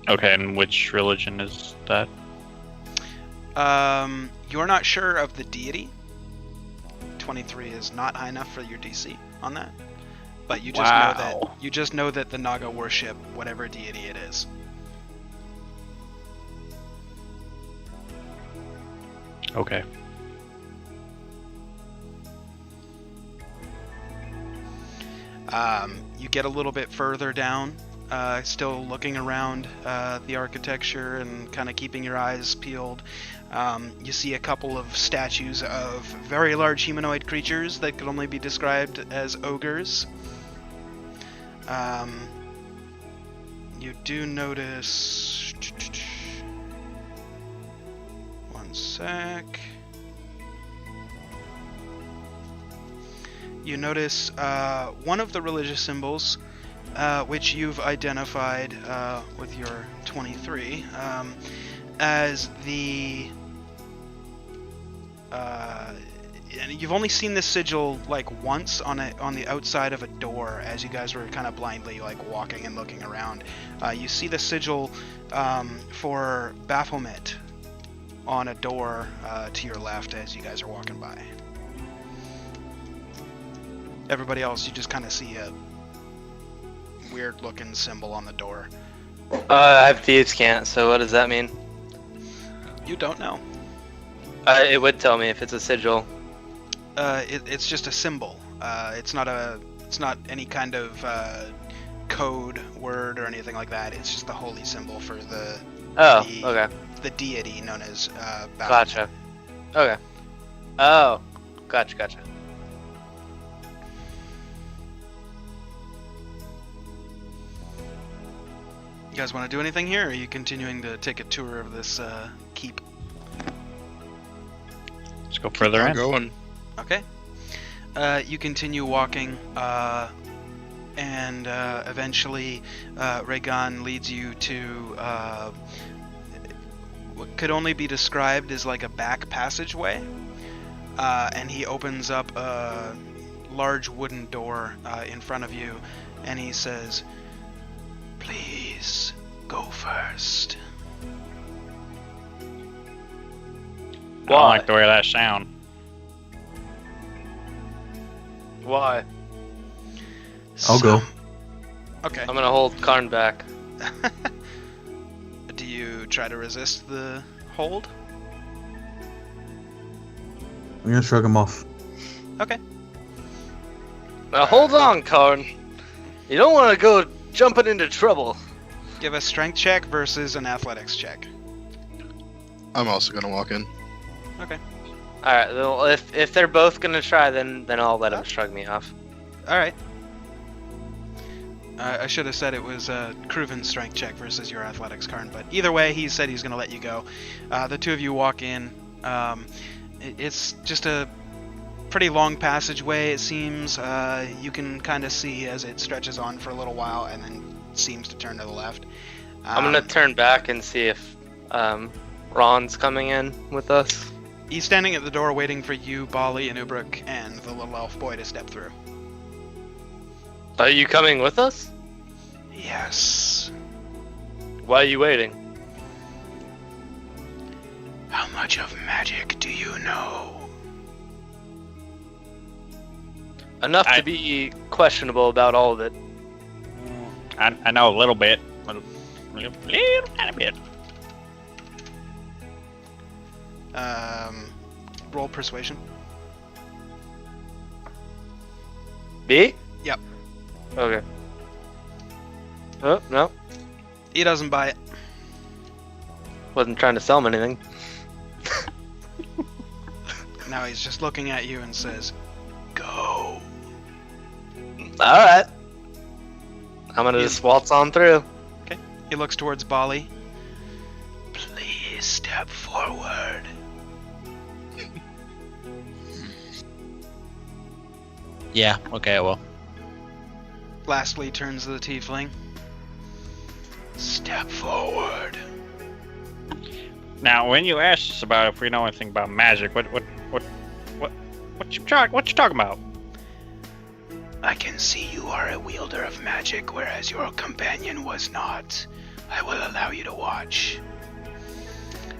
Okay, and which religion is that?
You're not sure of the deity. 23 is not high enough for your DC on that. But you just know that the Naga worship whatever deity it is.
Okay.
You get a little bit further down, still looking around the architecture and kind of keeping your eyes peeled. You see a couple of statues of very large humanoid creatures that could only be described as ogres. You do notice... One sec. You notice one of the religious symbols, which you've identified with your 23, as the... and you've only seen this sigil like once on the outside of a door as you guys were kind of blindly like walking and looking around. You see the sigil for Baphomet on a door to your left as you guys are walking by. Everybody else, you just kind of see a weird looking symbol on the door.
I have Thieves' Cant, so what does that mean?
You don't know.
It would tell me if it's a sigil.
It's just a symbol. It's not any kind of code word or anything like that. It's just the holy symbol for
Okay.
the deity known as Baphomet.
Gotcha. Okay. Oh. Gotcha.
You guys want to do anything here, or are you continuing to take a tour of this keep?
Let's go further
I'm
in.
going.
Okay. You continue walking, and eventually Raygon leads you to what could only be described as like a back passageway, and he opens up a large wooden door in front of you, and he says, "Please go first."
I don't like the way that sound.
Why?
I'll go.
Okay.
I'm gonna hold Karn back.
Do you try to resist the hold?
I'm gonna shrug him off.
Okay.
Now hold on, Karn. You don't want to go jumping into trouble.
Give a strength check versus an athletics check.
I'm also gonna walk in.
Okay.
All right. Well, if they're both gonna try, then I'll let him shrug me off.
All right. I should have said it was a proven strength check versus your athletics, Karn, but either way, he said he's going to let you go. The two of you walk in. It's just a pretty long passageway, it seems. You can kind of see as it stretches on for a little while and then seems to turn to the left.
I'm gonna turn back and see if Ron's coming in with us.
He's standing at the door waiting for you, Bali, and Ubruk, and the little elf boy to step through.
Are you coming with us?
Yes.
Why are you waiting?
How much of magic do you know?
Enough
I-
to be questionable about all of it.
I know a little bit. Little tiny bit.
Roll persuasion.
B?
Yep.
Okay. Oh, no.
He doesn't buy it.
Wasn't trying to sell him anything.
Now he's just looking at you and says, "Go."
Alright. I'm gonna
Yeah.
just waltz on through.
He looks towards Bali. Please step forward.
Yeah, okay, well.
Lastly turns to the tiefling. Step forward.
Now, when you asked us about if we know anything about magic, what you talking about?
I can see you are a wielder of magic, whereas your companion was not. I will allow you to watch.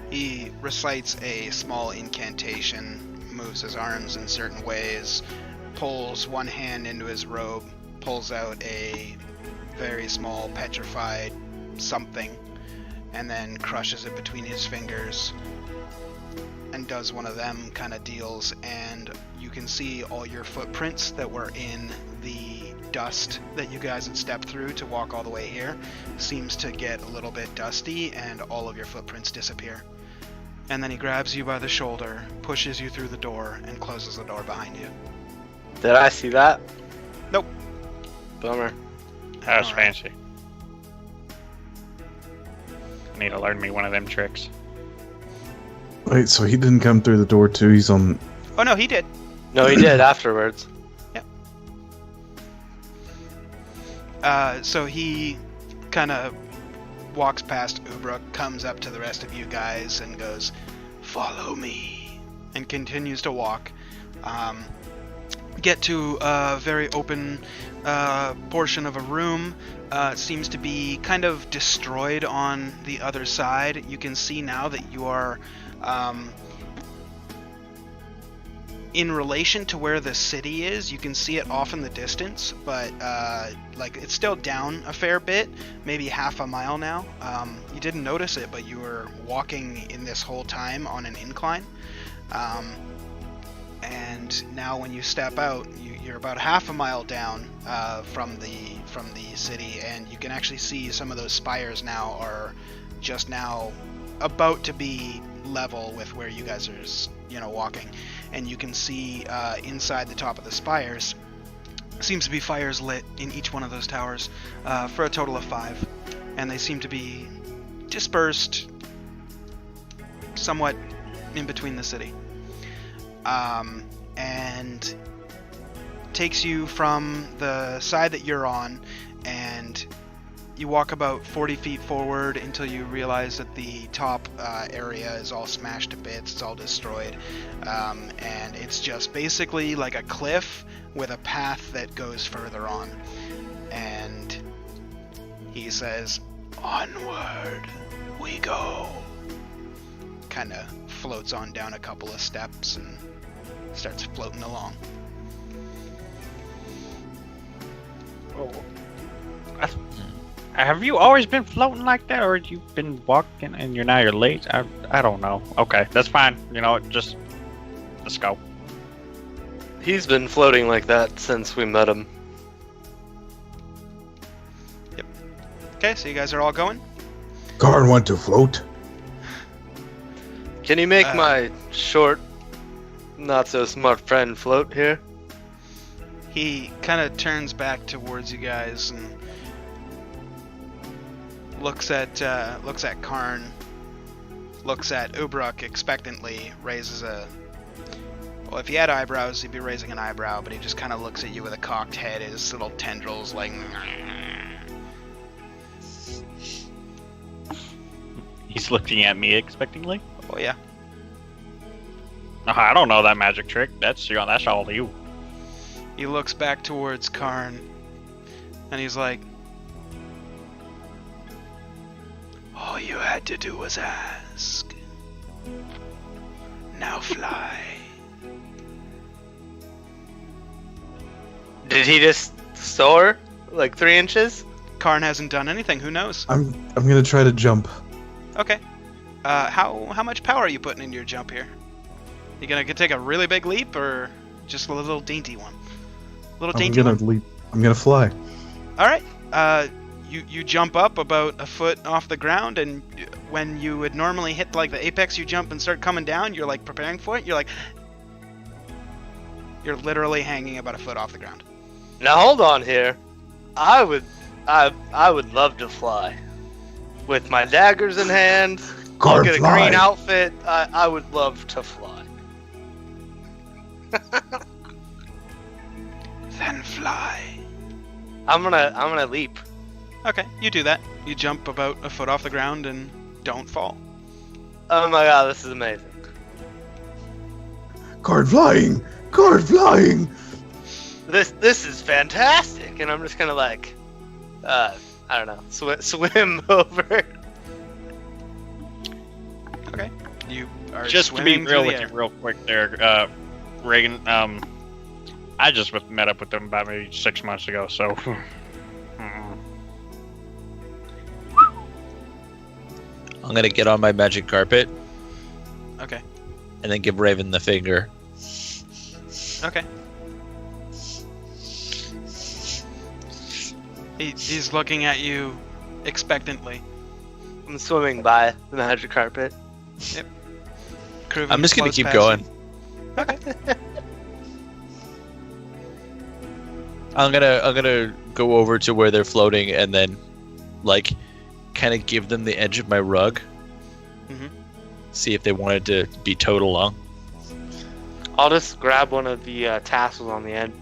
He recites a small incantation, moves his arms in certain ways, pulls one hand into his robe, pulls out a very small petrified something, and then crushes it between his fingers and does one of them kind of deals, and you can see all your footprints that were in the dust that you guys had stepped through to walk all the way here seems to get a little bit dusty, and all of your footprints disappear. And then he grabs you by the shoulder, pushes you through the door, and closes the door behind you.
Did I see that?
Nope.
Bummer.
That was
Alright.
fancy. I need to learn me one of them tricks.
Wait, so he didn't come through the door too? He's on.
Oh no, he did.
No, he did afterwards.
So he kind of walks past Ubruk, comes up to the rest of you guys, and goes, "Follow me," and continues to walk. Get to a very open portion of a room. Seems to be kind of destroyed on the other side. You can see now that you are in relation to where the city is. You can see it off in the distance, but like it's still down a fair bit, maybe half a mile now. You didn't notice it, but you were walking in this whole time on an incline. And now when you step out, you're about half a mile down from the city, and you can actually see some of those spires now are just now about to be level with where you guys are, walking. And you can see inside the top of the spires seems to be fires lit in each one of those towers for a total of 5, and they seem to be dispersed somewhat in between the city. And takes you from the side that you're on, and you walk about 40 feet forward until you realize that the top area is all smashed to bits, it's all destroyed, and it's just basically like a cliff with a path that goes further on. And he says, "Onward we go." Kind of floats on down a couple of steps and starts floating along.
Have you always been floating like that, or you've been walking and you're late? I don't know. Okay, that's fine. You know, just let's go.
He's been floating like that since we met him.
Okay, so you guys are all going.
Karn want to float?
Can you make my short, not so smart friend float here?
He kind of turns back towards you guys and looks at Karn, looks at Ubruk expectantly, raises a. Well, if he had eyebrows, he'd be raising an eyebrow, but he just kind of looks at you with a cocked head, his little tendrils like.
He's looking at me expectingly.
Oh yeah.
I don't know that magic trick. That's all you.
He looks back towards Karn, and he's like, all you had to do was ask. Now fly.
Did he just soar like 3 inches?
Karn hasn't done anything. Who knows?
I'm gonna try to jump.
Okay. How much power are you putting into your jump here? You gonna take a really big leap or just a little dainty one? Little dainty
I'm gonna
one.
leap. I'm gonna fly.
All right. You jump up about a foot off the ground, and when you would normally hit like the apex, you jump and start coming down. You're like preparing for it. You're literally hanging about a foot off the ground.
Now hold on here. I would love to fly. With my daggers in hand, I'll
Karn,
get a
fly.
green outfit. I would love to fly.
Then fly.
I'm gonna leap.
Okay, you do that. You jump about a foot off the ground and don't fall.
Oh my god, this is amazing.
Karn flying. Karn flying.
This is fantastic, and I'm just gonna like, I don't know, swim over.
Okay. You are
Just to be
swimming
real
through the
with
air.
you, real quick there, Reagan. I just met up with them about maybe 6 months ago, so.
I'm gonna get on my magic carpet
Okay.
and then give Raven the finger.
Okay. He's looking at you expectantly.
I'm swimming by the magic carpet.
Kruven
I'm just gonna
floats
keep
past
going.
you. Okay.
I'm gonna go over to where they're floating and then, like, kind of give them the edge of my rug.
Mhm.
See if they wanted to be towed along.
I'll just grab one of the tassels on the end.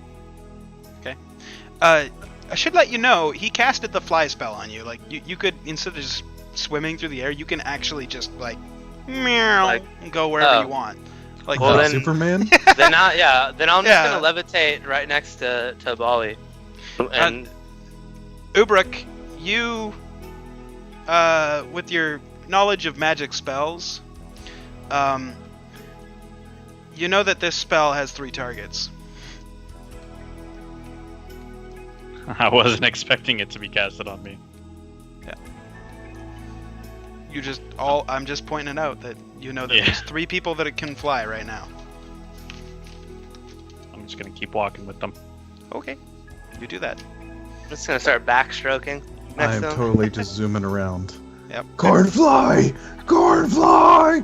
I should let you know, he casted the fly spell on you. Like, you could, instead of just swimming through the air, you can actually just, like, meow,
Like-
and go wherever
oh.
you want. Like,
Well, then-
Superman.
Then I'm just
Yeah.
gonna levitate right next to Bali. And
Ubruk, you, with your knowledge of magic spells, you know that this spell has 3 targets.
I wasn't expecting it to be casted on me.
I'm just pointing out that you know that
Yeah.
there's 3 people that can fly right now.
I'm just gonna keep walking with them.
Okay, you do that.
I'm just gonna start backstroking
I
next
am
to him.
totally just zooming around.
Yep.
Karn fly. Karn fly.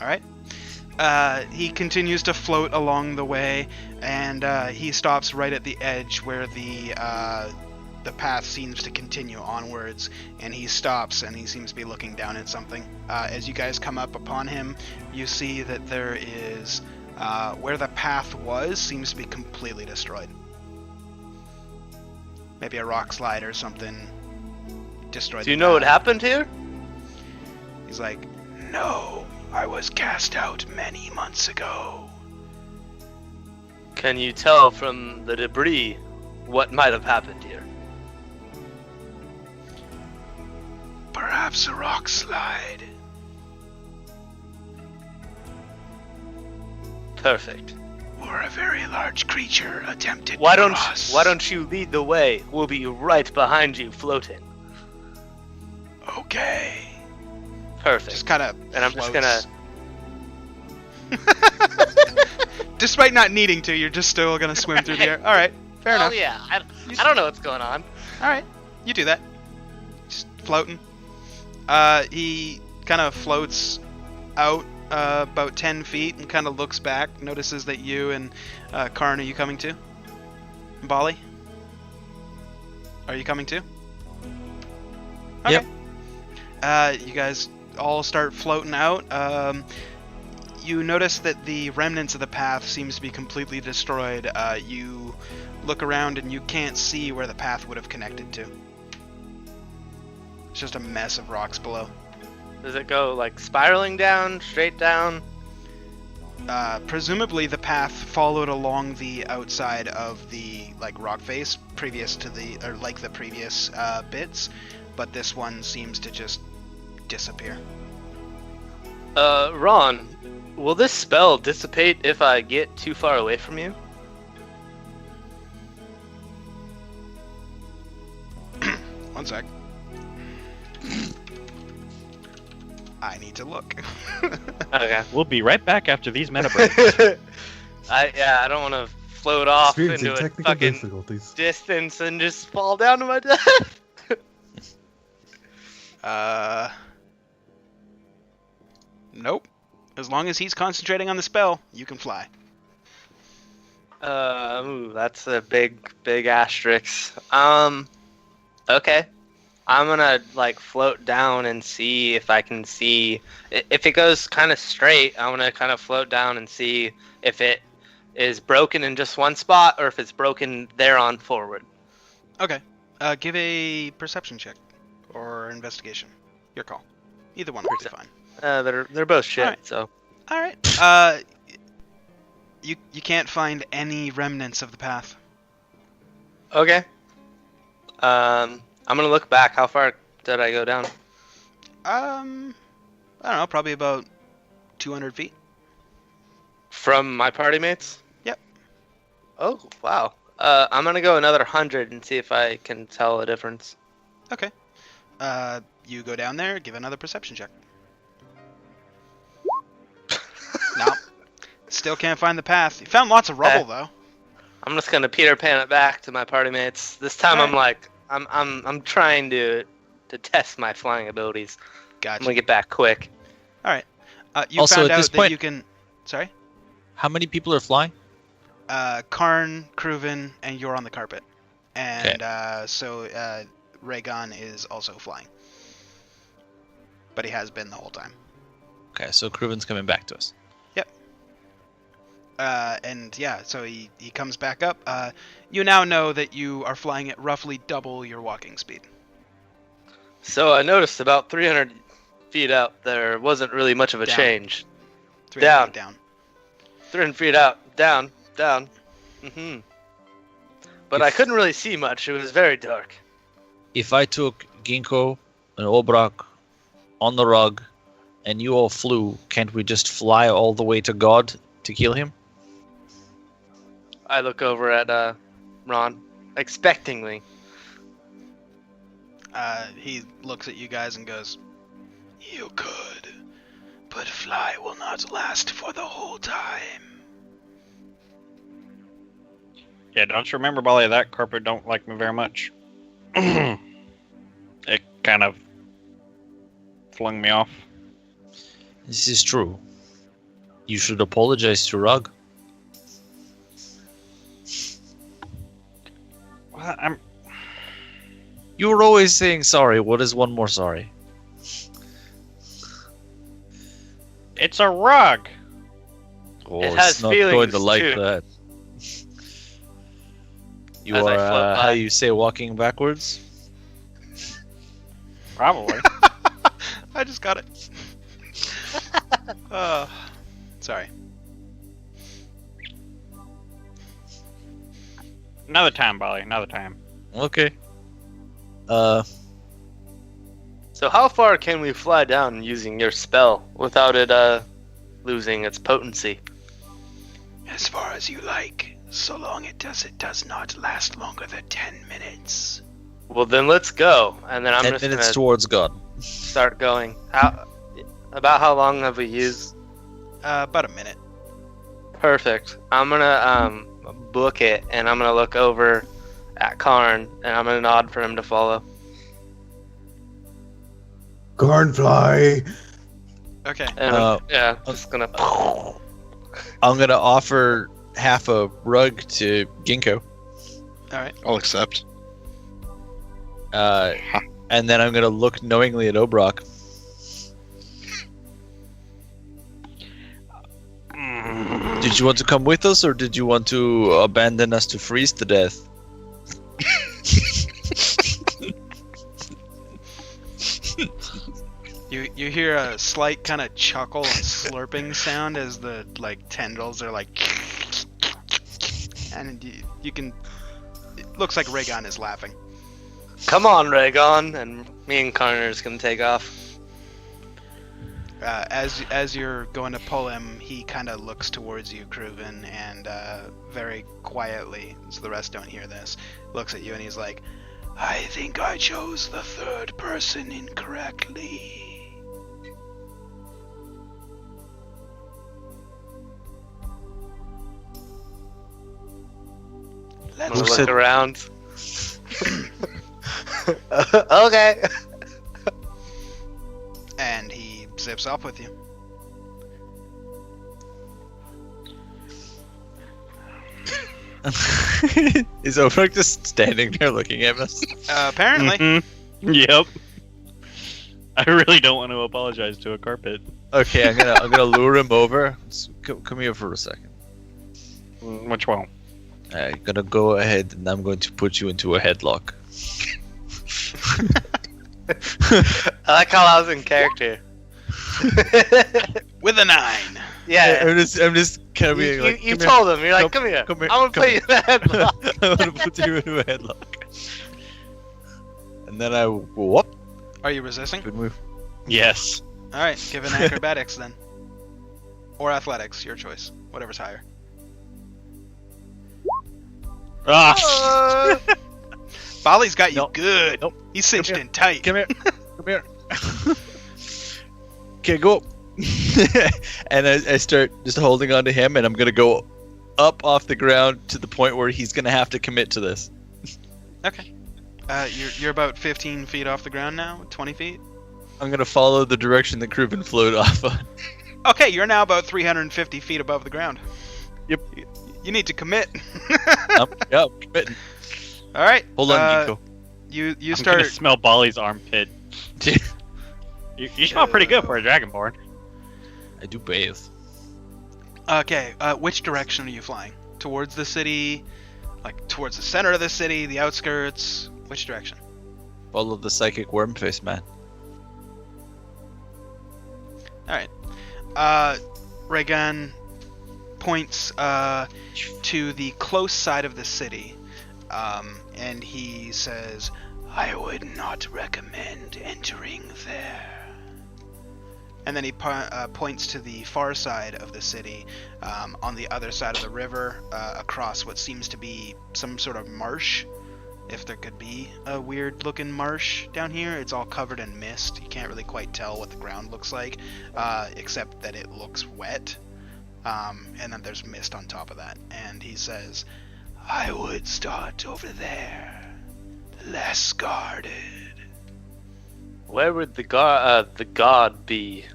All right. He continues to float along the way, and he stops right at the edge where the path seems to continue onwards. And he stops, and he seems to be looking down at something. As you guys come up upon him, you see that there is where the path was seems to be completely destroyed. Maybe a rock slide or something destroyed.
Do you
the
know what
path.
happened here?
He's like, no, I was cast out many months ago.
Can you tell from the debris what might have happened here?
Perhaps a rock slide.
Perfect.
or a very large creature attempted
Why
to
don't
cross.
Why don't you lead the way? We'll be right behind you, floating.
Okay.
Perfect.
Just kind of.
And I'm just gonna.
Despite not needing to, you're just still gonna swim through the air. All right, fair enough.
Yeah. I don't know what's going on.
All right, you do that. Just floating. He kind of floats out about 10 feet and kind of looks back, notices that you and Karn, are you coming too? Bali? Are you coming too? Okay.
Yep.
You guys all start floating out. You notice that the remnants of the path seems to be completely destroyed. You look around and you can't see where the path would have connected to. It's just a mess of rocks below.
Does it go like spiraling down, straight down?
Presumably the path followed along the outside of the rock face previous to the previous bits, but this one seems to just disappear.
Ron, will this spell dissipate if I get too far away from you?
One sec. I need to look.
Okay.
We'll be right back after these meta breaks.
I don't want to float off
Experiencing
into a
technical
fucking
difficulties.
distance and just fall down to my death.
Nope. As long as he's concentrating on the spell, you can fly.
That's a big asterisk. Okay. I'm gonna float down and see if I can see if it goes kind of straight. I'm gonna kind of float down and see if it is broken in just one spot or if it's broken there on forward.
Okay. Give a perception check or investigation. Your call. Either one will be fine.
They're both shit.
Alright.
So
All right. You can't find any remnants of the path.
okay. I'm gonna look back. How far did I go down?
I don't know, probably about 200 feet.
From my party mates?
Yep.
Oh wow. I'm gonna go another 100 and see if I can tell a difference.
Okay. You go down there, give another perception check. No. Still can't find the path. You found lots of rubble though.
I'm just gonna Peter Pan it back to my party mates. This time I'm trying to test my flying abilities. I'm
Gotcha.
gonna get back quick.
All right. You
Also,
found
at
out
this
that
point-
you can. Sorry.
How many people are flying?
Karn, Kruven, and you're on the carpet, and so Rhaegon is also flying, but he has been the whole time.
Okay, so Kruven's coming back to us.
And yeah, so he comes back up. You now know that you are flying at roughly double your walking speed.
So I noticed about 300 feet out there wasn't really much of a
Down.
change.
300
Down.
feet down.
300 feet out, down. But I
If-
couldn't really see much. It was very dark.
If I took Ginkgo and Obrak on the rug and you all flew, can't we just fly all the way to God to kill him?
I look over at Ron, expectingly.
He looks at you guys and goes, "You could, but fly will not last for the whole time."
Yeah, don't you remember, Bali, that carpet don't like me very much. It kind of flung me off.
This is true. You should apologize to Rug.
Well,
You were always saying sorry. What is one more sorry?
it's a rug.
Oh,
It has
it's not going
feelings,
to like
too.
that. You
As I
are,
float
how
by.
you say, walking backwards?
Probably.
I just got it. Sorry.
Another time, Bali. Another time.
Okay.
So how far can we fly down using your spell without it losing its potency?
As far as you like, so long it does not last longer than 10 minutes.
Well, then let's go. And then I'm
10
just
minutes
gonna
towards God.
start going. About how long have we used?
About a minute.
Perfect. I'm gonna book it, and I'm gonna look over at Karn, and I'm gonna nod for him to follow.
Cornfly.
Okay.
And
Uh,
yeah, just gonna.
I'm gonna offer half a rug to Ginkgo,
Alright.
I'll accept.
and then I'm gonna look knowingly at Obrock. Did you want to come with us, or did you want to abandon us to freeze to death?
You hear a slight kind of chuckle and slurping sound as the tendrils are and you can. It looks like Rhaegon is laughing.
Come on, Rhaegon, and me and Karn are just gonna take off.
As you're going to pull him, he kind of looks towards you, Kruven, and very quietly, so the rest don't hear this, looks at you and he's like, "I think I chose the third person incorrectly."
I'm
Let's
gonna
Who
look
said-
around. Okay.
And he zips off with you.
Is Obrock just standing there looking at us?
Apparently.
Mhm. Yep. I really don't want to apologize to a carpet.
Okay, I'm gonna lure him over. Come here for a second.
Which one?
I'm gonna go ahead and I'm going to put you into a headlock.
I like how I was in character.
With a 9.
Yeah.
I'm just kind of
You,
being
you,
like,
you
"Come
told him. You're like,
Come-
come here.
come here,
I'm gonna
come
put you in the headlock.
here." I'm gonna put you into a headlock. And then I whoop.
Are you resisting?
Good move.
Yes.
Alright, give an acrobatics then. Or athletics, your choice. Whatever's higher.
Ah.
Bali's got you
Nope.
good.
Nope.
He's cinched
here.
in tight.
Come here. Come here. Okay, go. And I start just holding on to him, and I'm gonna go up off the ground to the point where he's gonna have to commit to this.
Okay. You're about 15 feet off the ground now? 20 feet?
I'm gonna follow the direction that Kruven float off on.
Okay, you're now about 350 feet above the ground.
Yep.
You need to commit.
I'm committing.
Alright.
Hold on, Ginkgo.
You
I'm
start.
gonna smell Bali's armpit. You smell pretty good for a dragonborn.
I do bathe.
Okay, which direction are you flying? Towards the city? Like, towards the center of the city? The outskirts? Which direction?
Follow the psychic worm face man.
Alright. Rhaegon points to the close side of the city, and he says, "I would not recommend entering there." And then he points to the far side of the city, on the other side of the river, across what seems to be some sort of marsh. If there could be a weird looking marsh down here, it's all covered in mist. You can't really quite tell what the ground looks like, except that it looks wet. And then there's mist on top of that. And he says, "I would start over there, less guarded."
Where would the god be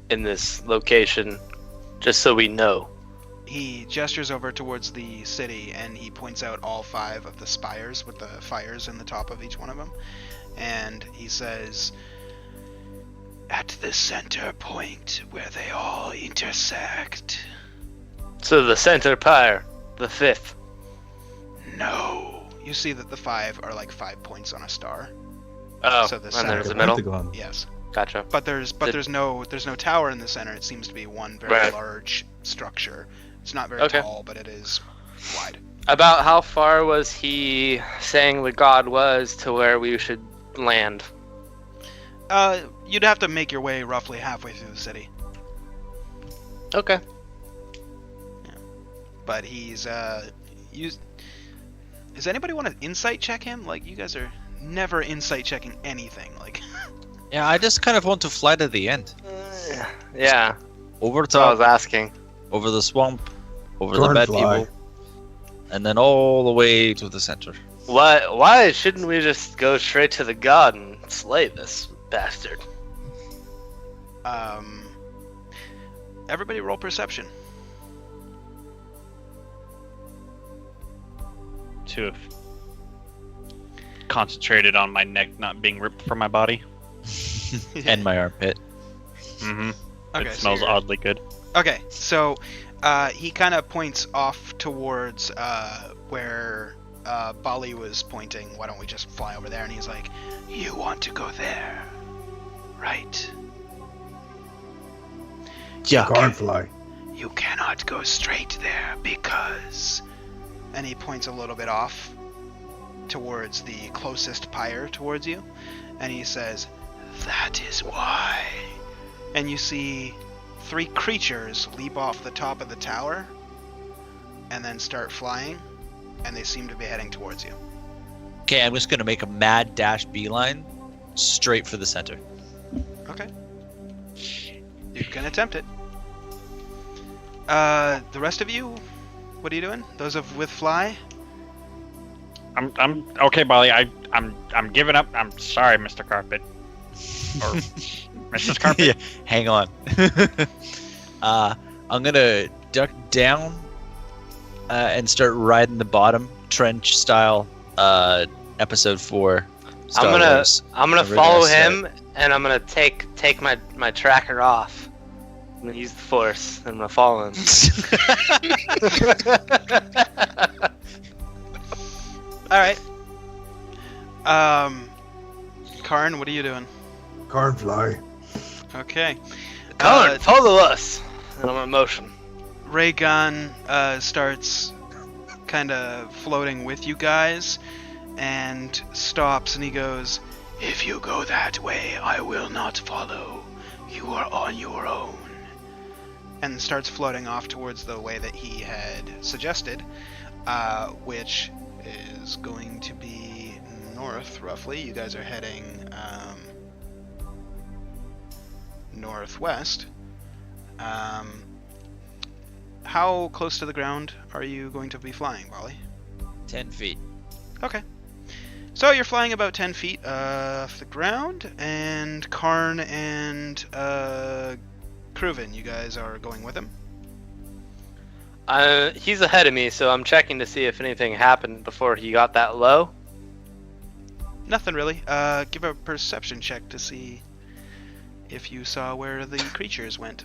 in this location? Just so we know.
He gestures over towards the city and he points out all 5 of the spires with the fires in the top of each one of them. And he says, "At the center point where they all intersect."
So the center pyre, the 5th.
No. You see that the 5 are like 5 points on a star.
Oh,
So the
and
center
there's the middle.
Pentagon.
Yes.
Gotcha.
But there's no tower in the center. It seems to be one very
Right.
large structure. It's not very
Okay.
tall, but it is wide.
About how far was he saying the god was to where we should land?
You'd have to make your way roughly halfway through the city.
Okay.
but he's used. Does anybody want to insight check him? Like, you guys are never insight checking anything. Like,
Yeah, I just kind of want to fly to the end.
Yeah,
Over
that's what I was
top,
asking.
over the swamp, over
Go
the
and
bad
fly.
people, and then all the way to the center.
Why shouldn't we just go straight to the god and slay this bastard?
everybody roll perception.
To have concentrated on my neck not being ripped from my body.
And my armpit.
Mm-hmm.
Okay,
It
so
smells
you're-
oddly good.
Okay, so he kind of points off towards where Bali was pointing. Why don't we just fly over there? And he's like, "You want to go there, right?
Yeah.
Can't fly.
You cannot go straight there because..." And he points a little bit off towards the closest pyre towards you, and he says, "That is why." And you see 3 creatures leap off the top of the tower and then start flying, and they seem to be heading towards you.
Okay, I'm just gonna make a mad dash beeline straight for the center.
Okay. You can attempt it. The rest of you, what are you doing? Those with fly?
I'm okay, Bali. I'm giving up. I'm sorry, Mr. Carpet. Or Mrs. Carpet.
Yeah, hang on. I'm gonna duck down and start riding the bottom, trench style, episode 4. Star Wars.
I'm gonna
Original
follow
set.
him, and I'm gonna take my tracker off. I'm gonna use the force, and I'm gonna follow him.
All right. Karn, what are you doing?
Can't fly.
Okay.
Come
Uh,
on, follow us. And I'm in motion.
Raygun starts kind of floating with you guys and stops, and he goes, "If you go that way, I will not follow. You are on your own." And starts floating off towards the way that he had suggested, which is going to be north, roughly. You guys are heading northwest. How close to the ground are you going to be flying, Wally?
10 feet.
Okay. So you're flying about 10 feet off the ground, and Karn and Kruven, you guys are going with him.
He's ahead of me, so I'm checking to see if anything happened before he got that low.
Nothing really. Give a perception check to see if you saw where the creatures went.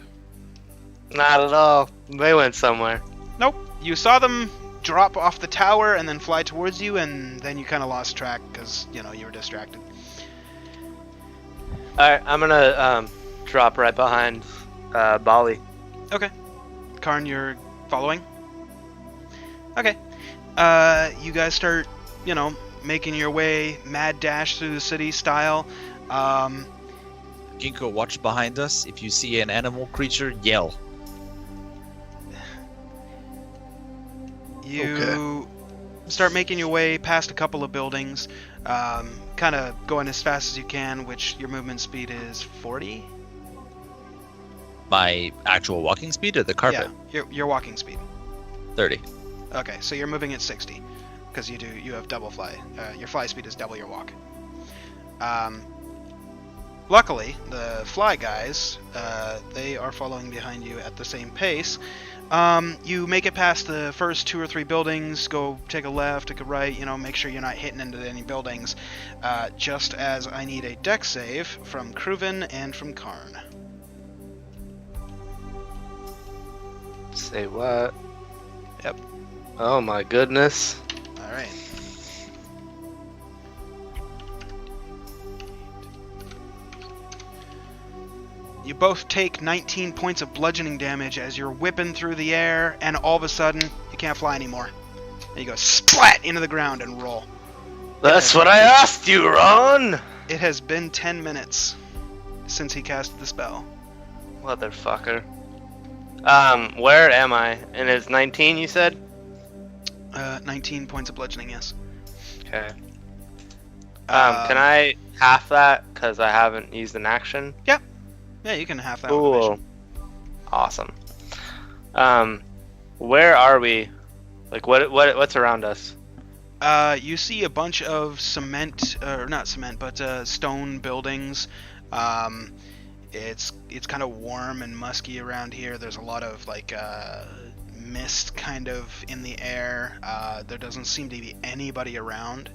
Not at all. They went somewhere.
Nope. You saw them drop off the tower and then fly towards you, and then you kind of lost track because, you were distracted.
Alright, I'm gonna drop right behind Bali.
Okay. Karn, you're following? Okay. You guys start, making your way mad dash through the city style.
Ginkgo, watch behind us. If you see an animal creature, yell.
You start making your way past a couple of buildings, kind of going as fast as you can, which your movement speed is 40?
My actual walking speed or the carpet?
Yeah, your walking speed.
30.
Okay, so you're moving at 60, because you have double fly. Your fly speed is double your walk. Luckily, the fly guys, they are following behind you at the same pace. You make it past the first 2 or 3 buildings, go take a left, take a right, make sure you're not hitting into any buildings, just as I need a dex save from Kruven and from Karn.
Say what?
Yep.
Oh my goodness.
Alright. You both take 19 points of bludgeoning damage as you're whipping through the air, and all of a sudden, you can't fly anymore. And you go splat into the ground and roll.
That's what I asked you, Ron!
It has been 10 minutes since he casted the spell.
Motherfucker. Where am I? And it's 19, you said?
19 points of bludgeoning, yes.
Okay. Can I half that? Because I haven't used an action.
Yeah, you can half that with
Cool.
evasion.
Awesome. Where are we? Like, what's around us?
You see a bunch of cement, or not cement, but stone buildings. It's kind of warm and musky around here. There's a lot of like mist kind of in the air. There doesn't seem to be anybody around.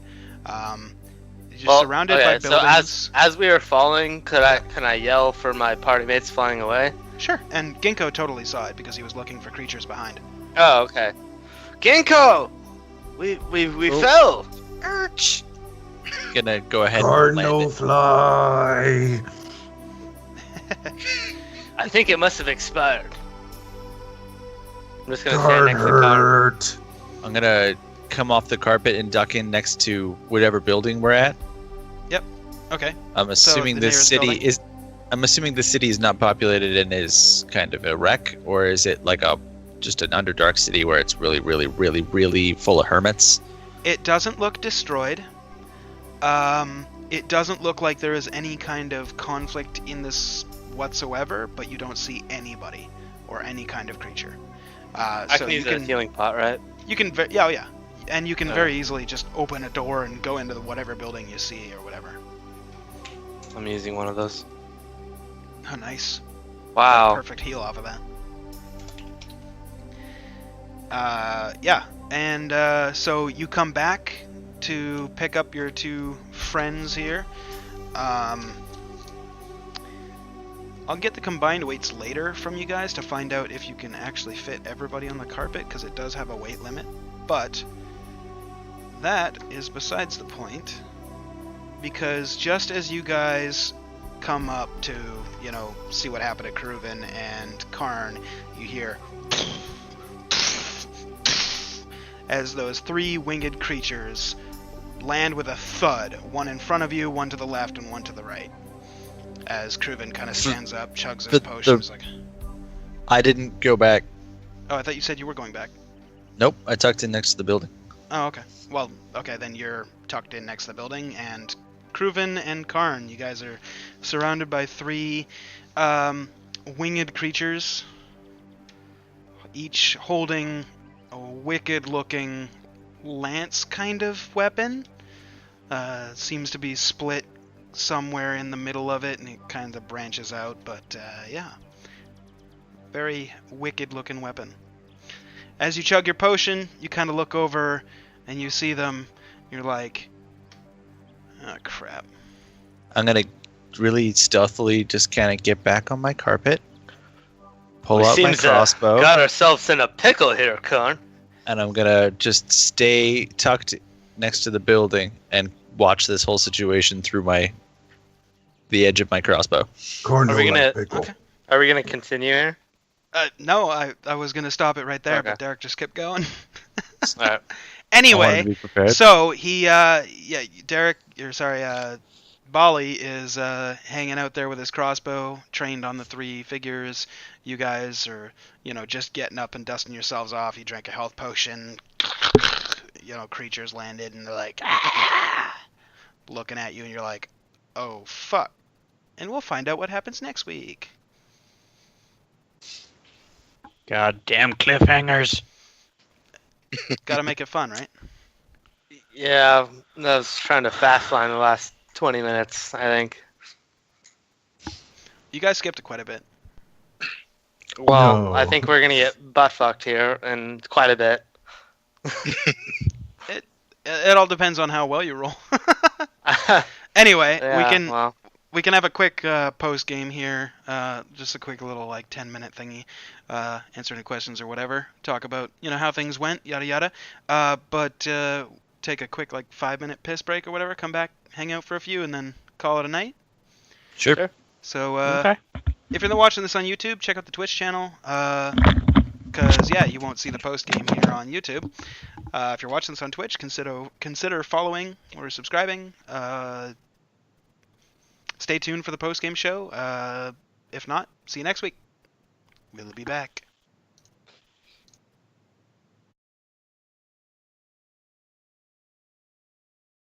You're just surrounded by buildings.
So as we were falling, can I yell for my party mates flying away?
Sure. And Ginkgo totally saw it because he was looking for creatures behind.
Oh, okay. Ginkgo, we fell. Urch.
Gonna go ahead and land
Cardinal
it.
fly.
I think it must have expired. I'm just gonna stand next to the car.
Hurt.
I'm gonna come off the carpet and duck in next to whatever building we're at.
Okay.
I'm assuming
the
this
nearest
city
building?
is. I'm assuming the city is not populated and is kind of a wreck, or is it like just an Underdark city where it's really, really, really, really full of hermits?
It doesn't look destroyed. It doesn't look like there is any kind of conflict in this whatsoever, but you don't see anybody or any kind of creature.
I
So
can
you
use
can
a healing pot, right?
you can yeah, and you can
Oh.
very easily just open a door and go into whatever building you see or whatever.
I'm using one of those.
Oh, nice.
Wow.
Perfect heal off of that. Yeah, and so you come back to pick up your two friends here. I'll get the combined weights later from you guys to find out if you can actually fit everybody on the carpet, because it does have a weight limit. But that is besides the point, because just as you guys come up to, see what happened to Kruven and Karn, you hear as those three winged creatures land with a thud, one in front of you, one to the left, and one to the right. As Kruven kind of stands up, chugs his potion, he's like,
I didn't go back.
oh, I thought you said you were going back.
Nope, I tucked in next to the building.
Oh, okay. Well, okay, then you're tucked in next to the building, and Kruven and Karn, you guys are surrounded by three winged creatures, each holding a wicked-looking lance kind of weapon. Seems to be split somewhere in the middle of it, and it kind of branches out, but yeah. Very wicked-looking weapon. As you chug your potion, you kind of look over, and you see them. You're like, oh, crap.
I'm gonna really stealthily just kind of get back on my carpet, pull
We
out my
seems to
crossbow,
got ourselves in a pickle here, Karn.
and I'm gonna just stay tucked next to the building and watch this whole situation through the edge of my crossbow.
Cornrow
Are we gonna-
like pickle.
Okay.
Are we gonna continue here?
No, I was going to stop it right there,
Okay.
but Derek just kept going.
Alright.
I wanted to
Anyway,
be prepared.
so he, Bali is hanging out there with his crossbow, trained on the three figures. You guys are, just getting up and dusting yourselves off. You drank a health potion. Creatures landed, and they're like, looking at you, and you're like, oh, fuck. And we'll find out what happens next week.
Goddamn cliffhangers.
Gotta make it fun, right?
Yeah, I was trying to fast line the last 20 minutes, I think.
You guys skipped quite a bit.
Well,
No.
I think we're gonna get butt fucked here, and quite a bit.
It all depends on how well you roll. Anyway,
Yeah,
we can have a quick post game here. Just a quick little 10-minute thingy. Answer any questions or whatever. Talk about how things went, yada yada. But take a quick 5-minute piss break or whatever. Come back, hang out for a few, and then call it a night.
Sure.
So
Okay.
if you're watching this on YouTube, check out the Twitch channel. Because you won't see the post game here on YouTube. If you're watching this on Twitch, consider following or subscribing. Stay tuned for the post game show. If not, see you next week. We'll be back.